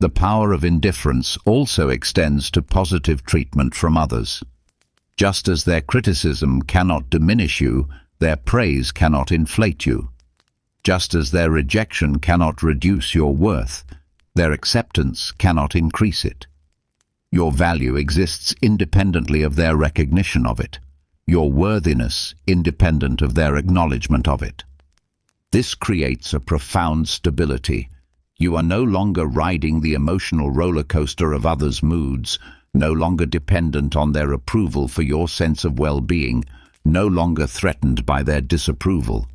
[SPEAKER 1] The power of indifference also extends to positive treatment from others. Just as their criticism cannot diminish you, their praise cannot inflate you. Just as their rejection cannot reduce your worth, their acceptance cannot increase it. Your value exists independently of their recognition of it. your worthiness independent of their acknowledgement of it. This creates a profound stability. You are no longer riding the emotional roller coaster of others' moods, no longer dependent on their approval for your sense of well-being, no longer threatened by their disapproval.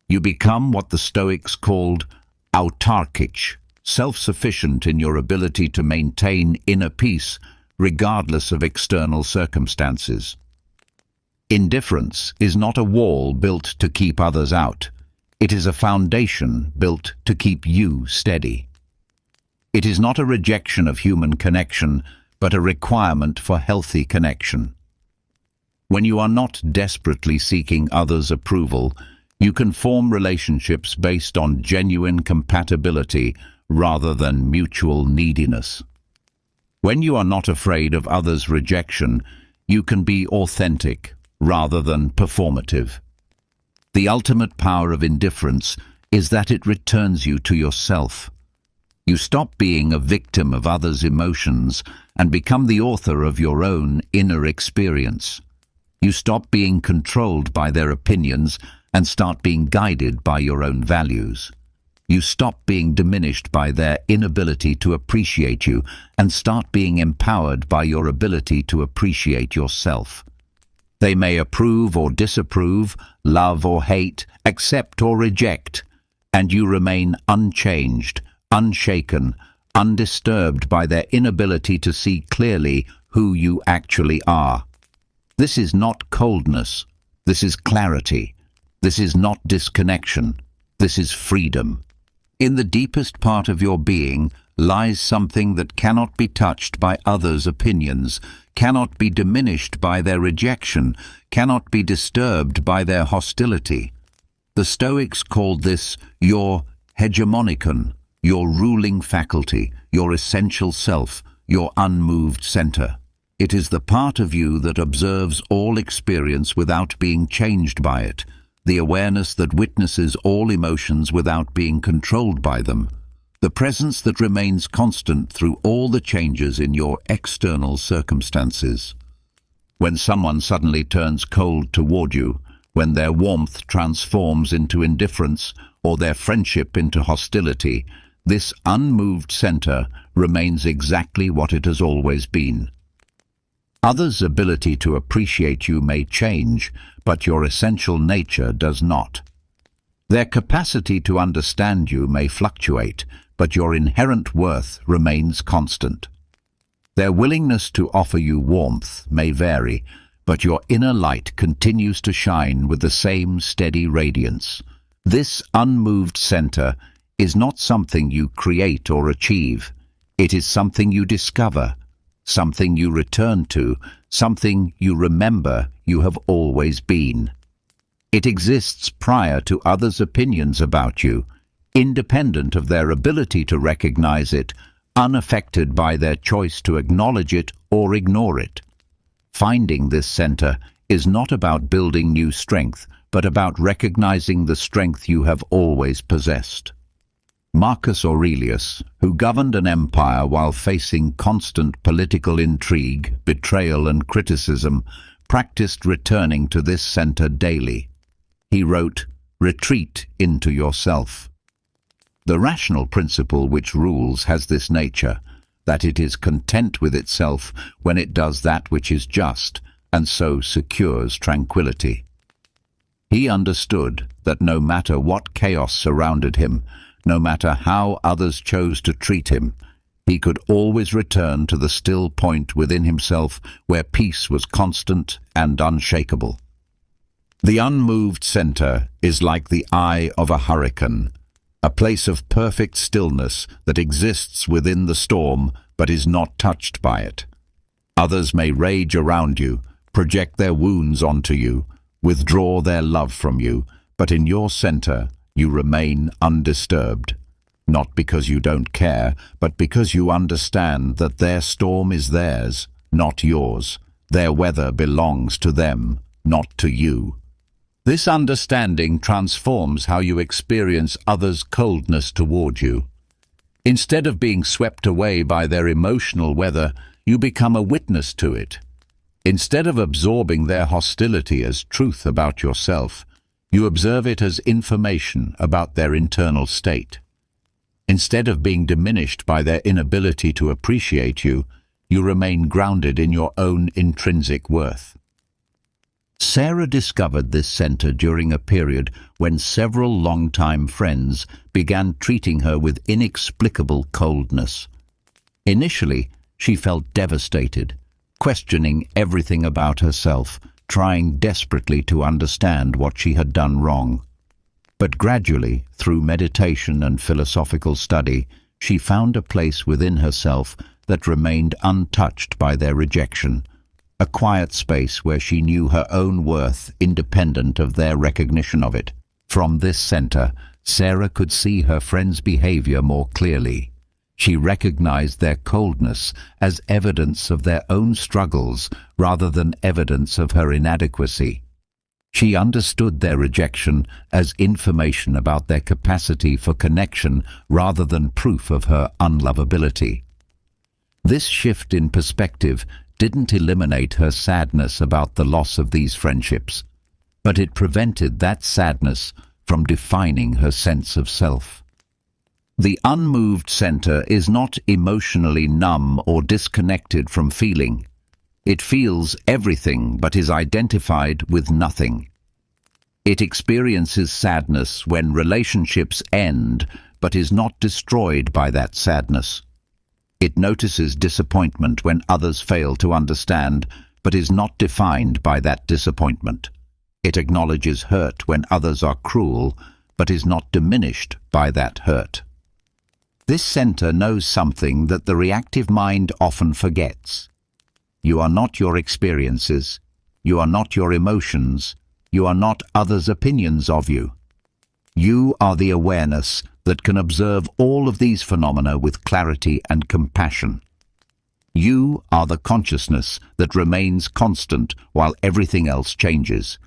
[SPEAKER 1] You become what the Stoics called autarkic, self-sufficient in your ability to maintain inner peace regardless of external circumstances. Indifference is not a wall built to keep others out. It is a foundation built to keep you steady. It is not a rejection of human connection, but a requirement for healthy connection. When you are not desperately seeking others' approval, you can form relationships based on genuine compatibility rather than mutual neediness. When you are not afraid of others' rejection, you can be authentic rather than performative. The ultimate power of indifference is that it returns you to yourself. You stop being a victim of others' emotions and become the author of your own inner experience. You stop being controlled by their opinions and start being guided by your own values. You stop being diminished by their inability to appreciate you and start being empowered by your ability to appreciate yourself. They may approve or disapprove, love or hate, accept or reject, and you remain unchanged, unshaken, undisturbed by their inability to see clearly who you actually are. This is not coldness. This is clarity. This is not disconnection. This is freedom. In the deepest part of your being lies something that cannot be touched by others' opinions, cannot be diminished by their rejection, cannot be disturbed by their hostility. The Stoics called this your hegemonikon, your ruling faculty, your essential self, your unmoved center. It is the part of you that observes all experience without being changed by it, the awareness that witnesses all emotions without being controlled by them, the presence that remains constant through all the changes in your external circumstances. When someone suddenly turns cold toward you, when their warmth transforms into indifference or their friendship into hostility, this unmoved center remains exactly what it has always been. Others' ability to appreciate you may change, but your essential nature does not. Their capacity to understand you may fluctuate, but your inherent worth remains constant. Their willingness to offer you warmth may vary, but your inner light continues to shine with the same steady radiance. This unmoved center is not something you create or achieve. It is something you discover, something you return to, something you remember you have always been. It exists prior to others' opinions about you, independent of their ability to recognize it, unaffected by their choice to acknowledge it or ignore it. Finding this center is not about building new strength, but about recognizing the strength you have always possessed. Marcus Aurelius, who governed an empire while facing constant political intrigue, betrayal and criticism, practiced returning to this center daily. He wrote, "Retreat into yourself." The rational principle which rules has this nature, that it is content with itself when it does that which is just, and so secures tranquility. He understood that no matter what chaos surrounded him, no matter how others chose to treat him, he could always return to the still point within himself where peace was constant and unshakable. The unmoved center is like the eye of a hurricane, a place of perfect stillness that exists within the storm but is not touched by it. Others may rage around you, project their wounds onto you, withdraw their love from you, but in your center you remain undisturbed, not because you don't care, but because you understand that their storm is theirs, not yours. Their weather belongs to them, not to you. This understanding transforms how you experience others' coldness toward you. Instead of being swept away by their emotional weather, you become a witness to it. Instead of absorbing their hostility as truth about yourself, you observe it as information about their internal state. Instead of being diminished by their inability to appreciate you, you remain grounded in your own intrinsic worth. Sarah discovered this center during a period when several longtime friends began treating her with inexplicable coldness. Initially, she felt devastated, questioning everything about herself, trying desperately to understand what she had done wrong. But gradually, through meditation and philosophical study, she found a place within herself that remained untouched by their rejection, a quiet space where she knew her own worth independent of their recognition of it. From this center, Sarah could see her friends' behavior more clearly. She recognized their coldness as evidence of their own struggles rather than evidence of her inadequacy. She understood their rejection as information about their capacity for connection rather than proof of her unlovability. This shift in perspective didn't eliminate her sadness about the loss of these friendships, but it prevented that sadness from defining her sense of self. The unmoved center is not emotionally numb or disconnected from feeling. It feels everything but is identified with nothing. It experiences sadness when relationships end but is not destroyed by that sadness. It notices disappointment when others fail to understand but is not defined by that disappointment. It acknowledges hurt when others are cruel but is not diminished by that hurt. This center knows something that the reactive mind often forgets. You are not your experiences. You are not your emotions. You are not others' opinions of you. You are the awareness that can observe all of these phenomena with clarity and compassion. You are the consciousness that remains constant while everything else changes.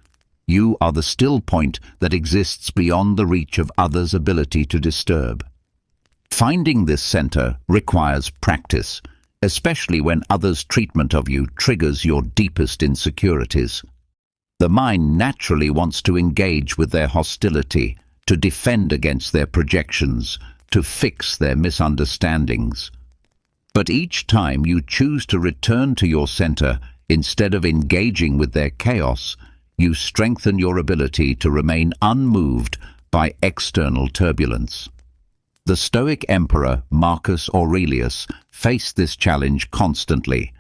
[SPEAKER 1] You are the still point that exists beyond the reach of others' ability to disturb. Finding this center requires practice, especially when others' treatment of you triggers your deepest insecurities. The mind naturally wants to engage with their hostility, to defend against their projections, to fix their misunderstandings. But each time you choose to return to your center instead of engaging with their chaos, you strengthen your ability to remain unmoved by external turbulence. The Stoic emperor Marcus Aurelius faced this challenge constantly.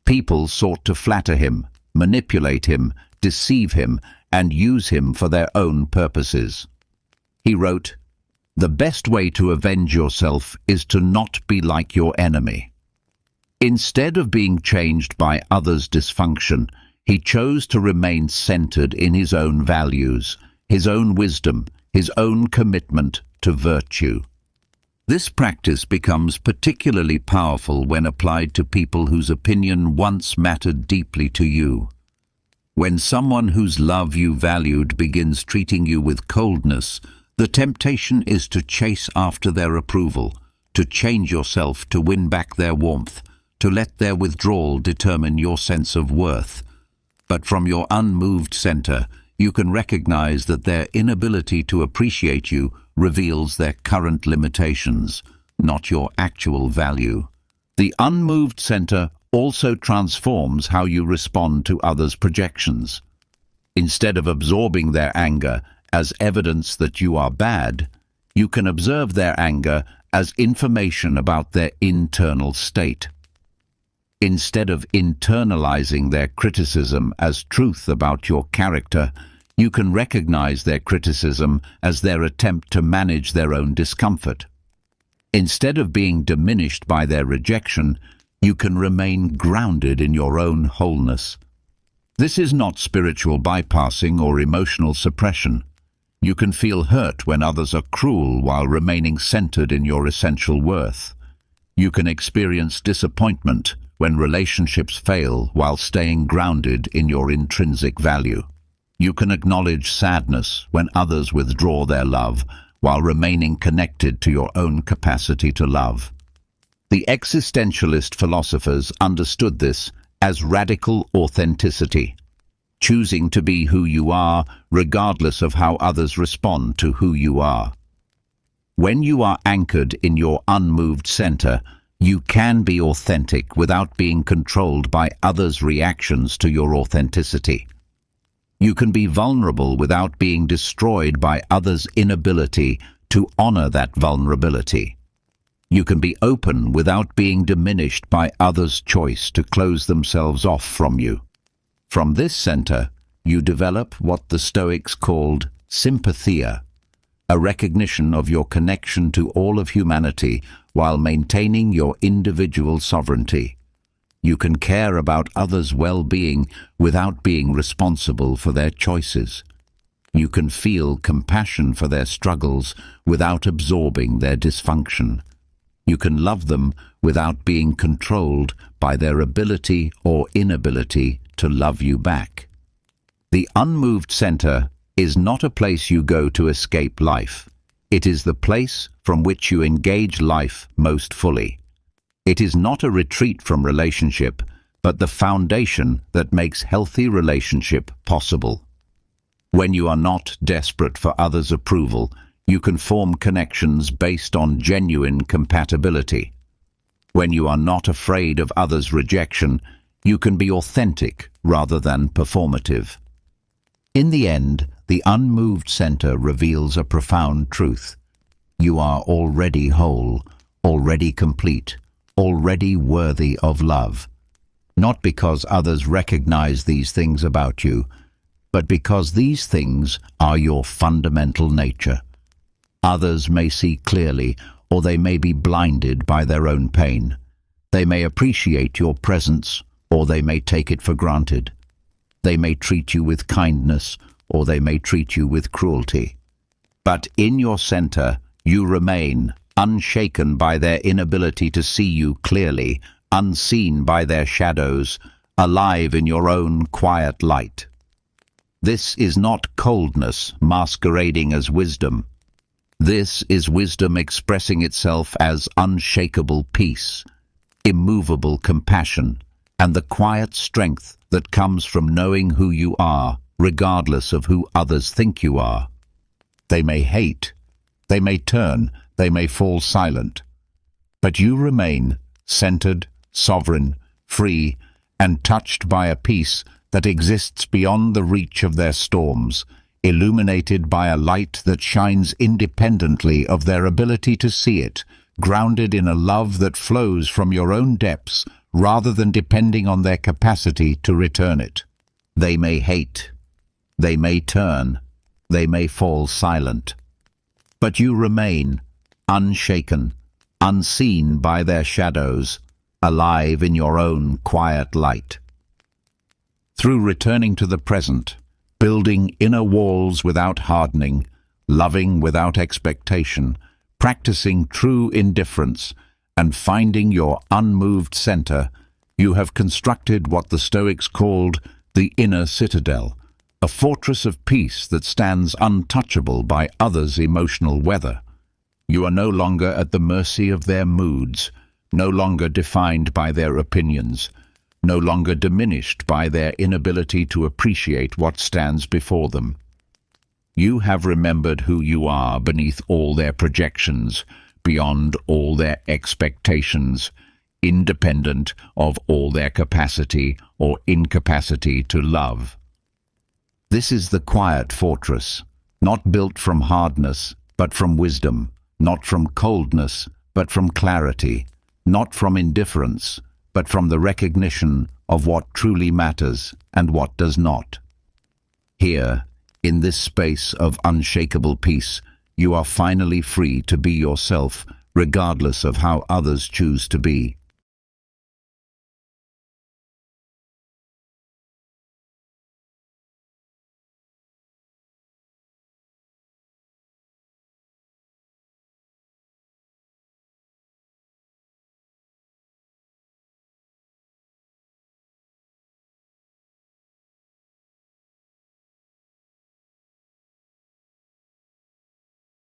[SPEAKER 1] People sought to flatter him, manipulate him, deceive him, and use him for their own purposes. He wrote, "The best way to avenge yourself is to not be like your enemy." Instead of being changed by others' dysfunction, he chose to remain centered in his own values, his own wisdom, his own commitment to virtue. This practice becomes particularly powerful when applied to people whose opinion once mattered deeply to you. When someone whose love you valued begins treating you with coldness, the temptation is to chase after their approval, to change yourself to win back their warmth, to let their withdrawal determine your sense of worth. But from your unmoved center, you can recognize that their inability to appreciate you reveals their current limitations, not your actual value. The unmoved center also transforms how you respond to others' projections. Instead of absorbing their anger as evidence that you are bad, you can observe their anger as information about their internal state. Instead of internalizing their criticism as truth about your character, you can recognize their criticism as their attempt to manage their own discomfort. Instead of being diminished by their rejection, you can remain grounded in your own wholeness. This is not spiritual bypassing or emotional suppression. You can feel hurt when others are cruel while remaining centered in your essential worth. You can experience disappointment when relationships fail while staying grounded in your intrinsic value. You can acknowledge sadness when others withdraw their love while remaining connected to your own capacity to love. The existentialist philosophers understood this as radical authenticity, choosing to be who you are regardless of how others respond to who you are. When you are anchored in your unmoved center, you can be authentic without being controlled by others' reactions to your authenticity. You can be vulnerable without being destroyed by others' inability to honor that vulnerability. You can be open without being diminished by others' choice to close themselves off from you. From this center, you develop what the Stoics called sympathia, a recognition of your connection to all of humanity while maintaining your individual sovereignty. You can care about others' well-being without being responsible for their choices. You can feel compassion for their struggles without absorbing their dysfunction. You can love them without being controlled by their ability or inability to love you back. The unmoved center is not a place you go to escape life. It is the place from which you engage life most fully. It is not a retreat from relationship, but the foundation that makes healthy relationship possible. When you are not desperate for others' approval, you can form connections based on genuine compatibility. When you are not afraid of others' rejection, you can be authentic rather than performative. In the end, the unmoved center reveals a profound truth. You are already whole, already complete, already worthy of love. Not because others recognize these things about you, but because these things are your fundamental nature. Others may see clearly, or they may be blinded by their own pain. They may appreciate your presence, or they may take it for granted. They may treat you with kindness, or they may treat you with cruelty. But in your center, you remain, unshaken by their inability to see you clearly, unseen by their shadows, alive in your own quiet light. This is not coldness masquerading as wisdom. This is wisdom expressing itself as unshakable peace, immovable compassion, and the quiet strength that comes from knowing who you are, regardless of who others think you are. They may hate, they may turn, they may fall silent, but you remain centered, sovereign, free, and touched by a peace that exists beyond the reach of their storms, illuminated by a light that shines independently of their ability to see it, grounded in a love that flows from your own depths rather than depending on their capacity to return it. They may hate, they may turn, they may fall silent, but you remain, unshaken, unseen by their shadows, alive in your own quiet light. Through returning to the present, building inner walls without hardening, loving without expectation, practicing true indifference, and finding your unmoved center, you have constructed what the Stoics called the inner citadel, a fortress of peace that stands untouchable by others' emotional weather. You are no longer at the mercy of their moods, no longer defined by their opinions, no longer diminished by their inability to appreciate what stands before them. You have remembered who you are beneath all their projections, beyond all their expectations, independent of all their capacity or incapacity to love. This is the quiet fortress, not built from hardness, but from wisdom, not from coldness, but from clarity, not from indifference, but from the recognition of what truly matters and what does not. Here, in this space of unshakable peace, you are finally free to be yourself, regardless of how others choose to be.